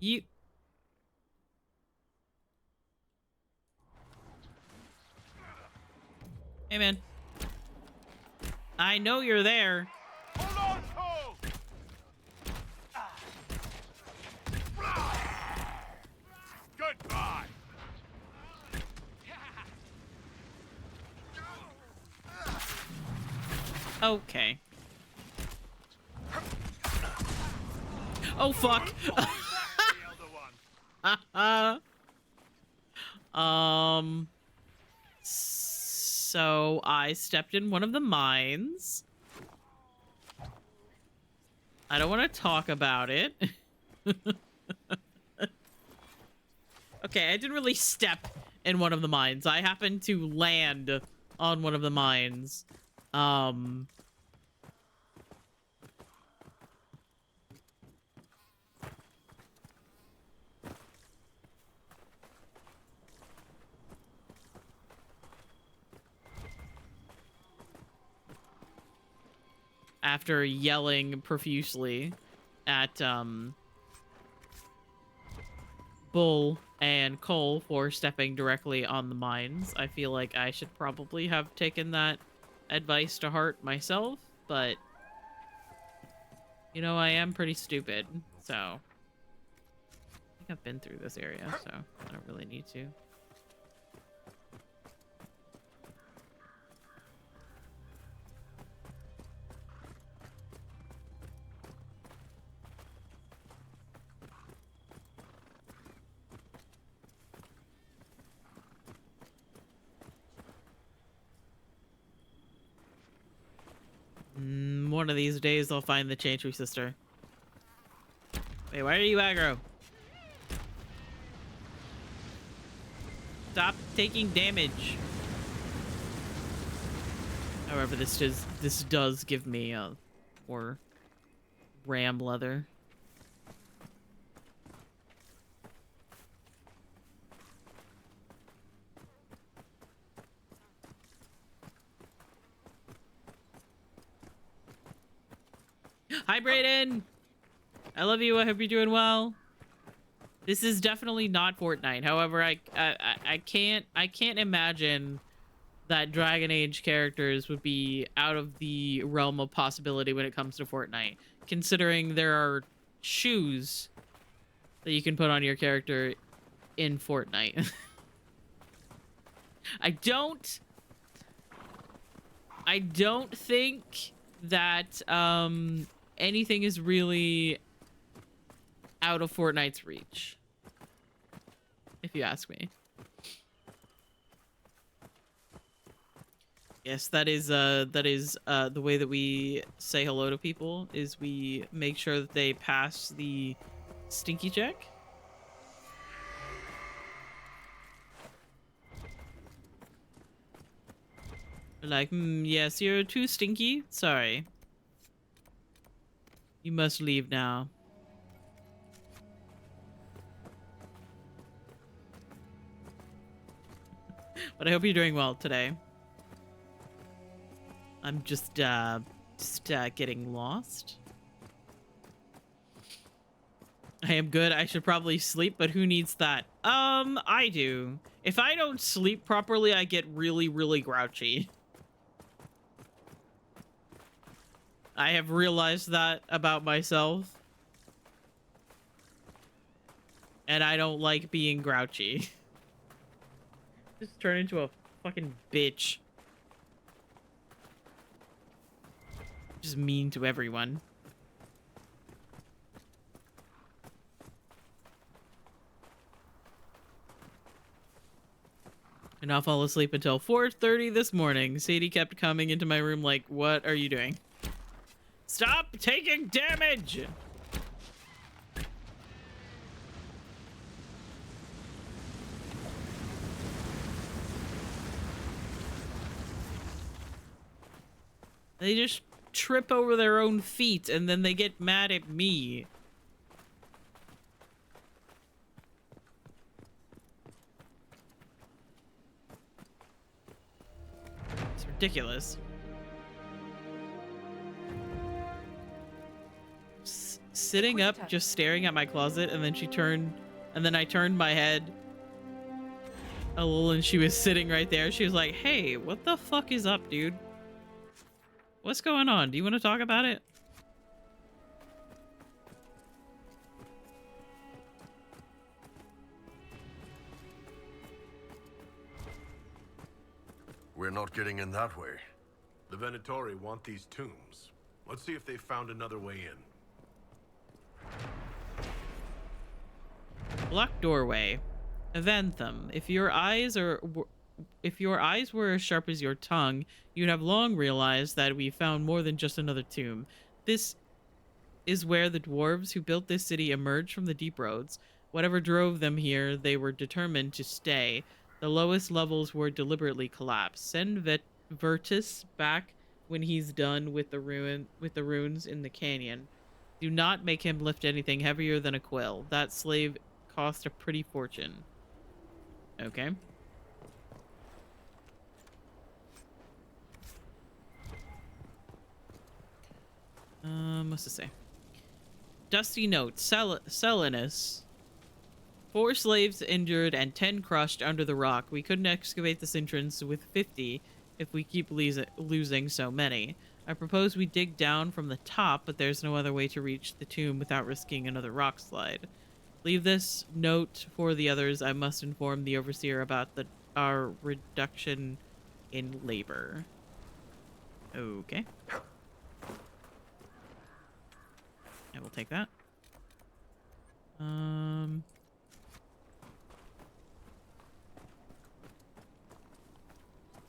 You. Hey man. I know you're there. Goodbye. Okay. Oh fuck. So I stepped in one of the mines. I don't want to talk about it. Okay, I didn't really step in one of the mines. I happened to land on one of the mines. after yelling profusely at Bull and Cole for stepping directly on the mines. I feel like I should probably have taken that advice to heart myself, but you know, I am pretty stupid, so I think I've been through this area, so I don't really need to. One of these days I'll find the Chantry sister. Wait, why are you aggro? Stop taking damage. However, this does give me more ram leather. Hi, Brayden. I love you. I hope you're doing well. This is definitely not Fortnite. However, I can't imagine that Dragon Age characters would be out of the realm of possibility when it comes to Fortnite, considering there are shoes that you can put on your character in Fortnite. I don't think that anything is really out of Fortnite's reach, if you ask me. Yes, that is the way that we say hello to people, is we make sure that they pass the stinky check. Like, yes, you're too stinky. Sorry. You must leave now. But I hope you're doing well today. I'm just getting lost. I am good. I should probably sleep, but who needs that? I do. If I don't sleep properly, I get really, really grouchy. I have realized that about myself. And I don't like being grouchy. Just turn into a fucking bitch. Just mean to everyone. And I'll fall asleep until 4:30 this morning. Sadie kept coming into my room like, what are you doing? Stop taking damage! They just trip over their own feet and then they get mad at me. It's ridiculous. Sitting up, just staring at my closet, and then I turned my head a little and she was sitting right there. She was like, hey, what the fuck is up, dude? What's going on? Do you want to talk about it? We're not getting in that way. The Venatori want these tombs. Let's see if they found another way in. Blocked doorway. Evanthum. If your eyes were as sharp as your tongue, you'd have long realized that we found more than just another tomb. This is where the dwarves who built this city emerged from the deep roads. Whatever drove them here, they were determined to stay. The lowest levels were deliberately collapsed. Send Vertus back when he's done with the runes in the canyon. Do not make him lift anything heavier than a quill. That slave cost a pretty fortune. Okay. What's it say? Dusty note. Selinus. 4 slaves injured and 10 crushed under the rock. We couldn't excavate this entrance with 50 if we keep losing so many. I propose we dig down from the top, but there's no other way to reach the tomb without risking another rock slide. Leave this note for the others. I must inform the overseer about our reduction in labor. Okay. I will take that.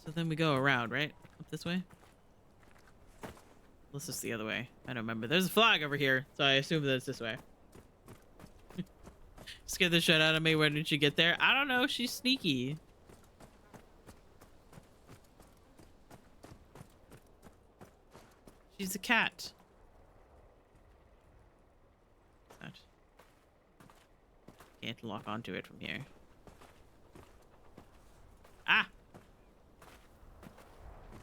So then we go around, right? Up this way? Let's just the other way. I don't remember. There's a flag over here, so I assume that it's this way. Scared the shit out of me. When did she get there? I don't know. She's sneaky. She's a cat. That. Can't lock onto it from here. Ah!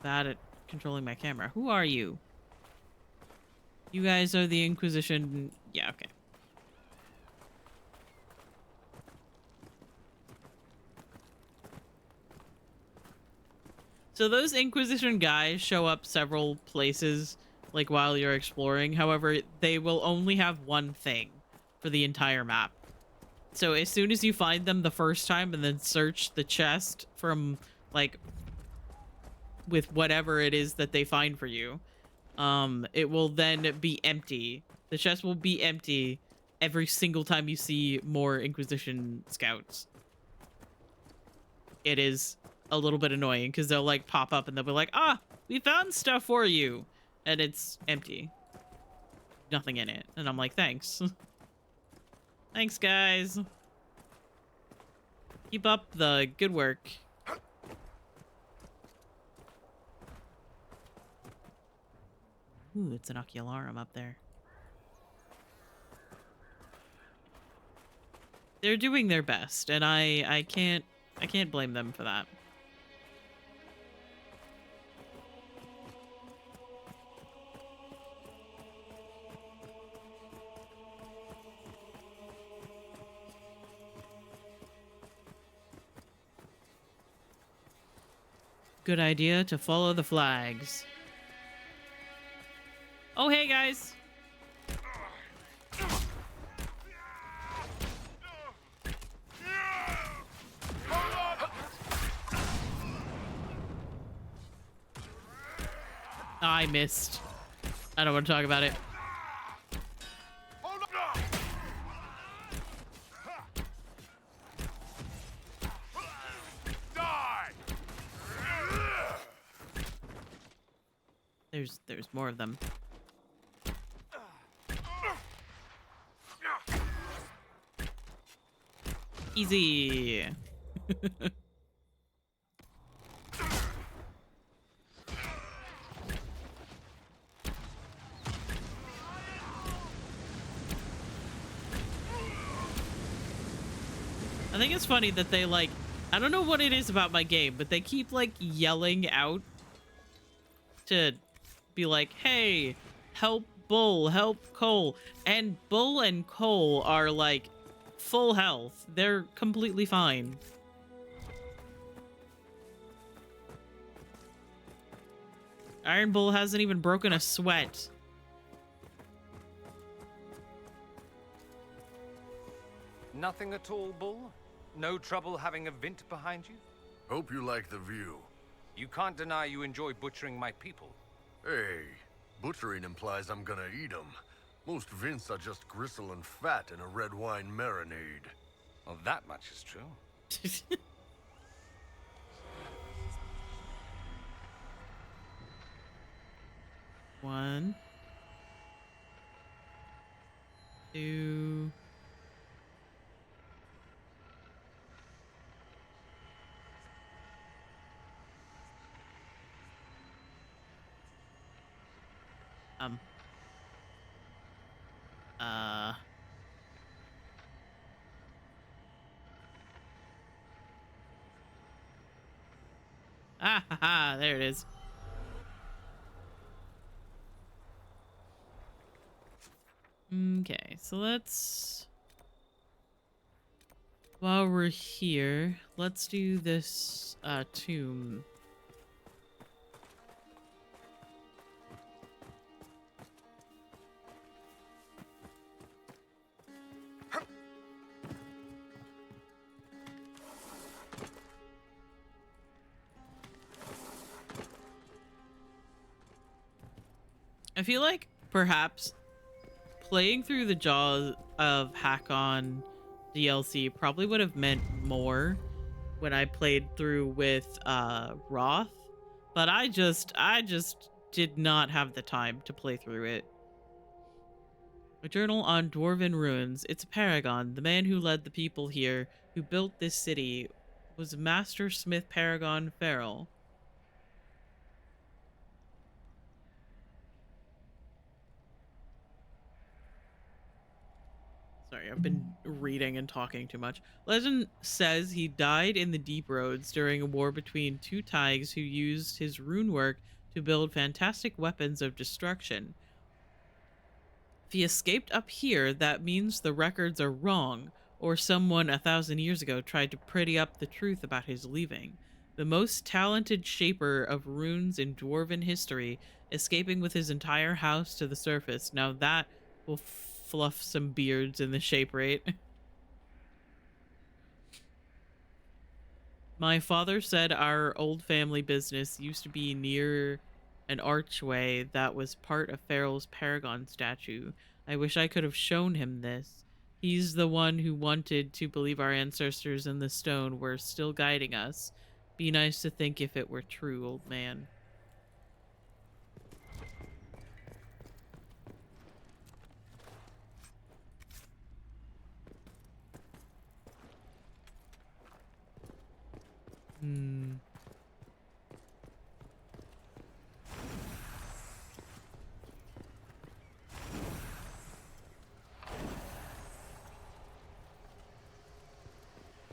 Bad at controlling my camera. Who are you? You guys are the Inquisition. Yeah, okay. So those Inquisition guys show up several places, like, while you're exploring. However, they will only have one thing for the entire map. So as soon as you find them the first time and then search the chest from, like, with whatever it is that they find for you, it will then be empty. The chest will be empty every single time you see more Inquisition scouts. It is a little bit annoying because they'll like pop up and they'll be like, ah, we found stuff for you, and it's empty, nothing in it, and I'm like, thanks. Thanks, guys. Keep up the good work. Ooh, it's an ocularum up there. They're doing their best, and I can't blame them for that. Good idea to follow the flags. Oh, hey, guys. I missed. I don't want to talk about it. There's more of them. Easy. I think it's funny that they like, I don't know what it is about my game, but they keep like yelling out to be like, hey, help Bull, help Cole. And Bull and Cole are like full health. They're completely fine. Iron Bull hasn't even broken a sweat. Nothing at all, Bull? No trouble having a Vint behind you? Hope you like the view. You can't deny you enjoy butchering my people. Hey, butchering implies I'm gonna eat them. Most Vints are just gristle and fat in a red wine marinade. Well, that much is true. 1, 2. Ah, ha, ha, there it is. Okay, so let's... While we're here, let's do this tomb. I feel like perhaps playing through the Jaws of Hack-On DLC probably would have meant more when I played through with Roth, but I just did not have the time to play through it. A journal on dwarven ruins. It's a paragon. The man who led the people here, who built this city, was Master Smith Paragon Farrell. Sorry, I've been reading and talking too much. Legend says he died in the Deep Roads during a war between two Taigs who used his rune work to build fantastic weapons of destruction. If he escaped up here, that means the records are wrong, or someone 1,000 years ago tried to pretty up the truth about his leaving. The most talented shaper of runes in dwarven history, escaping with his entire house to the surface. Now that will fluff some beards in the shape rate. My father said our old family business used to be near an archway that was part of Farrell's Paragon statue. I wish I could have shown him this. He's the one who wanted to believe our ancestors in the stone were still guiding us. Be nice to think if it were true, old man.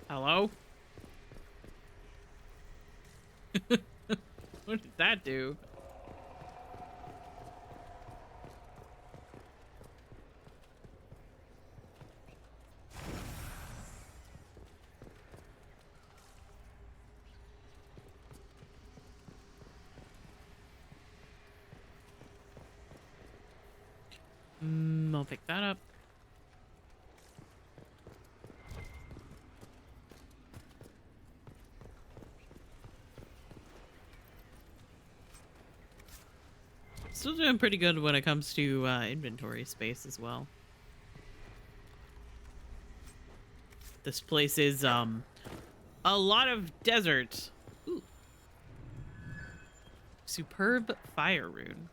Hello? What did that do? I'll pick that up. Still doing pretty good when it comes to inventory space as well. This place is a lot of desert. Ooh. Superb fire rune.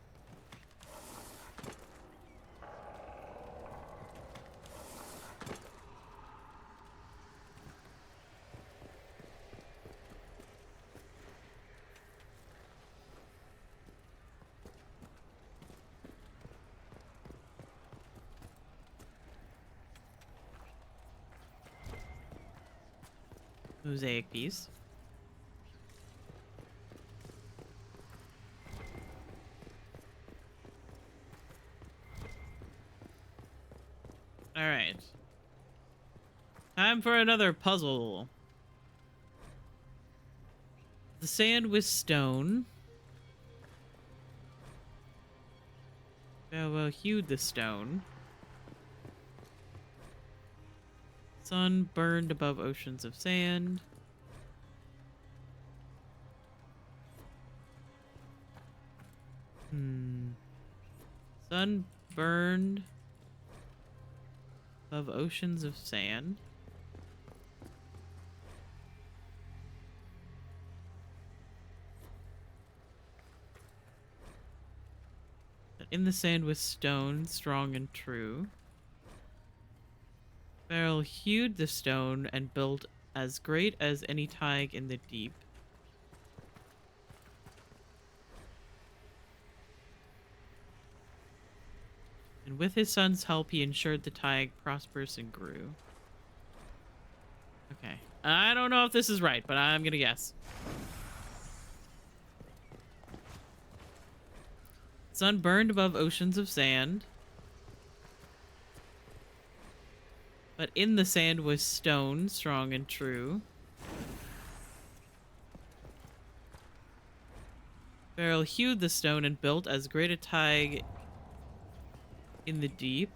Mosaic piece. All right. Time for another puzzle. The sand with stone. Well, hewed the stone. Sun burned above oceans of sand. Sun burned above oceans of sand. In the sand with stone, strong and true. Farrell hewed the stone and built as great as any Taig in the deep. And with his son's help, he ensured the Taig prosperous and grew. Okay. I don't know if this is right, but I'm gonna guess. Sun burned above oceans of sand. But in the sand was stone, strong and true. Beryl hewed the stone and built as great a tag in the deep.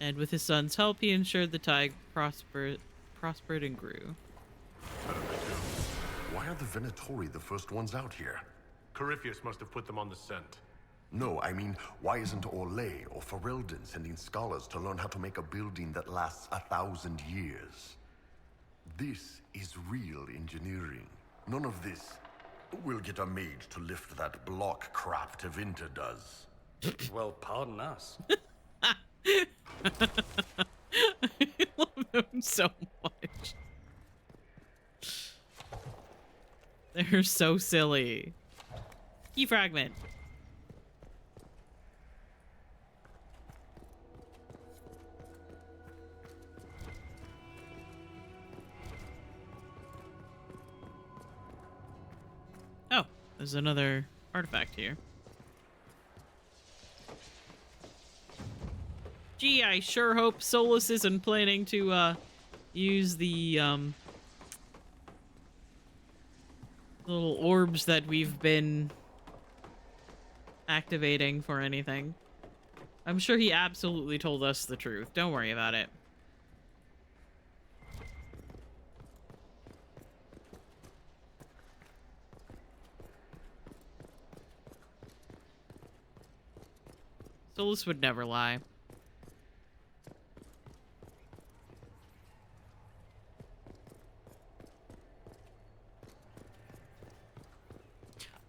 And with his son's help, he ensured the tag prospered and grew. Why are the Venatori the first ones out here? Corypheus must have put them on the scent. No, I mean, why isn't Orlais or Ferelden sending scholars to learn how to make a building that lasts 1,000 years? This is real engineering. None of this. We'll get a mage to lift that block crap Tevinter does. Well, pardon us. I love them so much. They're so silly. Key fragment. Oh, there's another artifact here. Gee, I sure hope Solus isn't planning to use the little orbs that we've been activating for anything. I'm sure he absolutely told us the truth. Don't worry about it. Solus would never lie.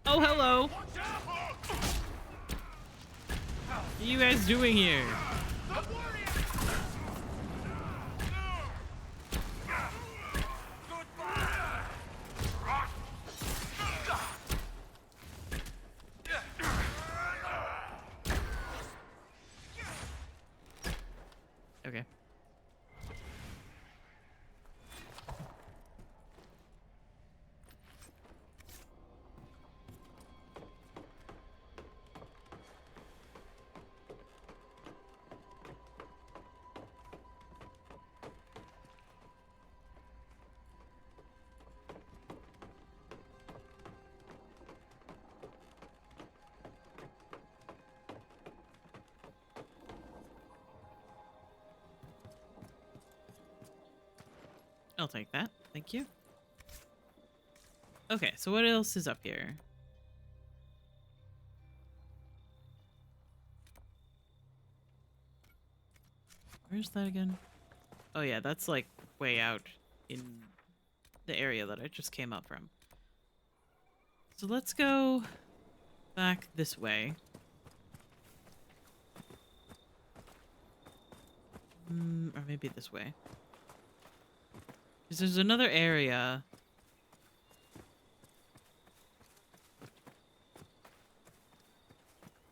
Oh, hello. What are you guys doing here? Okay. I'll take that. Thank you. Okay, so what else is up here? Where's that again? Oh yeah, that's like way out in the area that I just came up from. So let's go back this way. Or maybe this way. Because there's another area.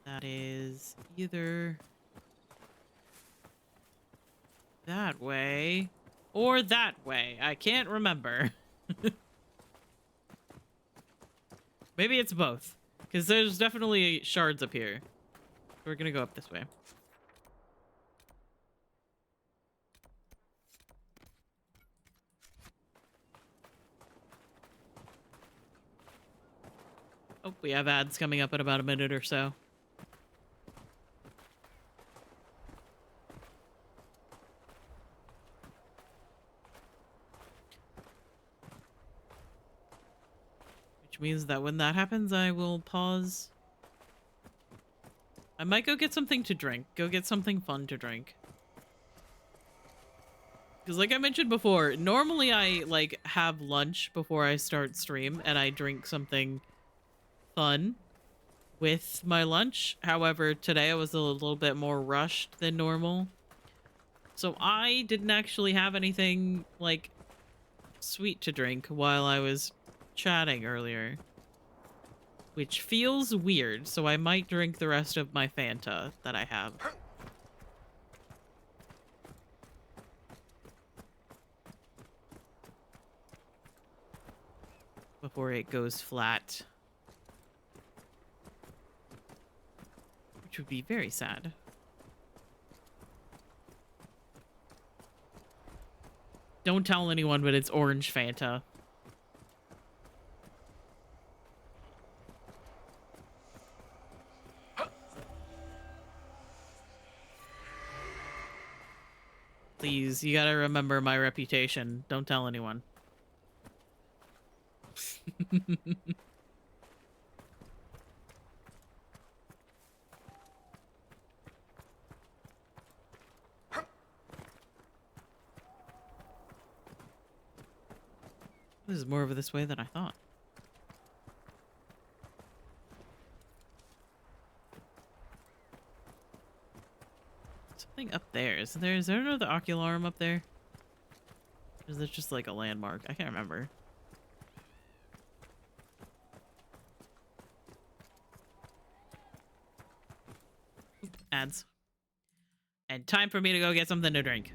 That is either that way or that way. I can't remember. Maybe it's both. Because there's definitely shards up here. We're gonna go up this way. Oh, we have ads coming up in about a minute or so. Which means that when that happens, I will pause. I might go get something to drink. Go get something fun to drink. Because like I mentioned before, normally I like have lunch before I start stream and I drink something fun with my lunch. However, today I was a little bit more rushed than normal. So I didn't actually have anything like sweet to drink while I was chatting earlier. Which feels weird, so I might drink the rest of my Fanta that I have. Before it goes flat. which would be very sad. Don't tell anyone, but it's orange Fanta. Please, you gotta remember my reputation. Don't tell anyone. This is more of this way than I thought. Something up there. Is there another ocularm up there? Or is that just like a landmark? I can't remember. Ads. And time for me to go get something to drink.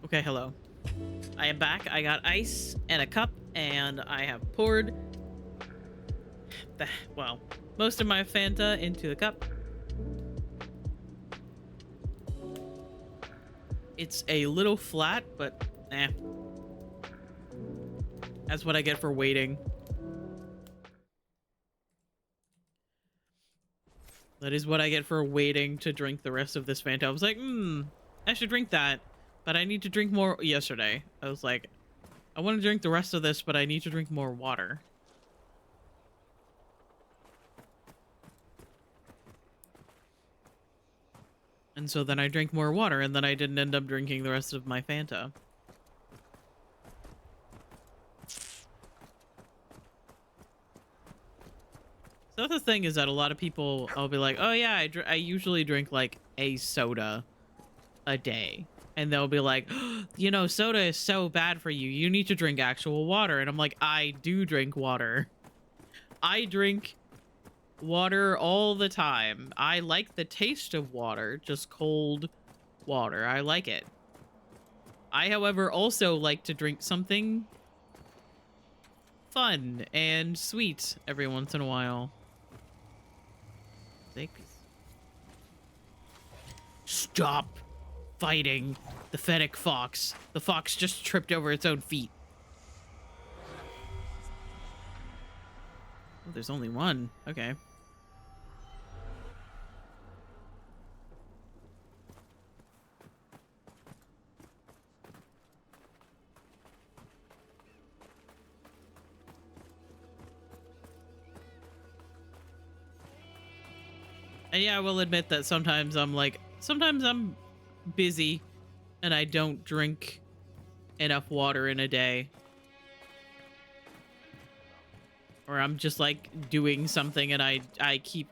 Okay, hello. I am back. I got ice and a cup, and I have poured most of my Fanta into the cup. It's a little flat, but that's what I get for waiting. That is what I get for waiting to drink the rest of this Fanta. I was like, I should drink that. But I need to drink more yesterday. I was like, I want to drink the rest of this, but I need to drink more water. And so then I drank more water, and then I didn't end up drinking the rest of my Fanta. So the thing is that a lot of people, I'll be like, oh yeah, I usually drink like a soda a day. And they'll be like, oh, you know, soda is so bad for you. You need to drink actual water. And I'm like, I do drink water. I drink water all the time. I like the taste of water, just cold water. I like it. I, however, also like to drink something fun and sweet every once in a while. Stop fighting the fennec fox. The fox just tripped over its own feet. Oh, there's only one. Okay. And yeah, I will admit that sometimes I'm busy and I don't drink enough water in a day. Or I'm just like doing something and I keep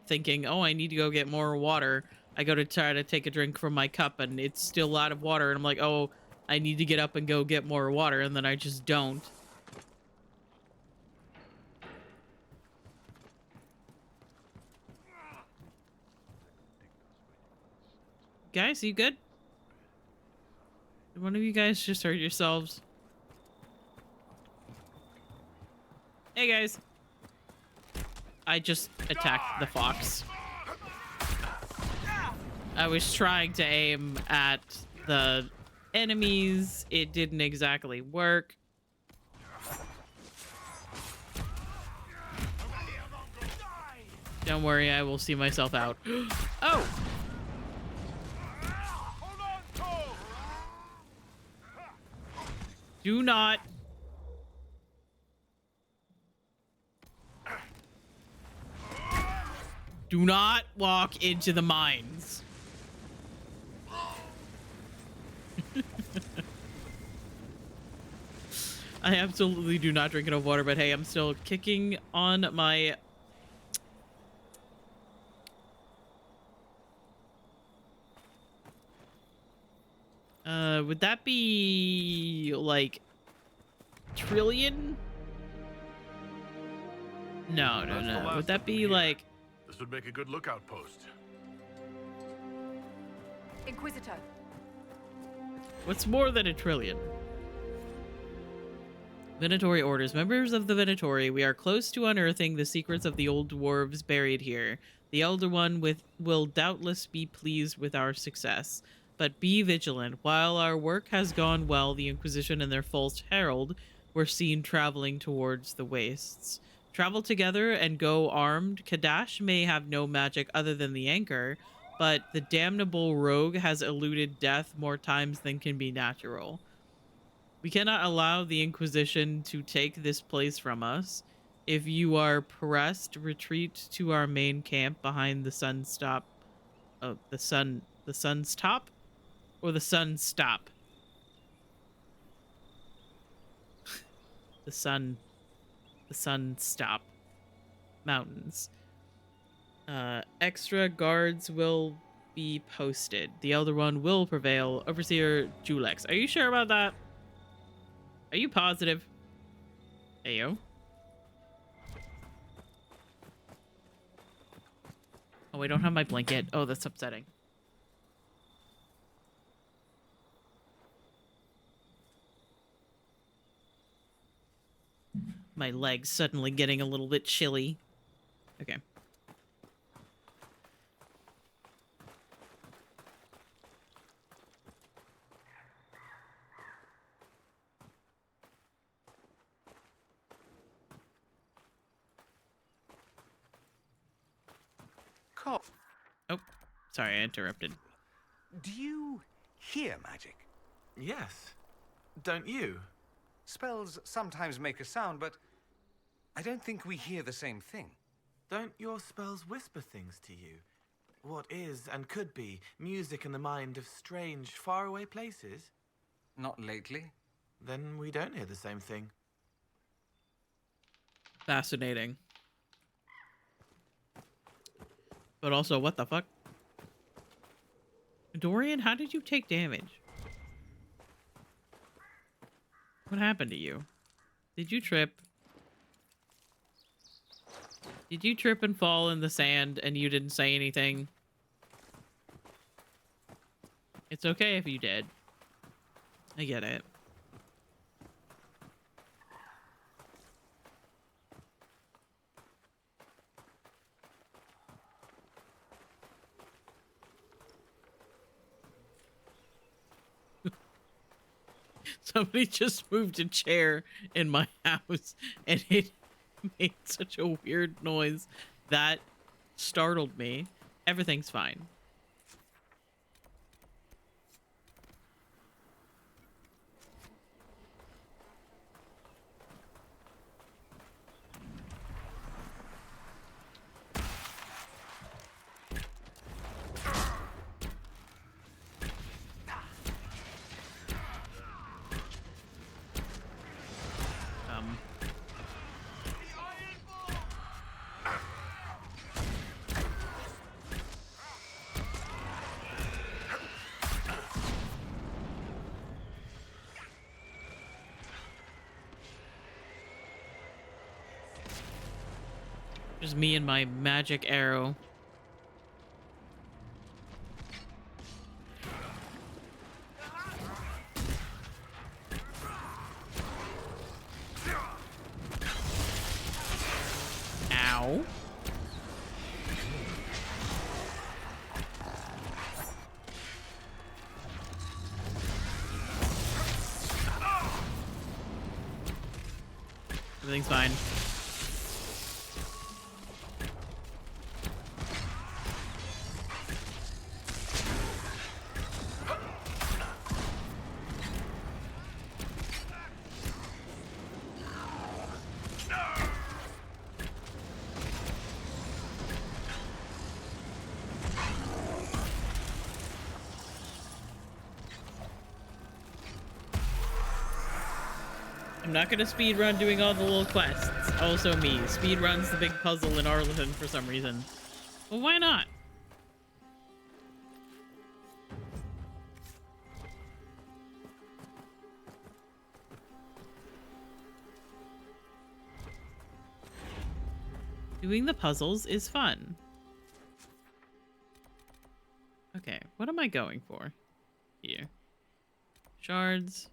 thinking, oh, I need to go get more water. I go to try to take a drink from my cup and it's still out of water. And I'm like, oh, I need to get up and go get more water. And then I just don't. Guys, you good? Did one of you guys just hurt yourselves? Hey guys. I just attacked the fox. I was trying to aim at the enemies. It didn't exactly work. Don't worry, I will see myself out. Oh! Do not. Do not walk into the mines. I absolutely do not drink enough water, but hey, I'm still kicking on my... would that be like trillion? No. Would that be like... This would make a good lookout post. Inquisitor. What's more than a trillion? Venatory orders. Members of the Venatory, we are close to unearthing the secrets of the old dwarves buried here. The Elder One will doubtless be pleased with our success. But be vigilant. While our work has gone well, the Inquisition and their false herald were seen traveling towards the wastes. Travel together and go armed. Kadash may have no magic other than the anchor, but the damnable rogue has eluded death more times than can be natural. We cannot allow the Inquisition to take this place from us. If you are pressed, retreat to our main camp behind the sun's top. Oh, the sun's top? Or the sun's stop? the sun stop mountains. Extra guards will be posted. The Elder One will prevail. Overseer Julex. Are you sure about that? Are you positive? Ayo. Oh, I don't have my blanket. Oh, that's upsetting. My legs suddenly getting a little bit chilly. Okay. Cop, Oh, sorry, I interrupted. do you hear magic? Yes. Don't you? Spells sometimes make a sound, but I don't think we hear the same thing. Don't your spells whisper things to you? What is and could be music in the mind of strange, faraway places? Not lately. Then we don't hear the same thing. Fascinating. But also, what the fuck? Dorian, how did you take damage? What happened to you? Did you trip? Did you trip and fall in the sand and you didn't say anything? It's okay if you did. I get it. Somebody just moved a chair in my house and it made such a weird noise that startled me. Everything's fine. Just me and my magic arrow. Ow. Everything's fine. I'm not gonna speed run doing all the little quests. Also me. Speed runs the big puzzle in Arlington for some reason. Well, why not? Doing the puzzles is fun. Okay, what am I going for here? Shards.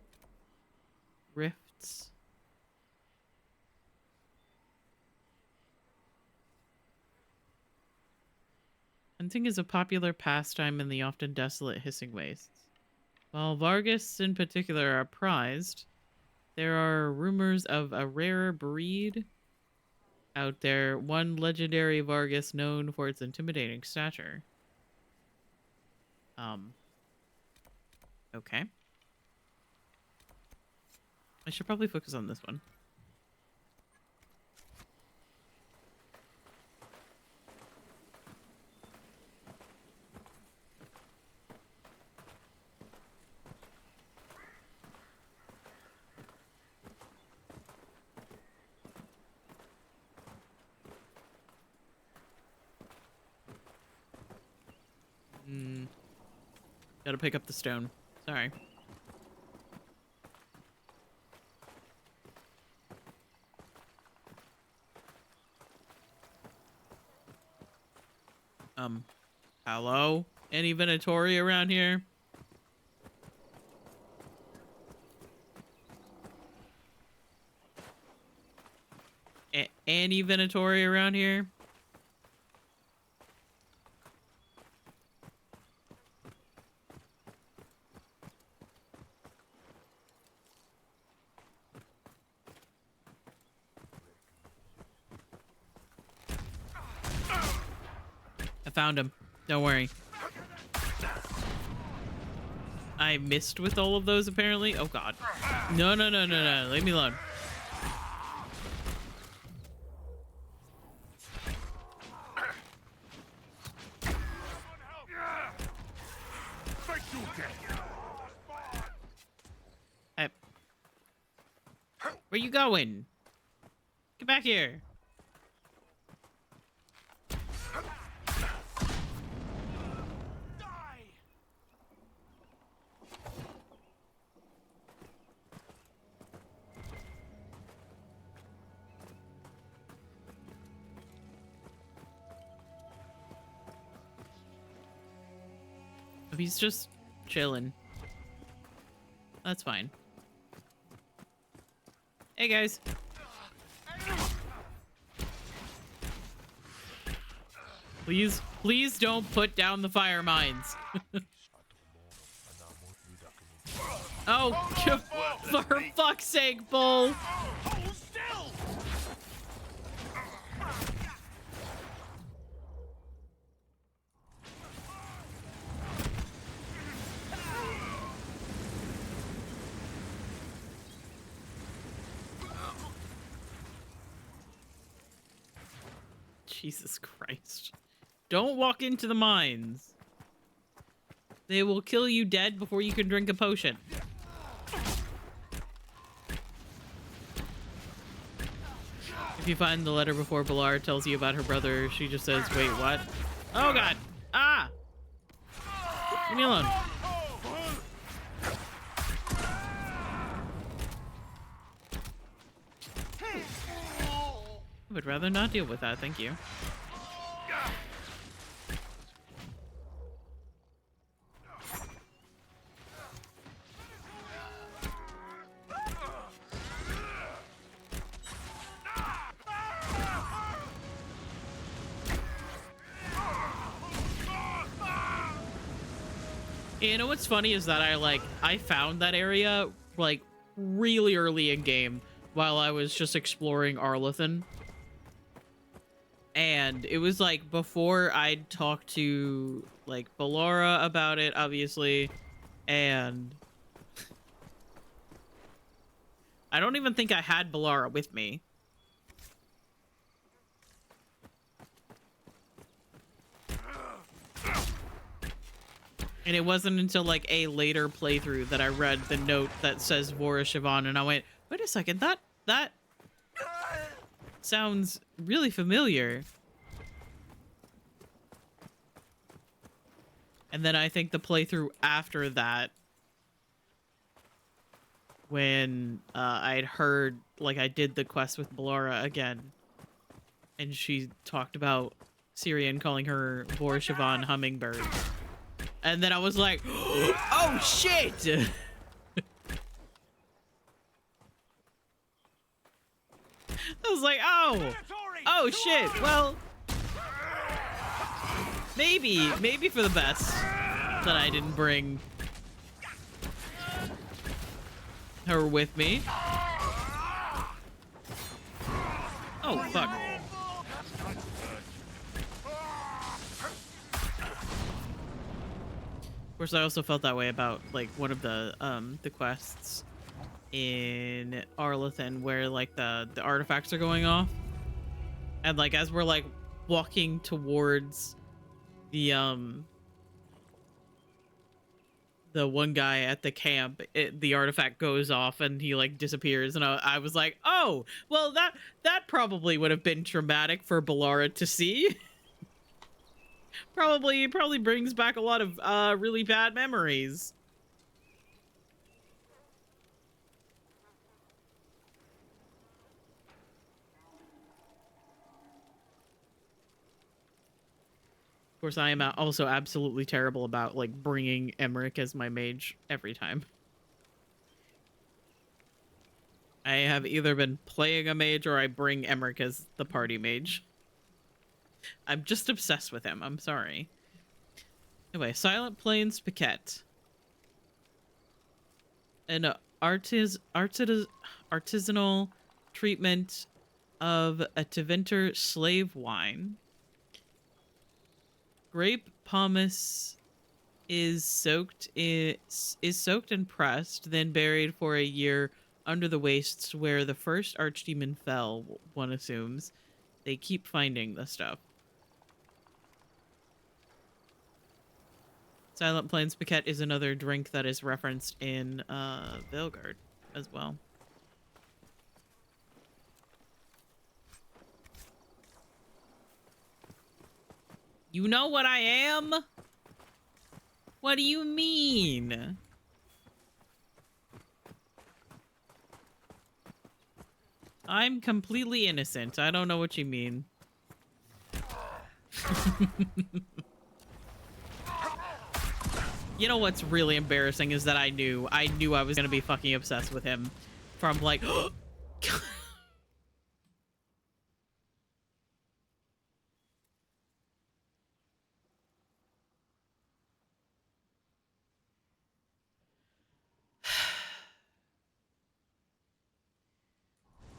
Rifts. Hunting is a popular pastime in the often desolate hissing wastes. While Vargas in particular are prized, there are rumors of a rarer breed out there, one legendary Vargas known for its intimidating stature. Okay. I should probably focus on this one. Gotta pick up the stone. Sorry. Hello? Any Venatori around here? Any Venatori around here? I found him. Don't worry. I missed with all of those, apparently. Oh, God. No, no, no, no, no. Leave me alone. Hey. Where you going? Get back here. He's just chilling. That's fine. Hey, guys. Please, please don't put down the fire mines. Oh, for fuck's sake, Bull. Jesus Christ. Don't walk into the mines. They will kill you dead before you can drink a potion. If you find the letter before Balar tells you about her brother, she just says, wait, what? Oh, God. Ah! Leave me alone. I would rather not deal with that, thank you. You know what's funny is that I found that area like really early in game while I was just exploring Arlathan. And it was like before I'd talked to like Balara about it, obviously, and I don't even think I had Balara with me. And it wasn't until like a later playthrough that I read the note that says Vora Sivan, and I went, wait a second, that sounds really familiar. And then I think the playthrough after that, when I'd heard, like, I did the quest with Balara again, and she talked about Syrian calling her Vora Sivan Hummingbird. And then I was like, oh shit! I was like, oh shit, well, maybe for the best that I didn't bring her with me. Oh, fuck. Of course, I also felt that way about, like, one of the quests in Arlathan where, like, the artifacts are going off. And, like, as we're, like, walking towards the one guy at the camp, the artifact goes off and he, like, disappears. And I was like, oh, well, that probably would have been traumatic for Balara to see. Probably brings back a lot of really bad memories. Of course, I am also absolutely terrible about, like, bringing Emmerich as my mage every time. I have either been playing a mage or I bring Emmerich as the party mage. I'm just obsessed with him. I'm sorry. Anyway, Silent Plains Paquette. An artisanal treatment of a Tevinter slave wine. Grape pomace is soaked and pressed, then buried for a year under the wastes where the first archdemon fell, one assumes. They keep finding the stuff. Silent Plains Piquette is another drink that is referenced in Veilguard as well. You know what I am? What do you mean? I'm completely innocent. I don't know what you mean. You know what's really embarrassing is that I knew I was gonna be fucking obsessed with him from like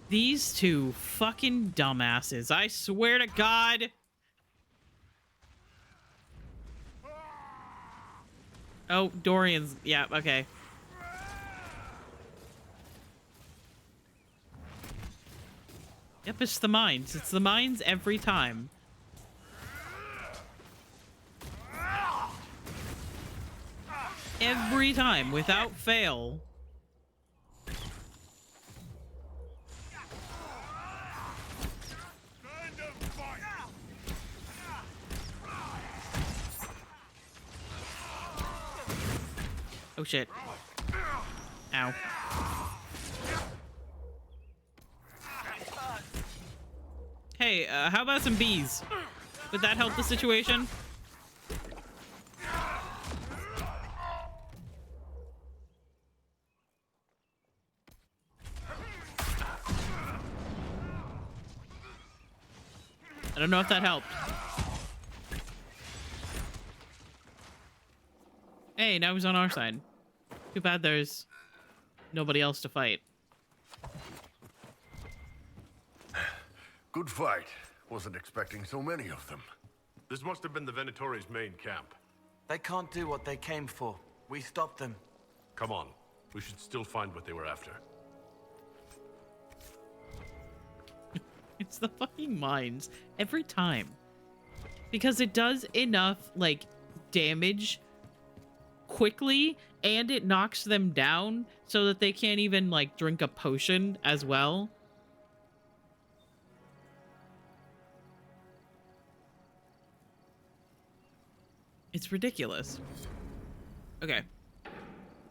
these two fucking dumbasses. I swear to God. Oh, Dorian's. Yeah, okay. Yep, it's the mines. It's the mines every time. Every time, without fail. Oh shit. Ow. Hey, how about some bees? Would that help the situation? I don't know if that helped. Hey, now he's on our side. Too bad there's nobody else to fight. Good fight. Wasn't expecting so many of them. This must have been the Venatori's main camp. They can't do what they came for. We stopped them. Come on. We should still find what they were after. It's the fucking mines every time. Because it does enough, like, damage quickly, and it knocks them down so that they can't even, like, drink a potion as well. It's ridiculous. Okay.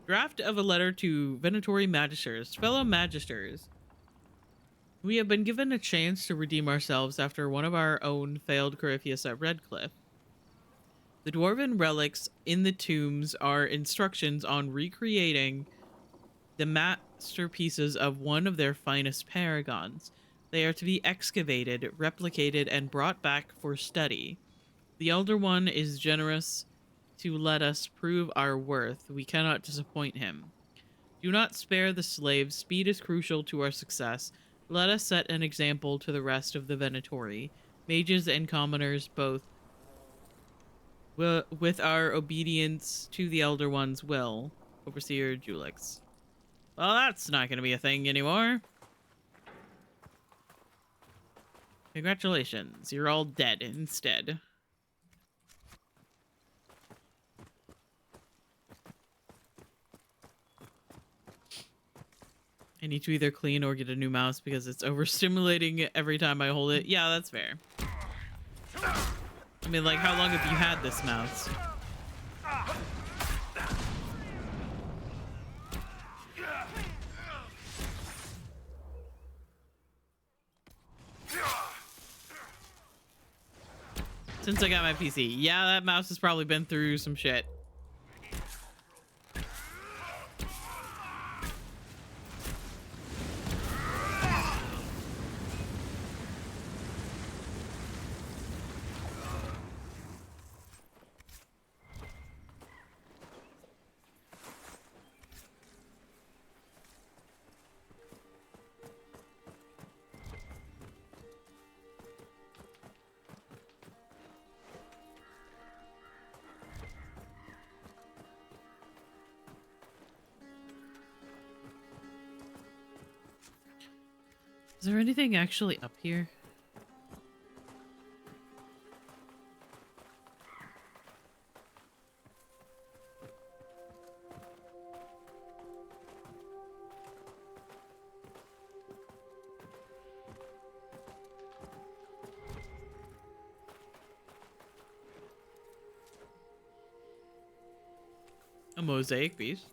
Draft of a letter to Venatori Magisters. Fellow Magisters. We have been given a chance to redeem ourselves after one of our own failed Corypheus at Redcliffe. The dwarven relics in the tombs are instructions on recreating the masterpieces of one of their finest paragons. They are to be excavated, replicated, and brought back for study. The Elder One is generous to let us prove our worth. We cannot disappoint him. Do not spare the slaves. Speed is crucial to our success. Let us set an example to the rest of the Venatori, mages and commoners both, with our obedience to the Elder One's will. Overseer Julix. Well, that's not going to be a thing anymore. Congratulations, you're all dead instead. I need to either clean or get a new mouse because it's overstimulating every time I hold it. Yeah, that's fair. I mean, like, how long have you had this mouse? Since I got my PC. Yeah, that mouse has probably been through some shit. Is there anything actually up here? A mosaic piece.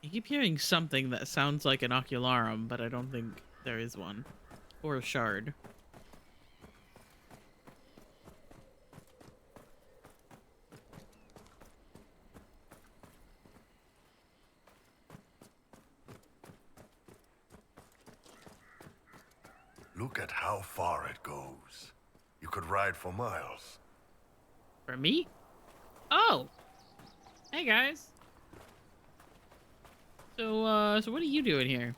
I keep hearing something that sounds like an ocularum, but I don't think there is one. Or a shard. Look at how far it goes. You could ride for miles. For me? Oh! Hey guys! So what are you doing here?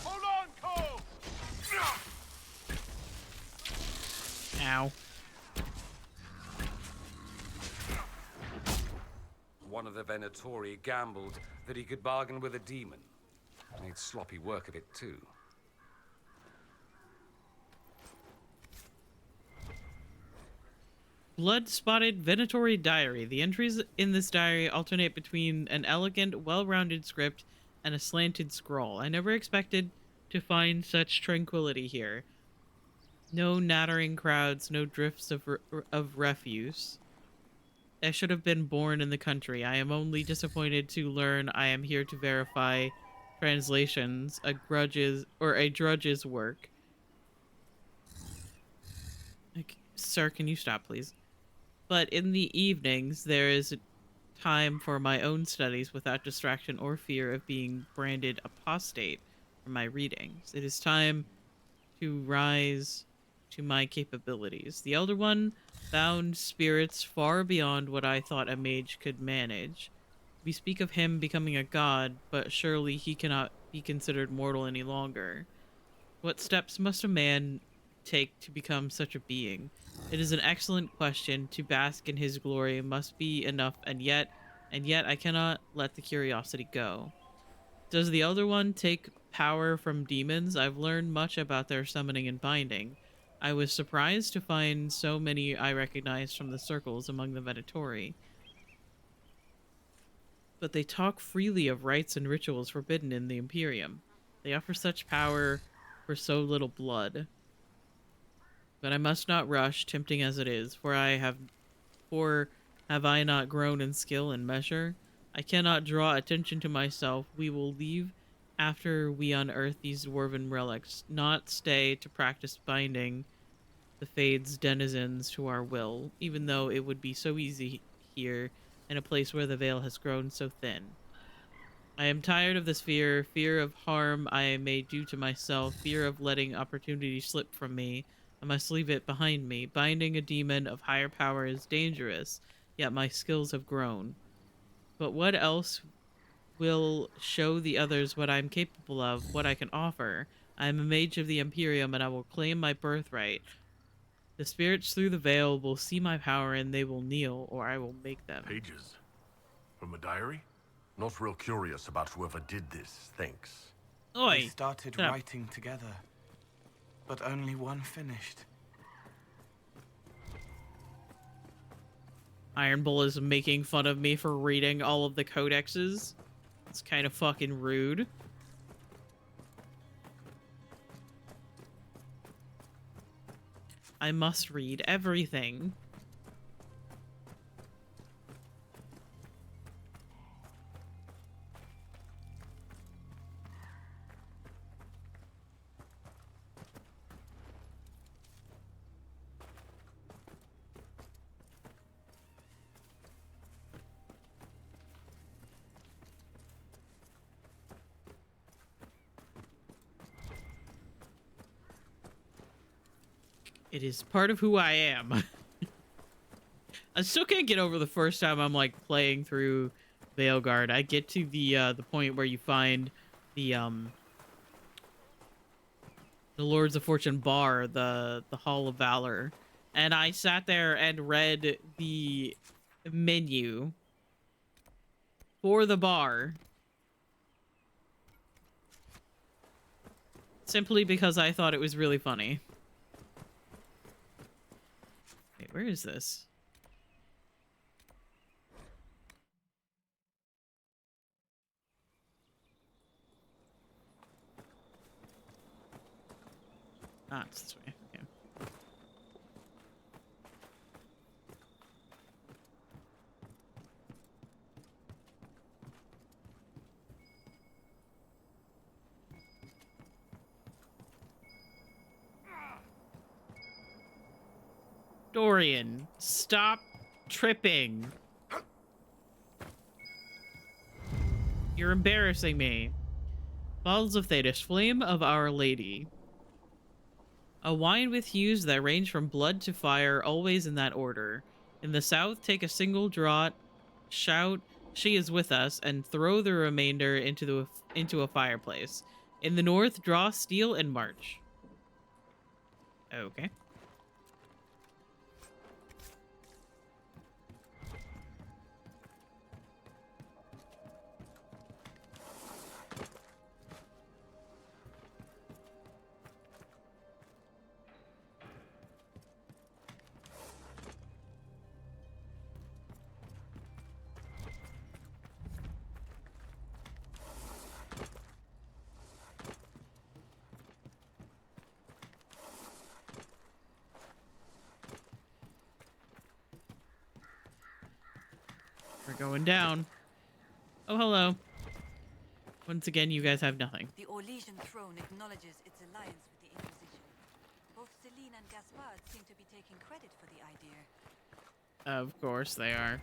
Hold on, Cole! Ow. One of the Venatori gambled that he could bargain with a demon. Made sloppy work of it, too. Blood-spotted Venatori diary. The entries in this diary alternate between an elegant, well-rounded script and a slanted scroll. I never expected to find such tranquility here. No nattering crowds, no drifts of refuse. I should have been born in the country. I am only disappointed to learn I am here to verify translations, a drudge's work. Like, sir, can you stop, please? But in the evenings, there is time for my own studies without distraction or fear of being branded apostate for my readings. It is time to rise to my capabilities. The Elder One found spirits far beyond what I thought a mage could manage. We speak of him becoming a god, but surely he cannot be considered mortal any longer. What steps must a man take to become such a being? It is an excellent question. To bask in his glory must be enough, and yet I cannot let the curiosity go. Does the Elder One take power from demons? I've learned much about their summoning and binding. I was surprised to find so many I recognized from the circles among the Venatori. But they talk freely of rites and rituals forbidden in the Imperium. They offer such power for so little blood. But I must not rush, tempting as it is, for have I not grown in skill and measure? I cannot draw attention to myself. We will leave after we unearth these dwarven relics, not stay to practice binding the Fade's denizens to our will, even though it would be so easy here in a place where the veil has grown so thin. I am tired of this fear of harm I may do to myself, fear of letting opportunity slip from me. I must leave it behind me. Binding a demon of higher power is dangerous, yet my skills have grown. But what else will show the others what I'm capable of, what I can offer? I am a mage of the Imperium, and I will claim my birthright. The spirits through the veil will see my power, and they will kneel, or I will make them. Pages? From a diary? Not real curious about whoever did this, thanks. Oi! We started Shut up. writing together, but only one finished. Iron Bull is making fun of me for reading all of the codexes. It's kind of fucking rude. I must read everything. It is part of who I am. I still can't get over the first time I'm like playing through Veilguard. I get to the point where you find the Lords of Fortune bar, the Hall of Valor, and I sat there and read the menu for the bar simply because I thought it was really funny. Wait, where is this? Ah, it's this way. Okay. Dorian, stop tripping. You're embarrassing me. Bottles of Thetis, Flame of Our Lady. A wine with hues that range from blood to fire, always in that order. In the south, take a single draught, shout, "She is with us," and throw the remainder into a fireplace. In the north, draw steel and march. Okay. We're going down. Oh, hello. Once again, you guys have nothing. The Orlesian throne acknowledges its alliance with the Inquisition. Both Celine and Gaspard seem to be taking credit for the idea. Of course they are.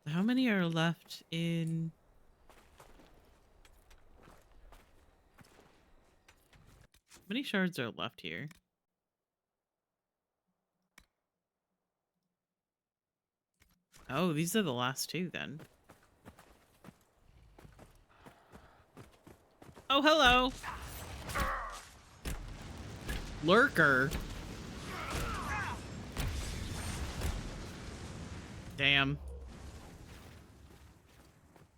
How many are left in... How many shards are left here? Oh, these are the last two then. Oh, hello! Lurker. Damn.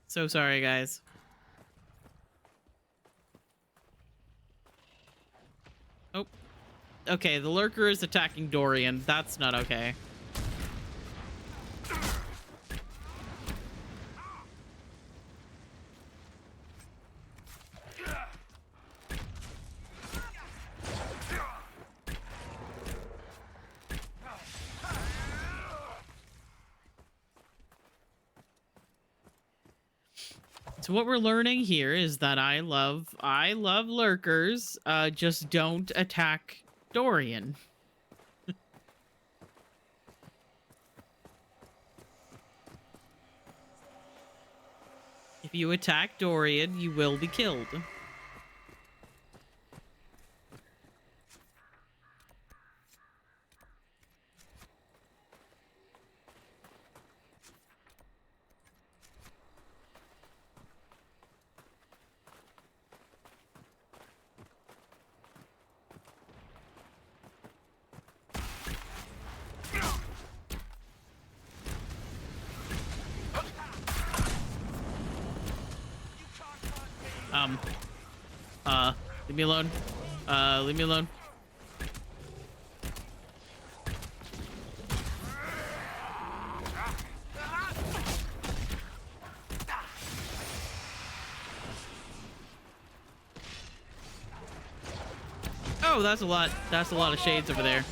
So sorry, guys. Oh. Okay, the lurker is attacking Dorian. That's not okay. So what we're learning here is that I love lurkers. Just don't attack Dorian. If you attack Dorian, you will be killed. Leave me alone. Leave me alone. Oh, that's a lot. That's a lot of shades over there.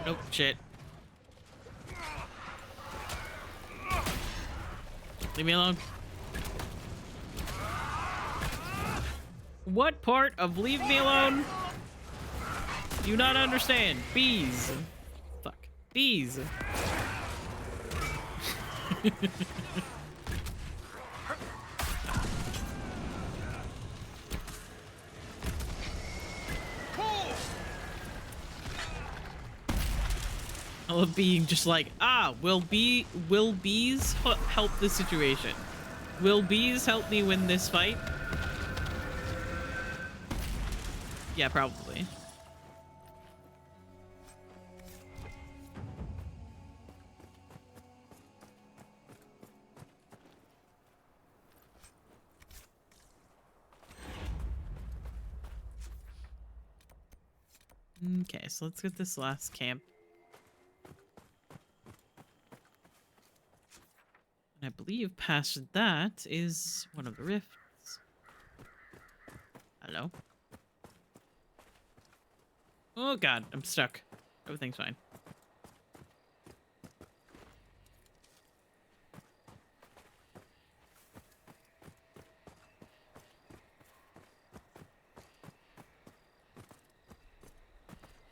Nope. Shit. Leave me alone. What part of leave me alone do you not understand? Bees. Fuck. Bees. I love being just like, will bees help the situation? Will bees help me win this fight? Yeah, probably. Okay, so let's get this last camp. And I believe past that is one of the rifts. Hello? Oh god, I'm stuck. Everything's fine.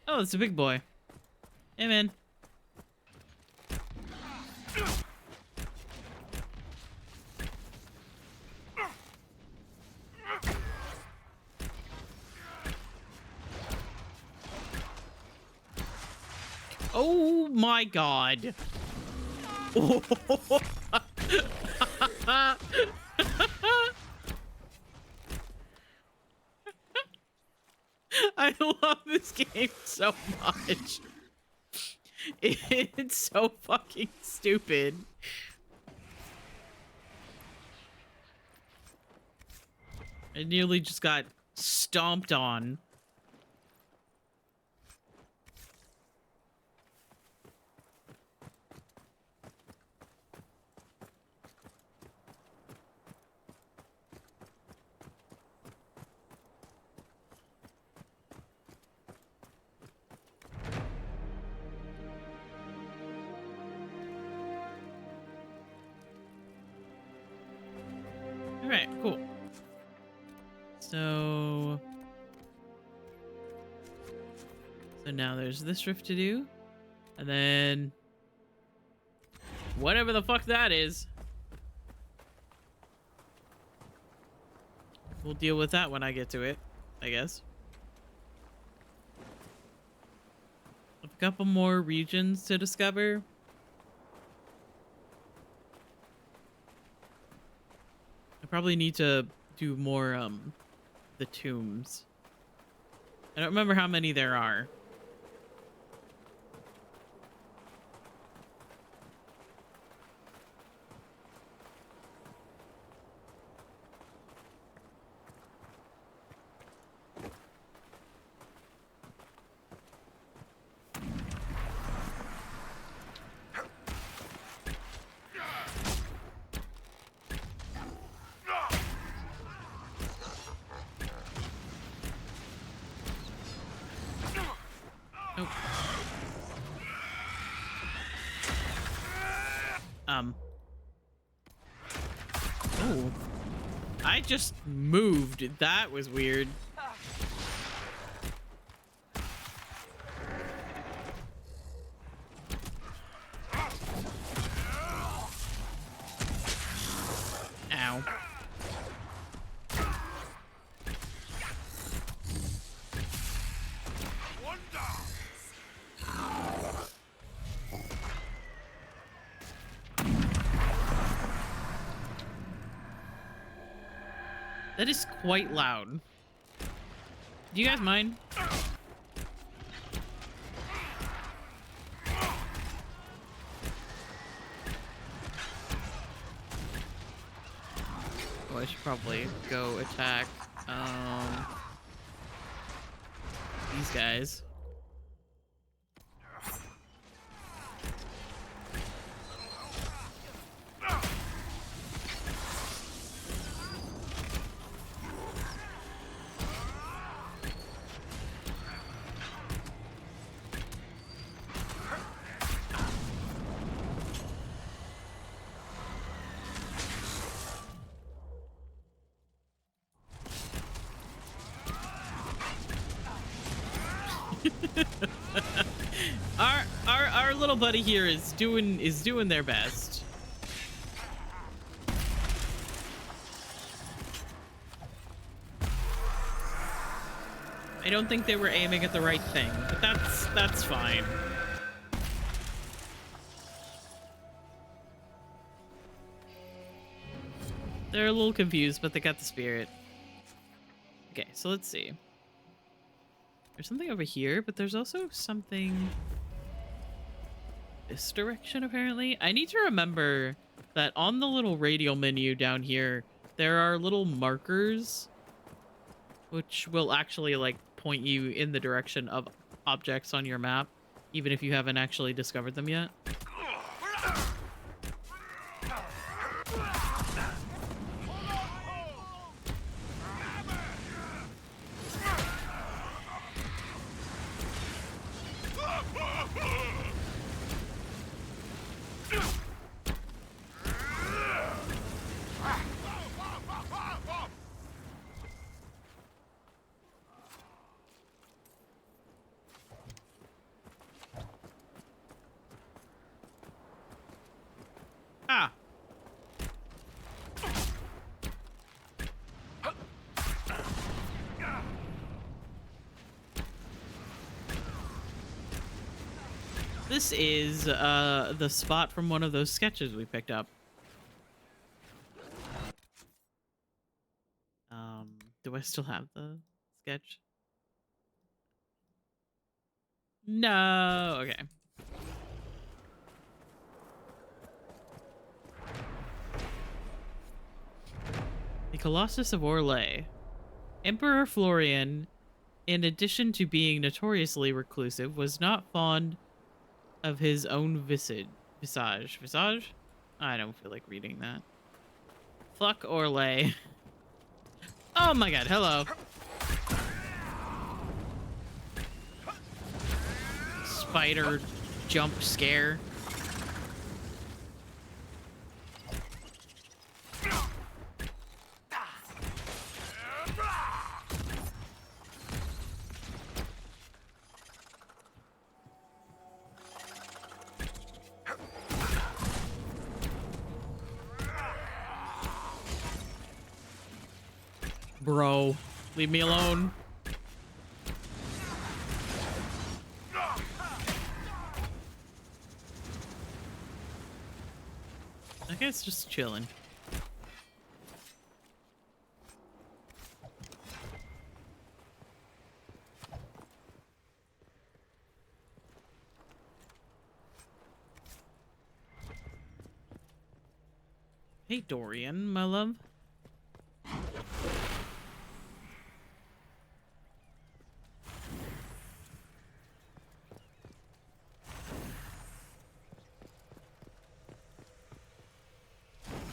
Oh, it's a big boy. Hey, man. Oh my god. I love this game so much. It's so fucking stupid. I nearly just got stomped on. Alright, cool. So now there's this rift to do. And then whatever the fuck that is. We'll deal with that when I get to it, I guess. A couple more regions to discover. I probably need to do more, the tombs. I don't remember how many there are. Oh. I just moved. That was weird. Ow. That is quite loud. Do you guys mind? Oh, I should probably go attack these guys. Our little buddy here is doing their best. I don't think they were aiming at the right thing, but that's fine. They're a little confused, but they got the spirit. Okay, so let's see. There's something over here, but there's also something this direction, apparently. I need to remember that on the little radial menu down here, there are little markers which will actually, like, point you in the direction of objects on your map, even if you haven't actually discovered them yet. Ah. This is the spot from one of those sketches we picked up. Do I still have the sketch? No. Okay. The Colossus of Orlais. Emperor Florian, in addition to being notoriously reclusive, was not fond of his own visage? I don't feel like reading that. Fuck Orlais. Oh my god, hello. Spider jump scare. Bro, leave me alone. I guess just chilling. Hey, Dorian, my love.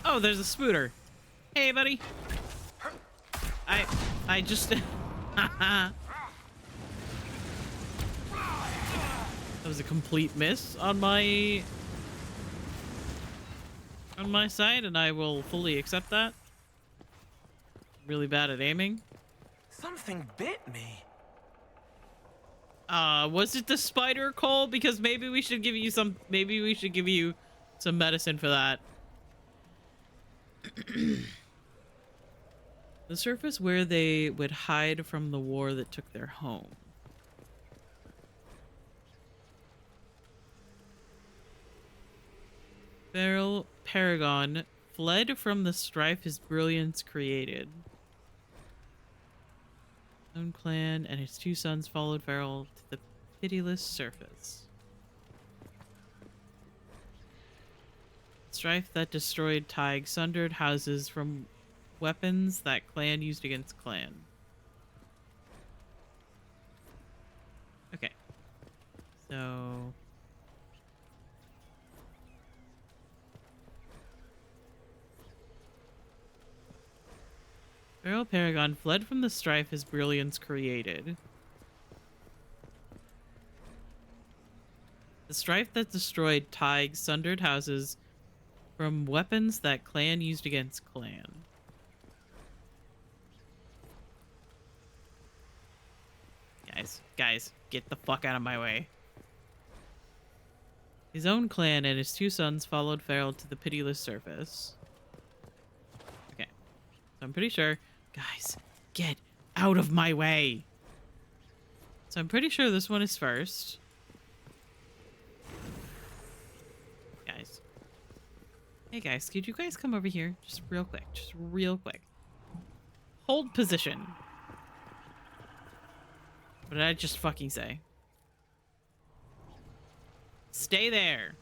Oh, there's a spooter. Hey, buddy. I just... That was a complete miss on my side, and I will fully accept that. Really bad at aiming. Something bit me. Was it the spider, Cole? Because maybe we should give you some... Maybe we should give you some medicine for that. The surface where they would hide from the war that took their home. Feral Paragon fled from the strife his brilliance created. Own clan and his two sons followed Feral to the pitiless surface. Strife that destroyed Tig sundered houses from weapons that clan used against clan. Okay. So... Feral Paragon fled from the strife his brilliance created. The strife that destroyed Tig sundered houses from weapons that clan used against clan. Yeah, Guys, get the fuck out of my way. His own clan and his 2 sons followed Farrell to the pitiless surface. Okay. So I'm pretty sure... Guys, get out of my way! So I'm pretty sure this one is first. Guys. Hey guys, could you guys come over here? Just real quick. Just real quick. Hold position. What did I just fucking say? Stay there.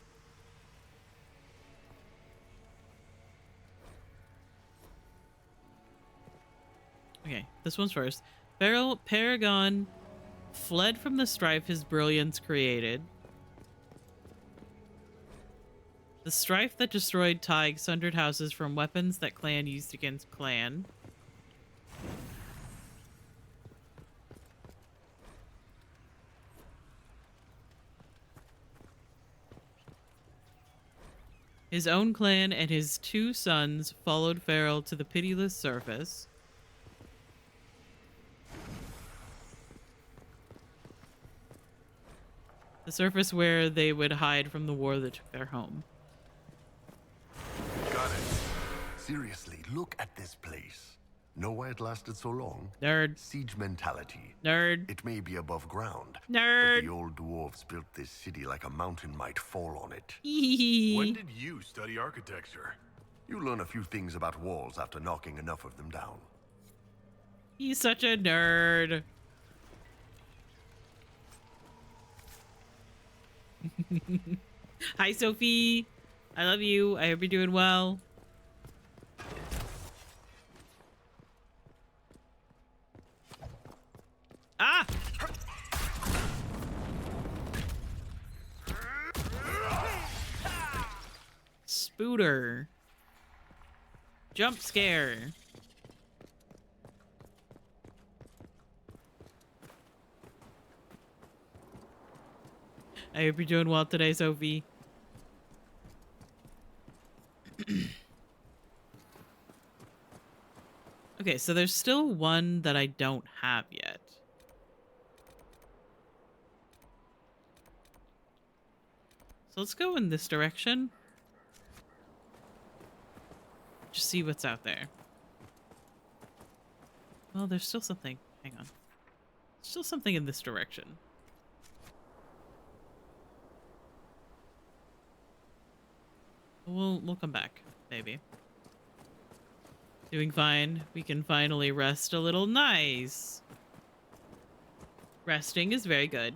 Okay, this one's first. Paragon fled from the strife his brilliance created. The strife that destroyed Tig sundered houses from weapons that clan used against clan. His own clan and his 2 sons followed Farrell to the pitiless surface. The surface where they would hide from the war that took their home. Got it. Seriously, look at this place. Know why it lasted so long? Nerd. Siege mentality. Nerd. It may be above ground. Nerd. But the old dwarves built this city like a mountain might fall on it. When did you study architecture? You learn a few things about walls after knocking enough of them down. He's such a nerd. Hi, Sophie. I love you. I hope you're doing well. Ah! Spooter. Jump scare. I hope you're doing well today, Sophie. Okay, so there's still one that I don't have yet. So let's go in this direction. Just see what's out there. Well, there's still something. Hang on. Still something in this direction. We'll come back, maybe. Doing fine. We can finally rest a little. Nice. Resting is very good.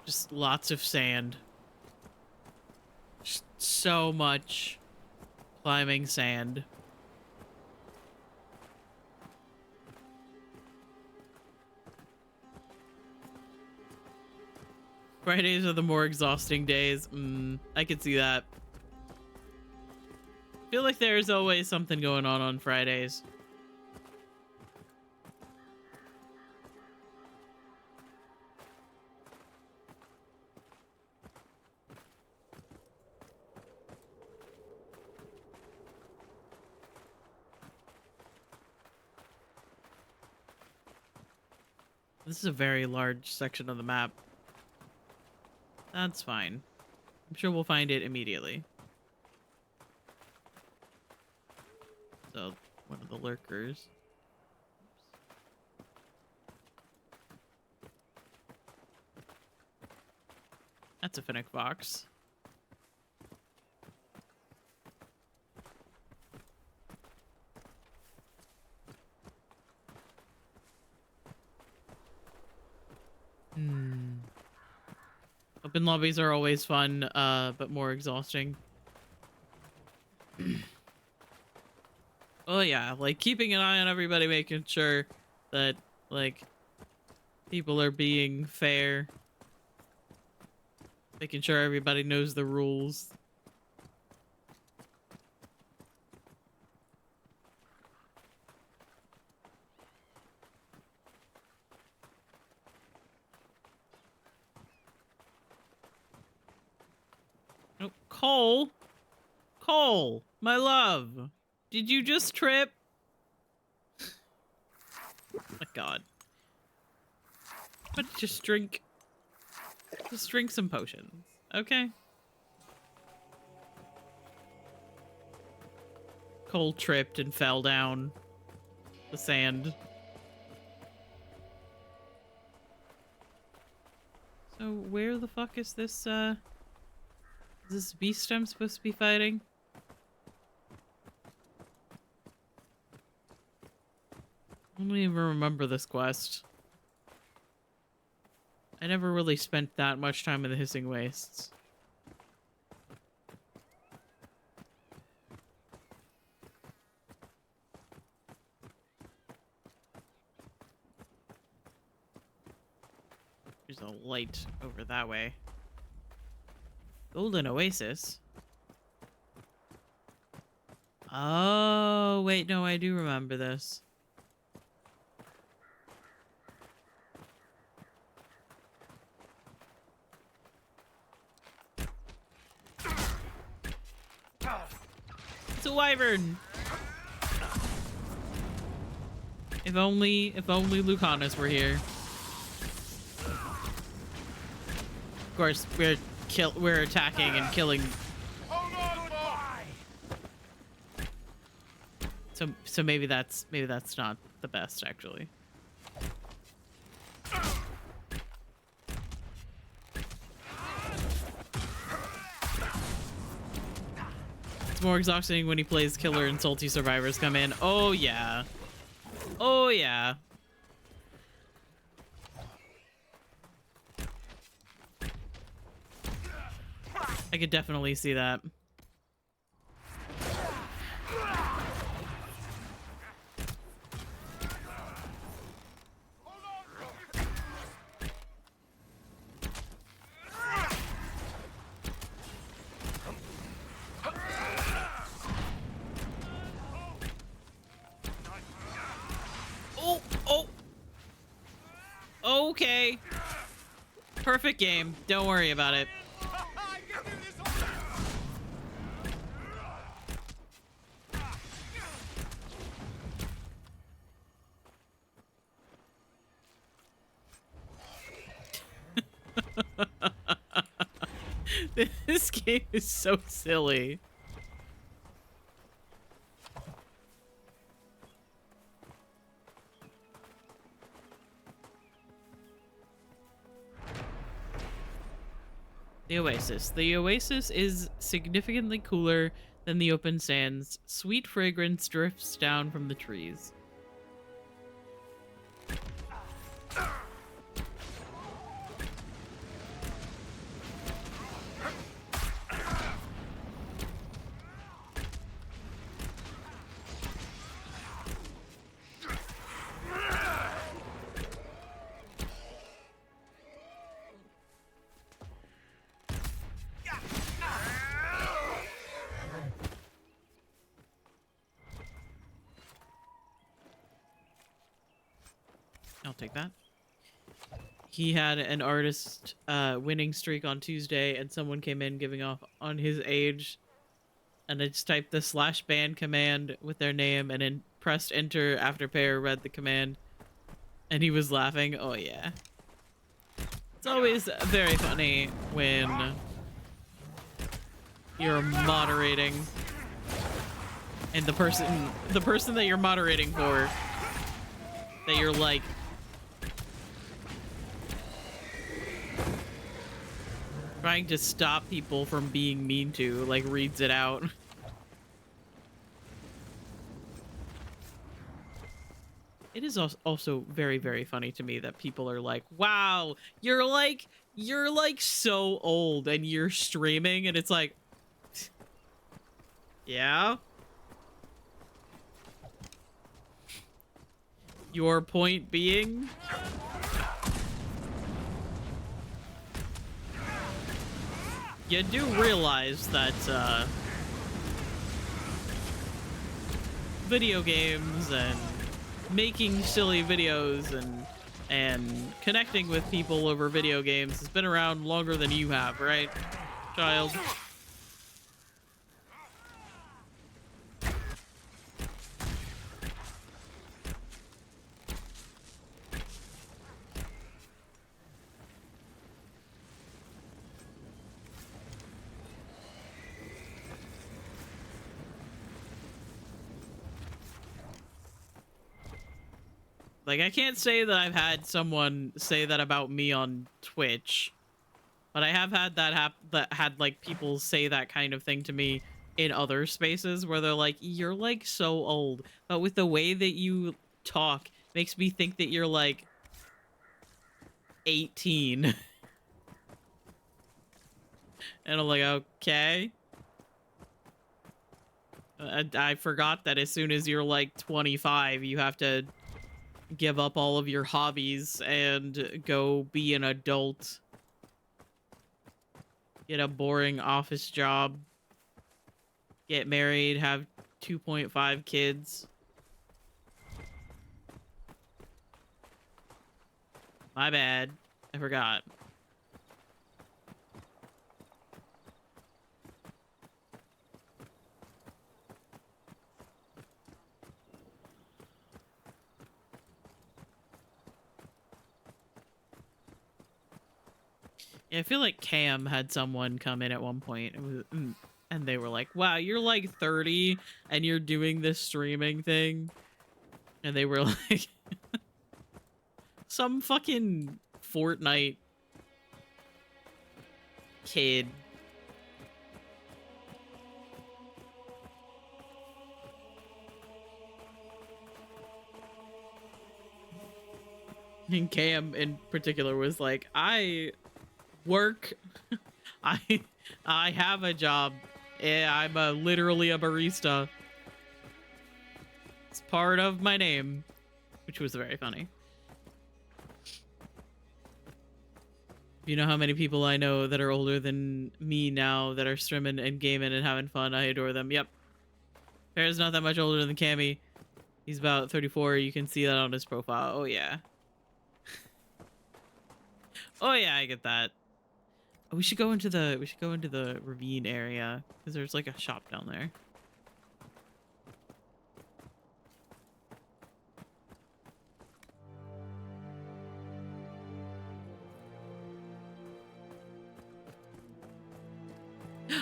Just lots of sand. Just so much climbing sand. Fridays are the more exhausting days. I could see that. Feel like there's always something going on Fridays. This is a very large section of the map. That's fine. I'm sure we'll find it immediately. So, one of the lurkers. That's a Finnick box. Open lobbies are always fun, but more exhausting. Oh yeah, like keeping an eye on everybody, making sure that, like, people are being fair Making sure everybody knows the rules. Oh, Cole. Cole, my love. Did you just trip? My God. But just drink some potions, okay? Cole tripped and fell down the sand. So where the fuck is this beast I'm supposed to be fighting? I don't even remember this quest. I never really spent that much time in the Hissing Wastes. There's a light over that way. Golden Oasis? Oh, wait, no, I do remember this. It's a wyvern. If only Lucanus were here. Of course, we're attacking and killing. So maybe that's not the best, actually. It's more exhausting when he plays killer and salty survivors come in. Oh yeah. Oh yeah. I could definitely see that. Okay. Perfect game. Don't worry about it. This game is so silly. The Oasis. The Oasis is significantly cooler than the open sands. Sweet fragrance drifts down from the trees. I'll take that. He had an artist winning streak on Tuesday, and someone came in giving off on his age, and I just typed the /ban command with their name and then pressed enter after Pear read the command, and he was laughing. Oh yeah. It's always very funny when you're moderating and the person that you're moderating for, that you're like trying to stop people from being mean to, like, reads it out. It is also very, very funny to me that people are like, wow, you're like so old and you're streaming, and it's like, yeah. Your point being? you do realize that video games and making silly videos and connecting with people over video games has been around longer than you have, right, child? Like, I can't say that I've had someone say that about me on Twitch, but I have had that had like people say that kind of thing to me in other spaces where they're like, "You're like so old," but with the way that you talk makes me think that you're like 18. And I'm like, okay. I forgot that as soon as you're like 25, you have to give up all of your hobbies and go be an adult. Get a boring office job. Get married, have 2.5 kids. My bad. I forgot. Yeah, I feel like Cam had someone come in at one point and they were like, wow, you're like 30 and you're doing this streaming thing. And they were like, some fucking Fortnite kid. And Cam in particular was like, I work. I have a job. Yeah, I'm literally a barista. It's part of my name, which was very funny. You know how many people I know that are older than me now that are streaming and gaming and having fun? I adore them. Yep. Farrah's not that much older than Cammy. He's about 34. You can see that on his profile. Oh yeah. Oh yeah, I get that. We should go into the ravine area because there's like a shop down there.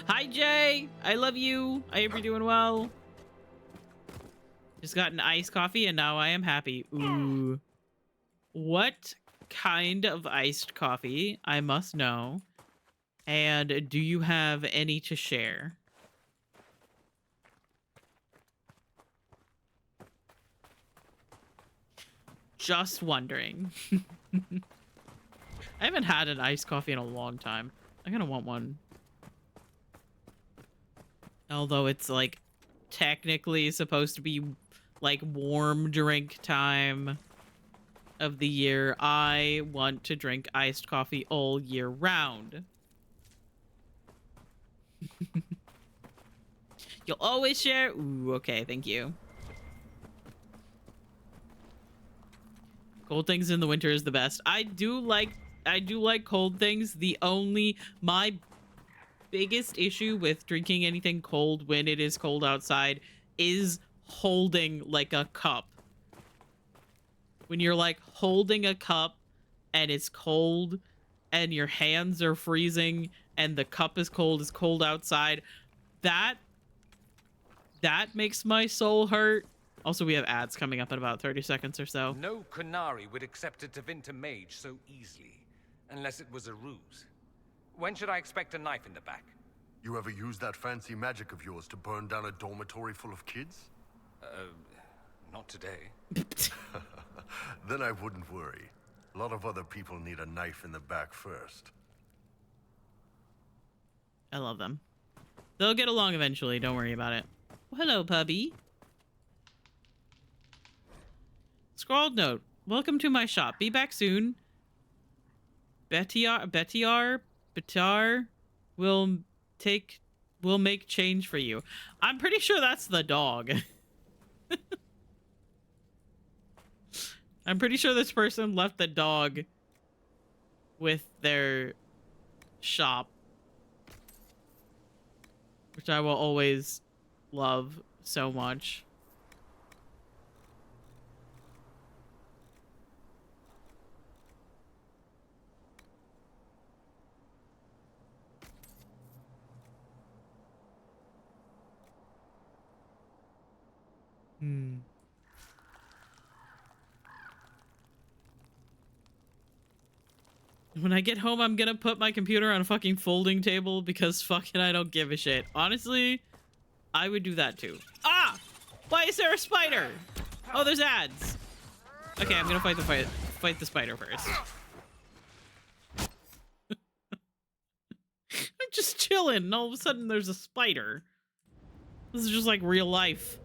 Hi Jay, I love you. I hope you're doing well. Just got an iced coffee and now I am happy. Ooh. What kind of iced coffee? I must know. And do you have any to share? Just wondering. I haven't had an iced coffee in a long time. I'm gonna want one. Although it's like technically supposed to be like warm drink time of the year, I want to drink iced coffee all year round. You'll always share? Ooh, okay, thank you. Cold things in the winter is the best. I do like cold things. My biggest issue with drinking anything cold when it is cold outside is holding like a cup. When you're like holding a cup and it's cold and your hands are freezing and the cup is cold outside, that makes my soul hurt. Also, we have ads coming up in about 30 seconds or so. No Kunari would accept a Tevinter mage so easily, unless it was a ruse. When should I expect a knife in the back? You ever use that fancy magic of yours to burn down a dormitory full of kids? Not today. Then I wouldn't worry. A lot of other people need a knife in the back first. I love them. They'll get along eventually, don't worry about it. Well, hello, puppy. Scrawled note. Welcome to my shop. Be back soon. Betar. We'll take, we'll make change for you. I'm pretty sure that's the dog. I'm pretty sure this person left the dog with their shop, which I will always love so much. When I get home, I'm gonna put my computer on a fucking folding table because fucking I don't give a shit. Honestly, I would do that too. Ah! Why is there a spider? Oh, there's ads. Okay, I'm gonna fight the spider first. I'm just chilling, and all of a sudden there's a spider. This is just like real life.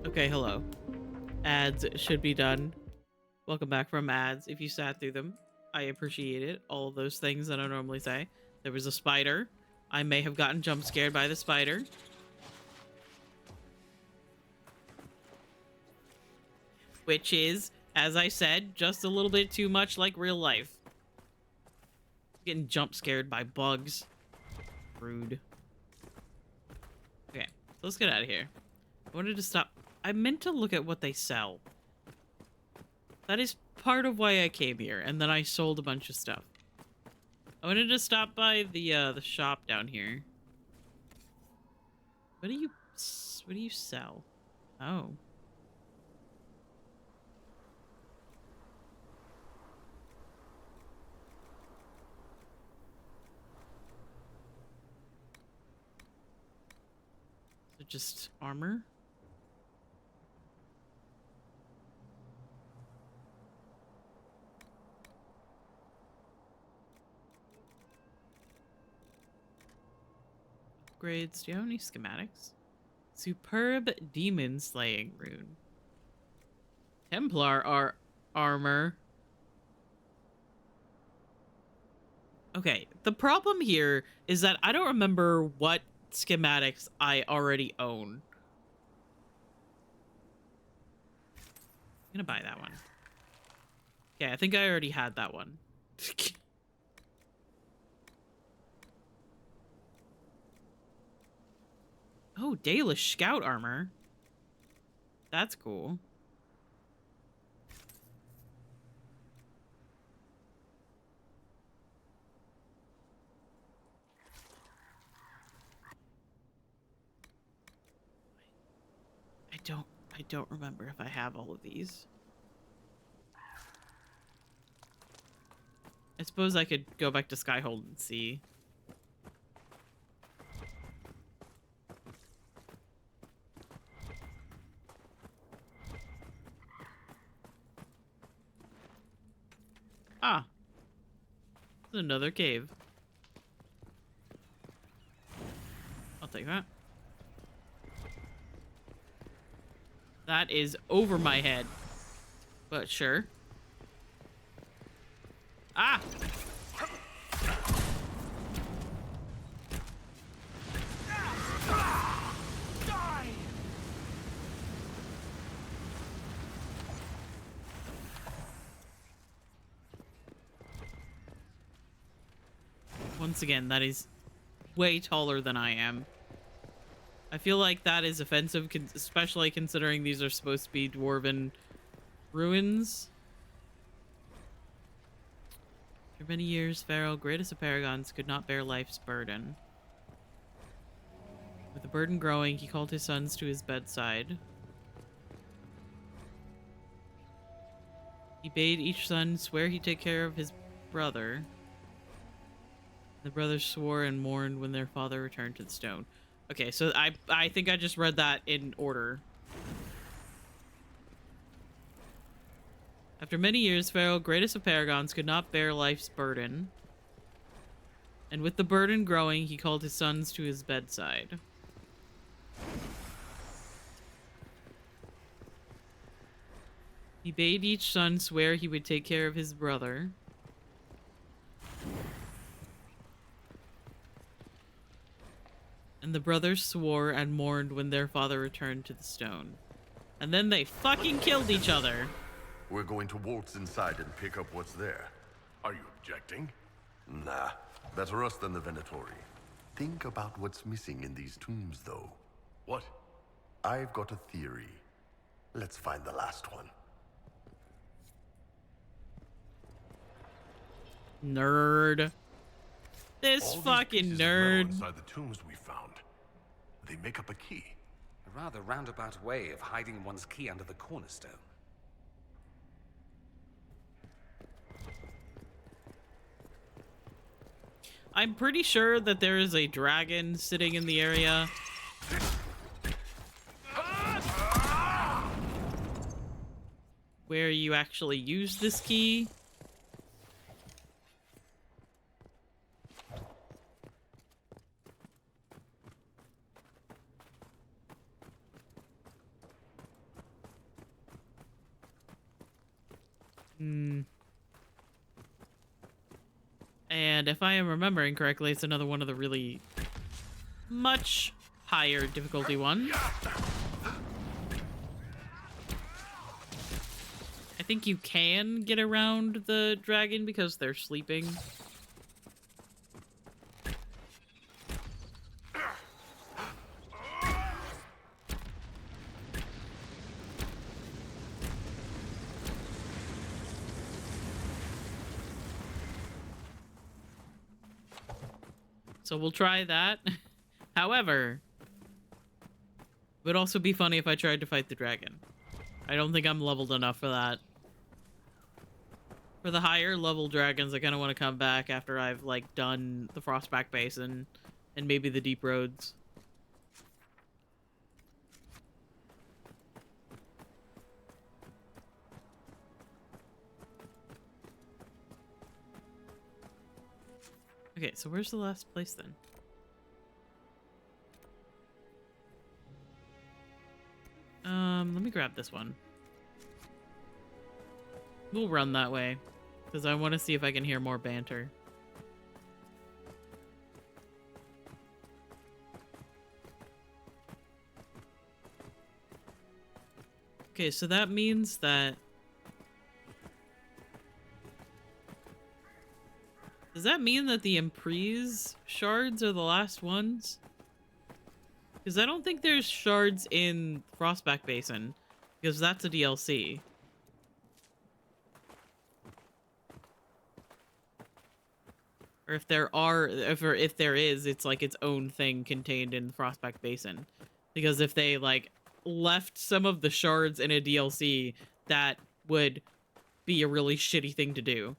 Okay, hello. Ads should be done. Welcome back from ads. If you sat through them, I appreciate it. All of those things that I normally say. There was a spider. I may have gotten jump scared by the spider. Which is, as I said, just a little bit too much like real life. Getting jump scared by bugs. Rude. Okay, so let's get out of here. I wanted to stop. I meant to look at what they sell. That is part of why I came here, and then I sold a bunch of stuff. I wanted to stop by the shop down here. What do you sell? Oh. So just armor? upgrades. Do you have any schematics? Superb demon slaying rune. Templar armor. Okay, the problem here is that I don't remember what schematics I already own. I'm gonna buy that one. Okay, I think I already had that one. Oh, Dalish scout armor. That's cool. I don't remember if I have all of these. I suppose I could go back to Skyhold and see. Ah. There's another cave. I'll take that. That is over my head. But sure. Ah! Once again, that is way taller than I am. I feel like that is offensive, especially considering these are supposed to be dwarven ruins. For many years, Pharaoh, greatest of paragons, could not bear life's burden. With the burden growing, he called his sons to his bedside. He bade each son swear he'd take care of his brother. The brothers swore and mourned when their father returned to the stone. Okay, so I think I just read that in order. After many years, Pharaoh, greatest of paragons, could not bear life's burden. And with the burden growing, he called his sons to his bedside. He bade each son swear he would take care of his brother. And the brothers swore and mourned when their father returned to the stone. And then they fucking killed each other. We're going to waltz inside and pick up what's there. Are you objecting? Nah, better us than the Venatori. Think about what's missing in these tombs, though. What? I've got a theory. Let's find the last one. Nerd. This All these fucking pieces of metal nerd. inside the tombs we found. They make up a key. A rather roundabout way of hiding one's key under the cornerstone. I'm pretty sure that there is a dragon sitting in the area. Where you actually use this key. And if I am remembering correctly, it's another one of the really much higher difficulty ones. I think you can get around the dragon because they're sleeping. So we'll try that. However, it would also be funny if I tried to fight the dragon. I don't think I'm leveled enough for that. For the higher level dragons, I kind of want to come back after I've like done the Frostback Basin and maybe the Deep Roads. Okay, so where's the last place then? Let me grab this one. We'll run that way, because I want to see if I can hear more banter. Okay, so that means that... Does that mean that the Emprise shards are the last ones? Because I don't think there's shards in Frostback Basin, because that's a DLC. Or if there are, if there is, it's like its own thing contained in Frostback Basin. Because if they like left some of the shards in a DLC, that would be a really shitty thing to do.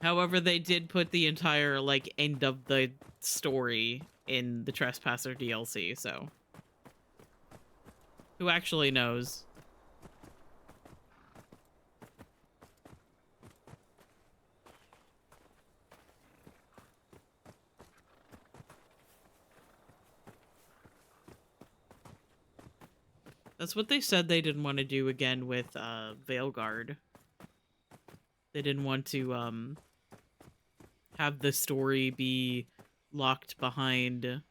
However, they did put the entire like end of the story in the Trespasser DLC, so who actually knows? That's what they said they didn't want to do again with Veilguard. They didn't want to have the story be locked behind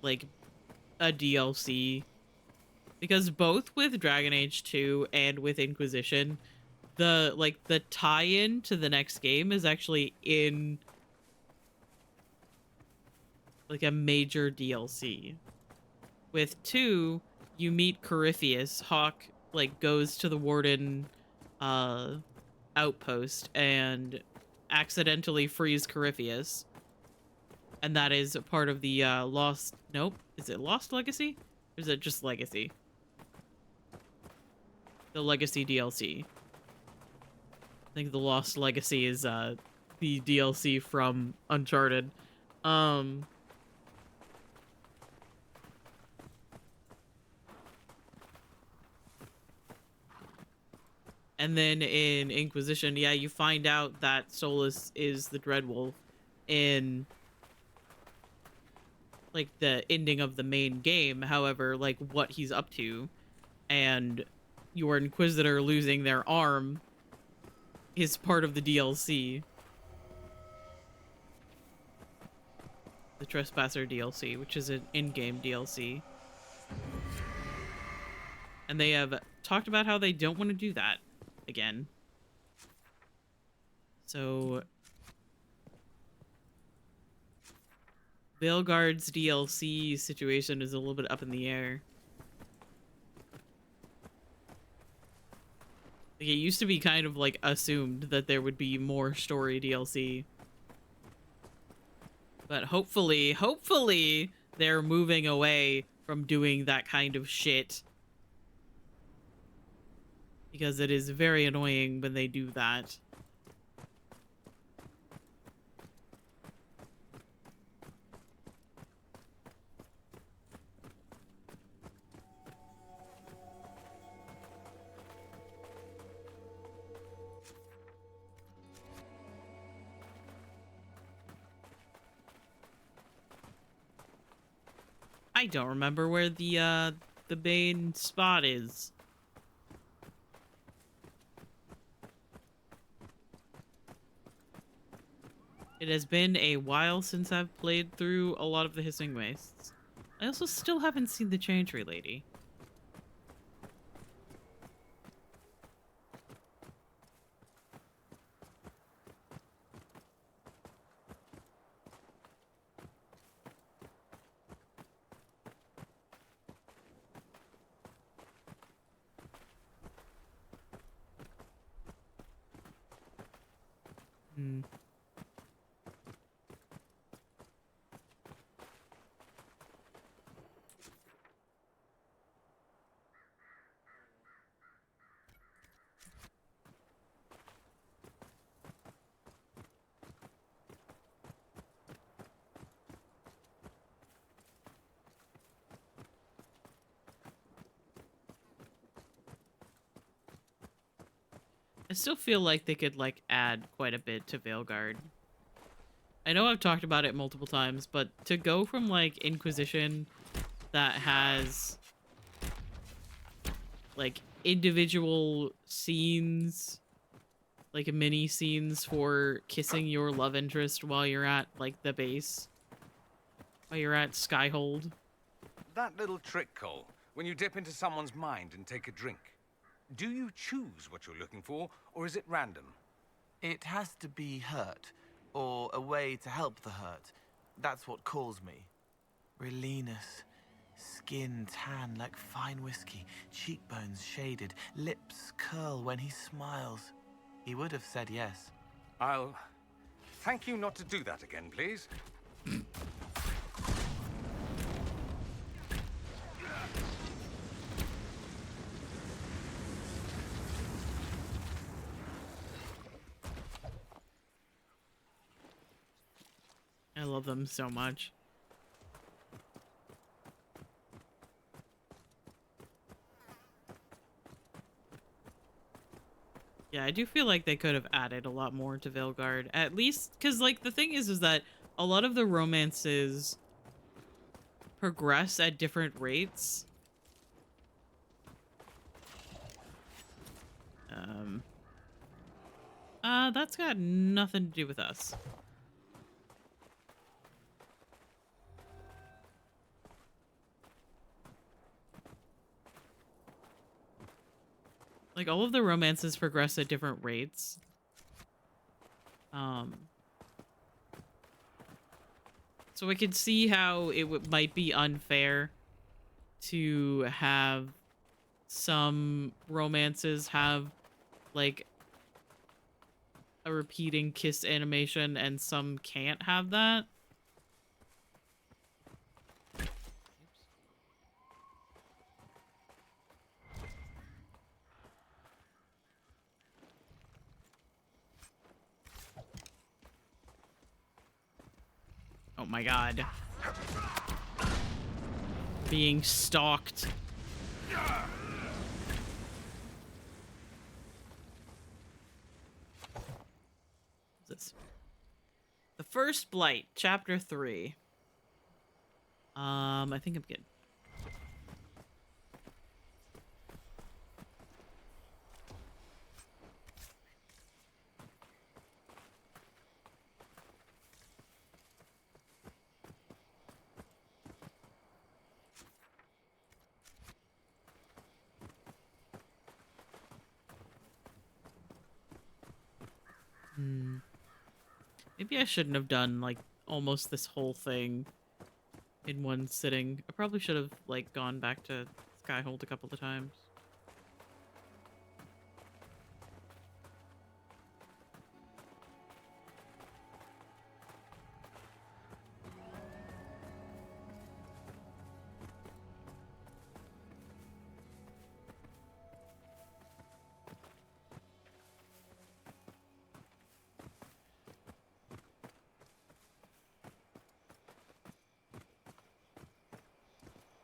like a DLC, because both with Dragon Age 2 and with Inquisition, the tie-in to the next game is actually in like a major DLC. With 2, you meet Corypheus. Hawk like goes to the Warden outpost and accidentally frees Corypheus. And that is part of the Lost... Nope. Is it Lost Legacy? Or is it just Legacy? The Legacy DLC. I think the Lost Legacy is the DLC from Uncharted. And then in Inquisition, yeah, you find out that Solus is the Dreadwolf in like the ending of the main game. However, like what he's up to and your Inquisitor losing their arm is part of the DLC. The Trespasser DLC, which is an in-game DLC. And they have talked about how they don't want to do that again. So Veilguard's DLC situation is a little bit up in the air. Like, it used to be kind of like assumed that there would be more story DLC. But hopefully they're moving away from doing that kind of shit. Because it is very annoying when they do that. I don't remember where the main spot is. It has been a while since I've played through a lot of the Hissing Wastes. I also still haven't seen the Chantry Lady. I still feel like they could like add quite a bit to Veilguard. I know I've talked about it multiple times, but to go from like Inquisition that has like individual scenes, like mini scenes for kissing your love interest while you're at like the base, while you're at Skyhold. That little trick, Cole, when you dip into someone's mind and take a drink. Do you choose what you're looking for, or is it random? It has to be hurt, or a way to help the hurt. That's what calls me. Relenus. Skin tan like fine whiskey, cheekbones shaded, lips curl when he smiles. He would have said yes. I'll thank you not to do that again, please. I love them so much. Yeah, I do feel like they could have added a lot more to Veilguard. At least, because, like, the thing is that a lot of the romances progress at different rates. That's got nothing to do with us. Like, all of the romances progress at different rates. So I could see how it might be unfair to have some romances have, like, a repeating kiss animation and some can't have that. Oh my god. Being stalked. What's this? The First Blight, Chapter 3. I think I'm good. Maybe I shouldn't have done, like, almost this whole thing in one sitting. I probably should have, like, gone back to Skyhold a couple of times.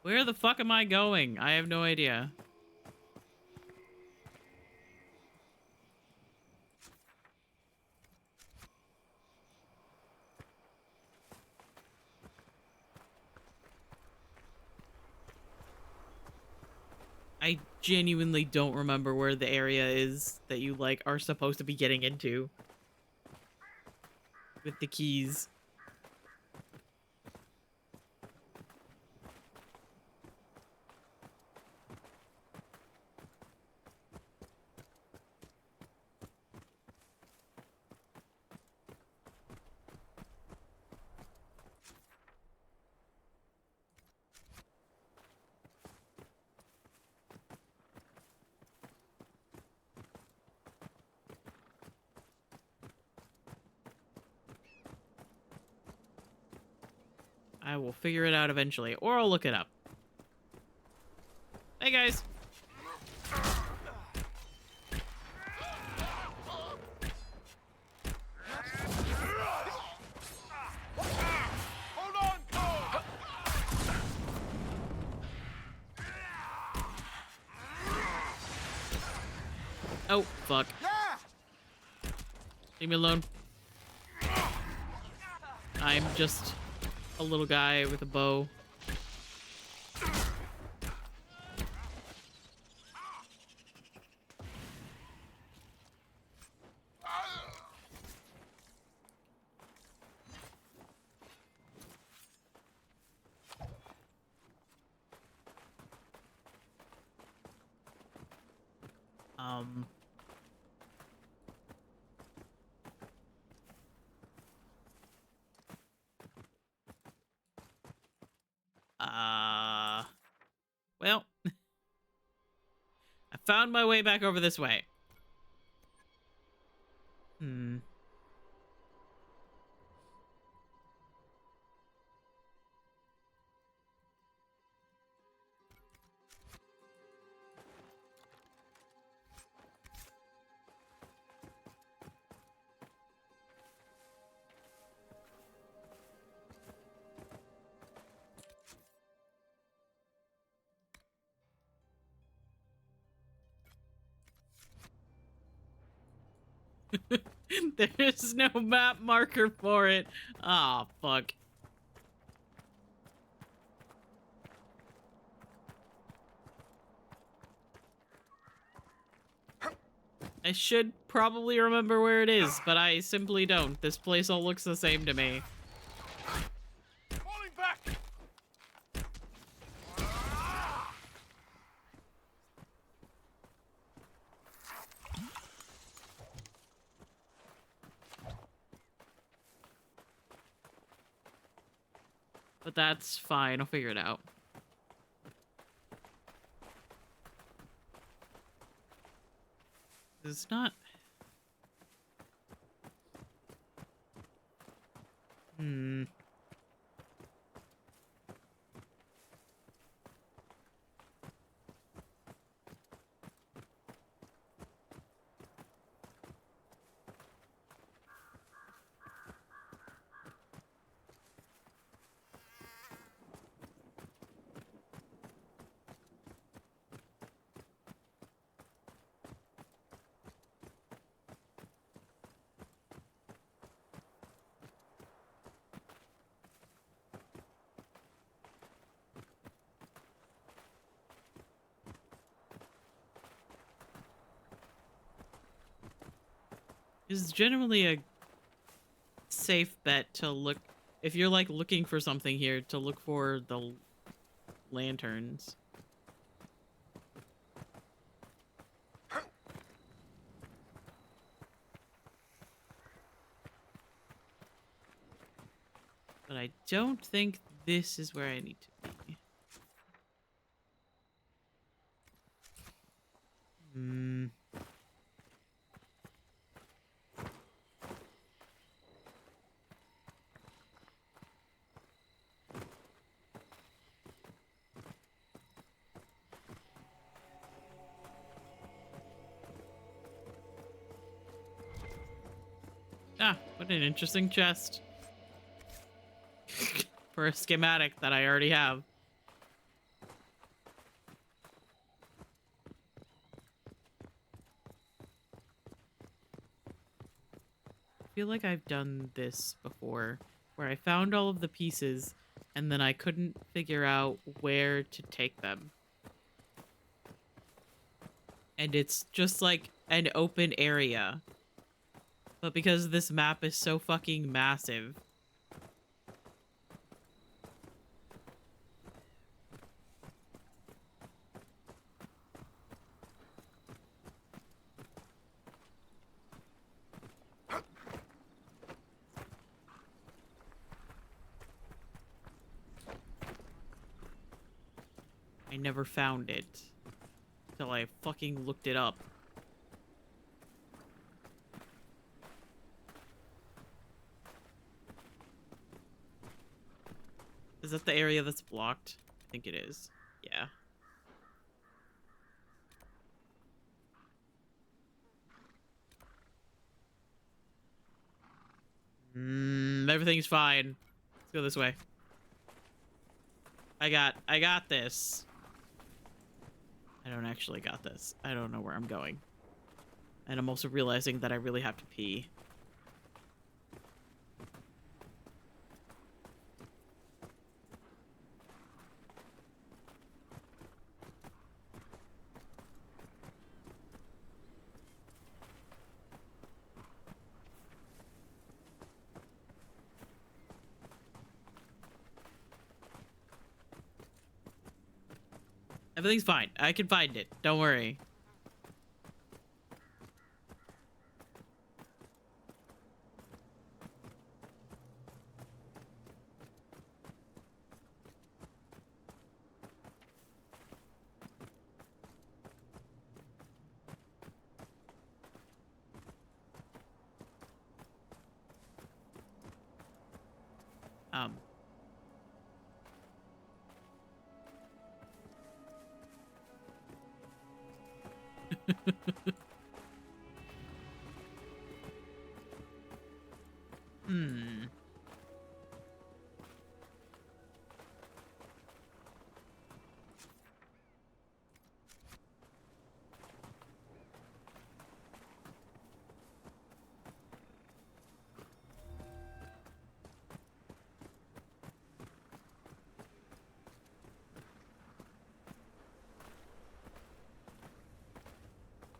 Where the fuck am I going? I have no idea. I genuinely don't remember where the area is that you, like, are supposed to be getting into with the keys. I will figure it out eventually, or I'll look it up. Hey, guys. Oh, fuck. Leave me alone. I'm just a little guy with a bow. Um... Well, I found my way back over this way. Hmm. There's no map marker for it. Oh, fuck. I should probably remember where it is, but I simply don't. This place all looks the same to me. Falling back! But that's fine. I'll figure it out. It's not... Hmm. It's generally a safe bet to look, if you're like looking for something here, to look for the lanterns. But I don't think this is where I need to be. Hmm. Ah, what an interesting chest. For a schematic that I already have. I feel like I've done this before, where I found all of the pieces and then I couldn't figure out where to take them. And it's just like an open area. But because this map is so fucking massive, I never found it till I fucking looked it up. Is that the area that's blocked? I think it is. Yeah. Everything's fine. Let's go this way. I got this. I don't actually got this. I don't know where I'm going. And I'm also realizing that I really have to pee. Everything's fine. I can find it. Don't worry. Um. Hmm.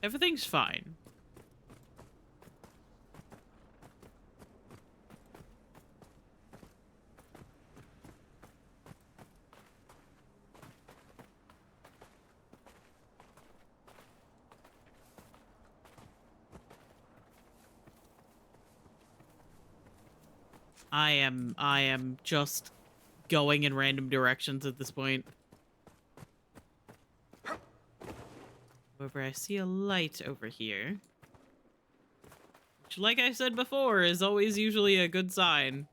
Everything's fine. I am just going in random directions at this point. However, I see a light over here. Which, like I said before, is always usually a good sign.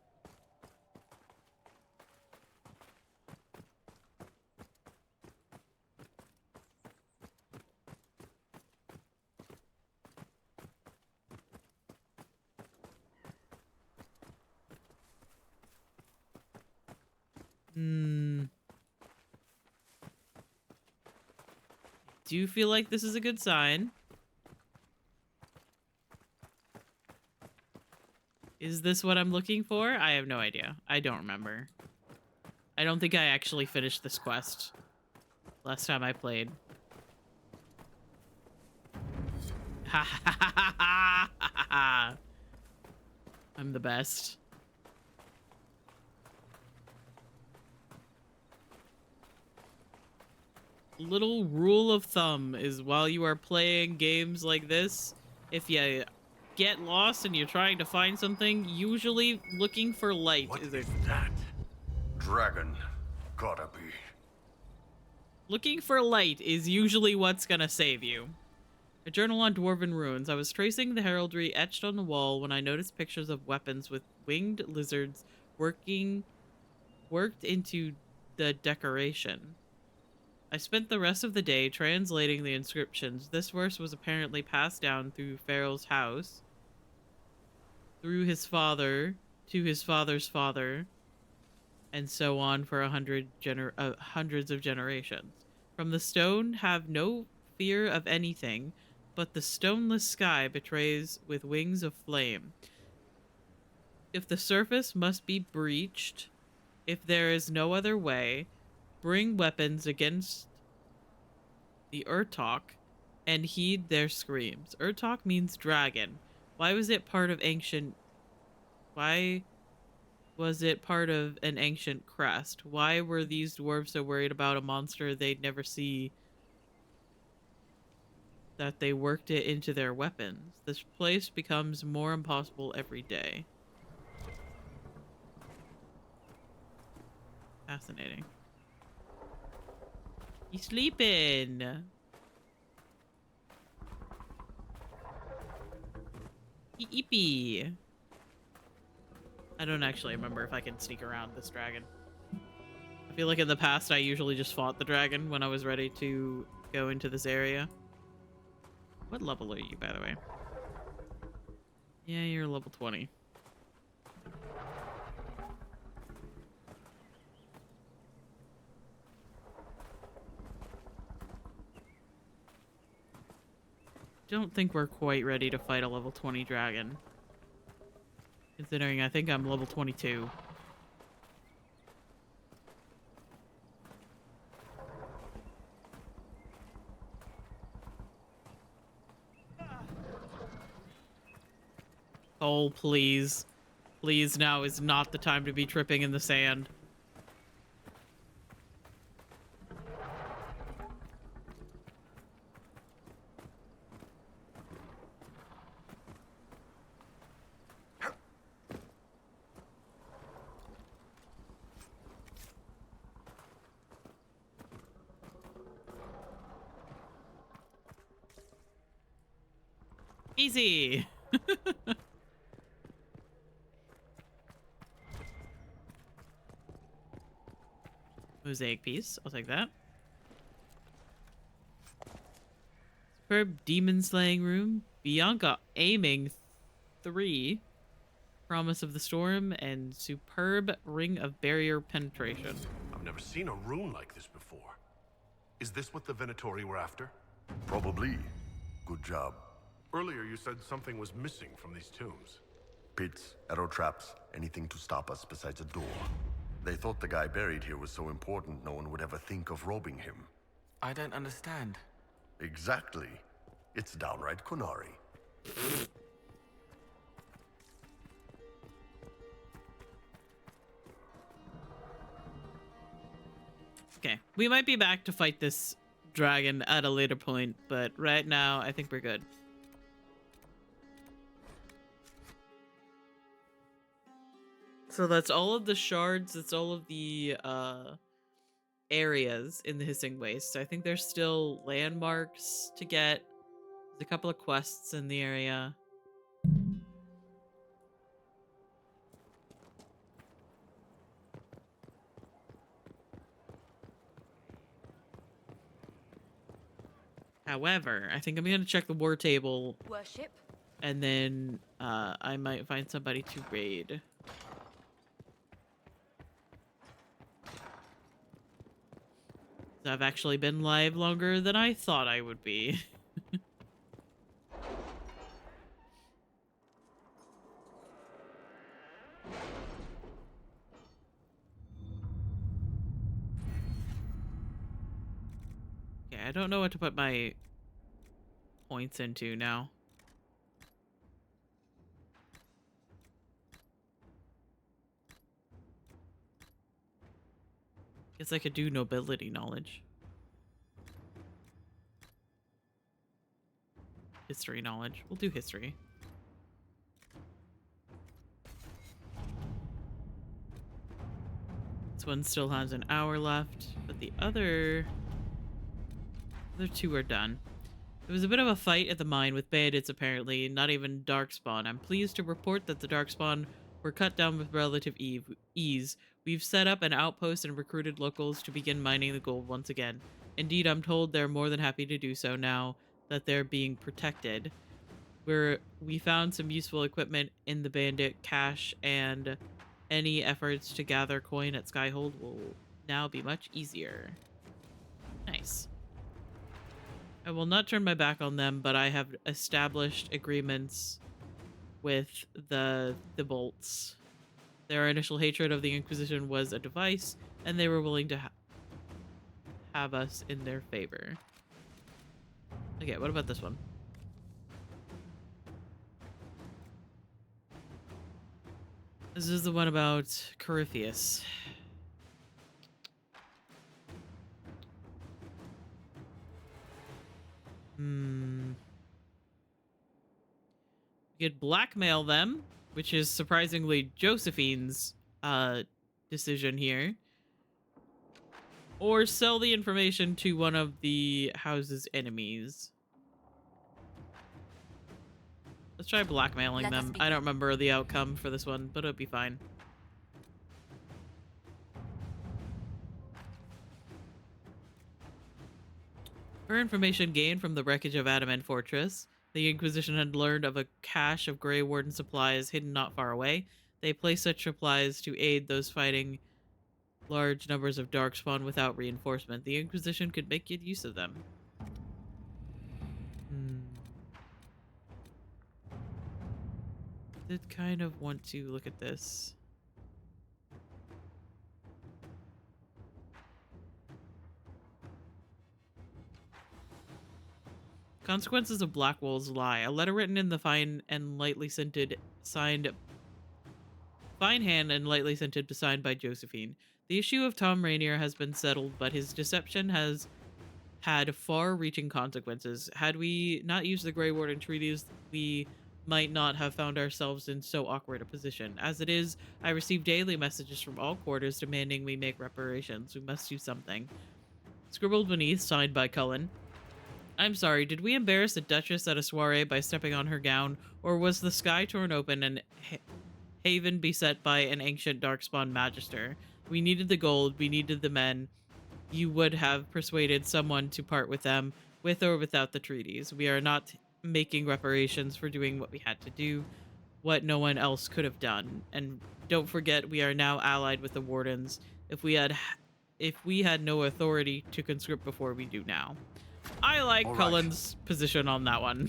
Do you feel like this is a good sign? Is this what I'm looking for? I have no idea. I don't remember. I don't think I actually finished this quest last time I played. Ha ha ha ha ha ha! I'm the best. Little rule of thumb is while you are playing games like this, if you get lost and you're trying to find something, usually looking for light What is is that? Dragon. Gotta be. Looking for light is usually what's gonna save you. A journal on Dwarven ruins. I was tracing the heraldry etched on the wall when I noticed pictures of weapons with winged lizards worked into the decoration. I spent the rest of the day translating the inscriptions. This verse was apparently passed down through Pharaoh's house, through his father, to his father's father, and so on for hundreds of generations. From the stone, have no fear of anything, but the stoneless sky betrays with wings of flame. If the surface must be breached, if there is no other way, bring weapons against the Urtok and heed their screams. Urtok means dragon. Why was it part of an ancient crest? Why were these dwarves so worried about a monster they'd never see that they worked it into their weapons? This place becomes more impossible every day. Fascinating. He's sleeping. Eepee. I don't actually remember if I can sneak around this dragon. I feel like in the past I usually just fought the dragon when I was ready to go into this area. What level are you, by the way? Yeah, you're level 20. Don't think we're quite ready to fight a level 20 dragon. Considering I think I'm level 22. Oh, please. Please, now is not the time to be tripping in the sand. Easy. Mosaic piece. I'll take that. Superb demon slaying room. Bianca aiming 3. Promise of the Storm, and superb ring of barrier penetration. I've never seen a rune like this before. Is this what the Venatori were after? Probably. Good job. Earlier you said something was missing from these tombs. Pits, arrow traps, anything to stop us besides a door. They thought the guy buried here was so important no one would ever think of robbing him. I don't understand. Exactly. It's downright Kunari. Okay, we might be back to fight this dragon at a later point, but right now I think we're good. So that's all of the shards, that's all of the areas in the Hissing Waste. I think there's still landmarks to get. There's a couple of quests in the area. However, I think I'm going to check the war table. Worship. And then I might find somebody to raid. I've actually been live longer than I thought I would be. Okay, I don't know what to put my points into now. Guess I could do nobility knowledge. History knowledge. We'll do history. This one still has an hour left, but the other two are done. There was a bit of a fight at the mine with bandits apparently, not even Darkspawn. I'm pleased to report that the Darkspawn were cut down with relative ease. We've set up an outpost and recruited locals to begin mining the gold once again. Indeed, I'm told they're more than happy to do so now that they're being protected. We found some useful equipment in the bandit cache, and any efforts to gather coin at Skyhold will now be much easier. Nice. I will not turn my back on them, but I have established agreements with the bolts. Their initial hatred of the Inquisition was a device, and they were willing to have us in their favor. Okay, what about this one? This is the one about Corypheus. We could blackmail them, which is surprisingly Josephine's decision here. Or sell the information to one of the house's enemies. Let's try blackmailing them. I don't remember the outcome for this one, but it'll be fine. For information gained from the wreckage of Adamant Fortress, the Inquisition had learned of a cache of Grey Warden supplies hidden not far away. They placed such supplies to aid those fighting large numbers of Darkspawn without reinforcement. The Inquisition could make good use of them. Did kind of want to look at this. Consequences of Blackwall's Lie. A letter written in the fine hand and lightly scented, signed by Josephine. The issue of Tom Rainier has been settled, but his deception has had far-reaching consequences. Had we not used the Grey Warden treaties, we might not have found ourselves in so awkward a position. As it is, I receive daily messages from all quarters demanding we make reparations. We must do something. Scribbled beneath, signed by Cullen. I'm sorry, did we embarrass the Duchess at a soiree by stepping on her gown, or was the sky torn open and Haven beset by an ancient darkspawn magister? We needed the gold, we needed the men. You would have persuaded someone to part with them, with or without the treaties. We are not making reparations for doing what we had to do, what no one else could have done. And don't forget, we are now allied with the Wardens. If we had no authority to conscript before, we do now. I like All right. Cullen's position on that one.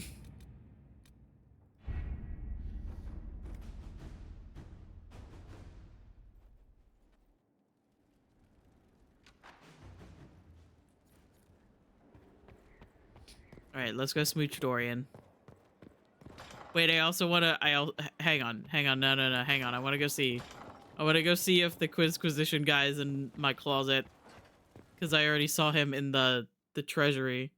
All right, let's go smooch Dorian. Wait, I also want to. Hang on. No. Hang on. I want to go see. I want to go see if the Quizquisition guy is in my closet, because I already saw him in the treasury.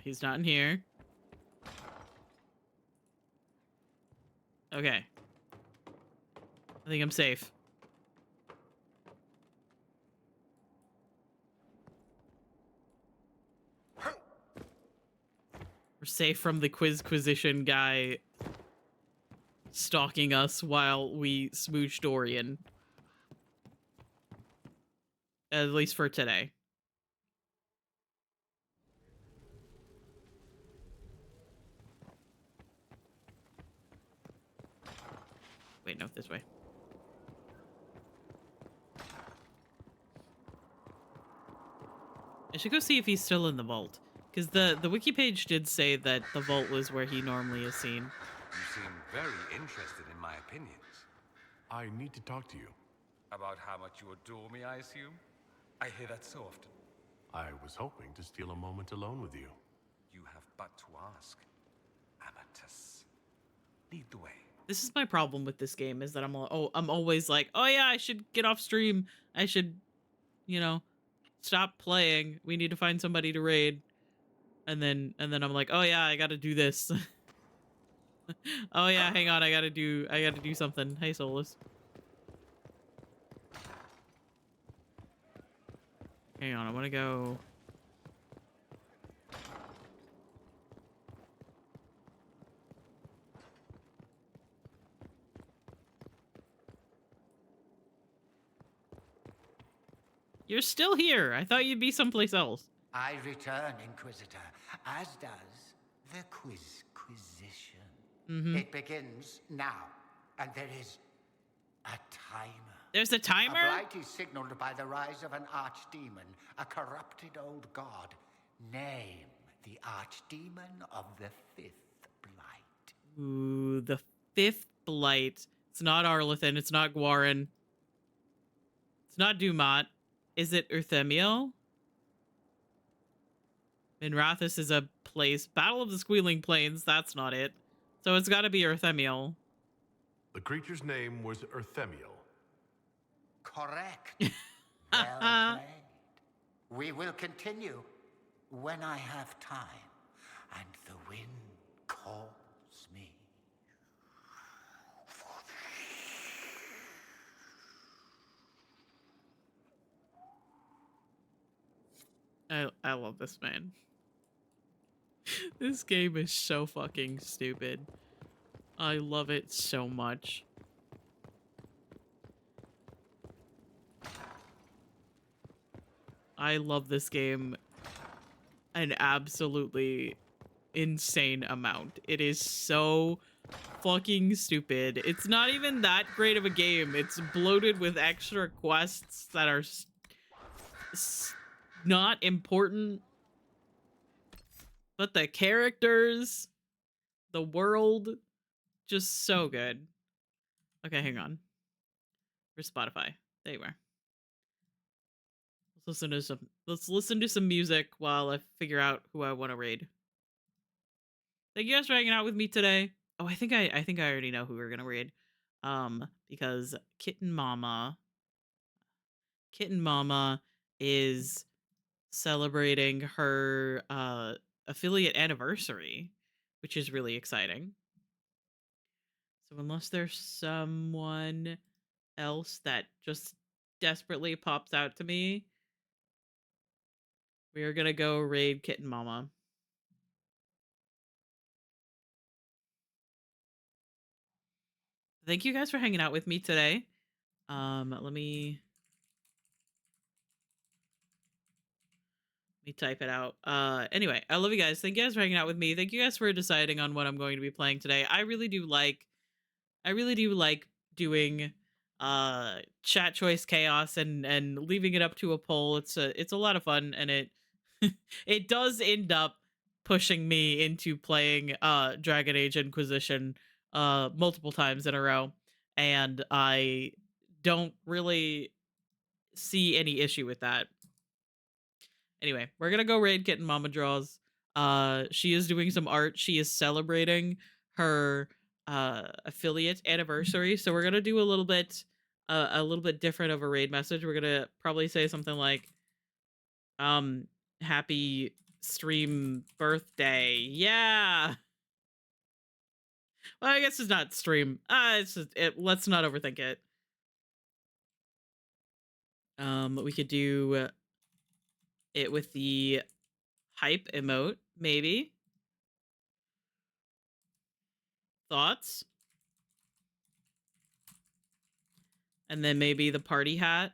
He's not in here. Okay. I think I'm safe. We're safe from the Quizquisition guy stalking us while we smooch Dorian. At least for today. Wait, no, this way. I should go see if he's still in the vault. Because the wiki page did say that the vault was where he normally is seen. You seem very interested in my opinions. I need to talk to you. About how much you adore me, I assume? I hear that so often. I was hoping to steal a moment alone with you. You have but to ask. Amatus. Lead the way. This is my problem with this game, is that I'm always like, oh yeah, I should get off stream. I should, stop playing. We need to find somebody to raid. And then I'm like, oh yeah, I gotta do this. Oh yeah, hang on, I gotta do something. Hey, Solus. Hang on, I wanna go. You're still here. I thought you'd be someplace else. I return, Inquisitor, as does the Quizquisition. It begins now, and there is a timer. There's a timer? A blight is signaled by the rise of an archdemon, a corrupted old god. Name the archdemon of the fifth blight. Ooh, the fifth blight. It's not Arlethan. It's not Guarin. It's not Dumat. Is it Urthemiel? Minrathis is a place. Battle of the Squealing Plains. That's not it. So it's got to be Urthemiel. The creature's name was Urthemiel. Correct. Well played. We will continue when I have time and the wind calls me. I love this man. This game is so fucking stupid. I love it so much. I love this game an absolutely insane amount. It is so fucking stupid. It's not even that great of a game. It's bloated with extra quests that are not important. But the characters, the world, just so good. Okay, hang on. For Spotify. There you are. Let's listen to some music while I figure out who I want to raid. Thank you guys for hanging out with me today. Oh, I think I already know who we're gonna raid. Because Kitten Mama is celebrating her affiliate anniversary, which is really exciting. So unless there's someone else that just desperately pops out to me, we are gonna go raid Kitten Mama. Thank you guys for hanging out with me today. Let me type it out. Anyway, I love you guys. Thank you guys for hanging out with me. Thank you guys for deciding on what I'm going to be playing today. I really do like doing chat choice chaos and leaving it up to a poll. It's a lot of fun, and it it does end up pushing me into playing Dragon Age Inquisition multiple times in a row, and I don't really see any issue with that. Anyway, we're gonna go raid Kitten Mama Draws. She is doing some art. She is celebrating her affiliate anniversary, so we're gonna do a little bit different of a raid message. We're gonna probably say something like, happy stream birthday. Yeah. Well, I guess it's not stream. It's just, let's not overthink it. We could do it with the hype emote, maybe. Thoughts? And then maybe the party hat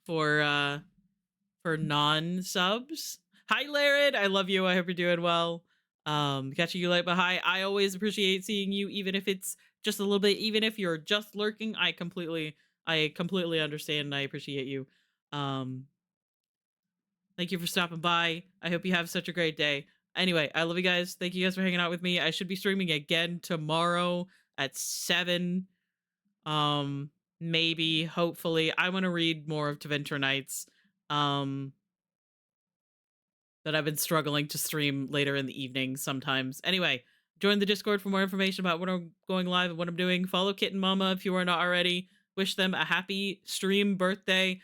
for non-subs. Hi Larid, I love you. I hope you're doing well. Catching you late, but hi. I always appreciate seeing you, even if it's just a little bit, even if you're just lurking. I completely understand and I appreciate you. Thank you for stopping by. I hope you have such a great day. Anyway, I love you guys. Thank you guys for hanging out with me. I should be streaming again tomorrow at 7. Maybe, hopefully. I want to read more of Tevinter Nights. That I've been struggling to stream later in the evening sometimes. Anyway, join the Discord for more information about when I'm going live and what I'm doing. Follow Kitten Mama if you are not already. Wish them a happy stream birthday.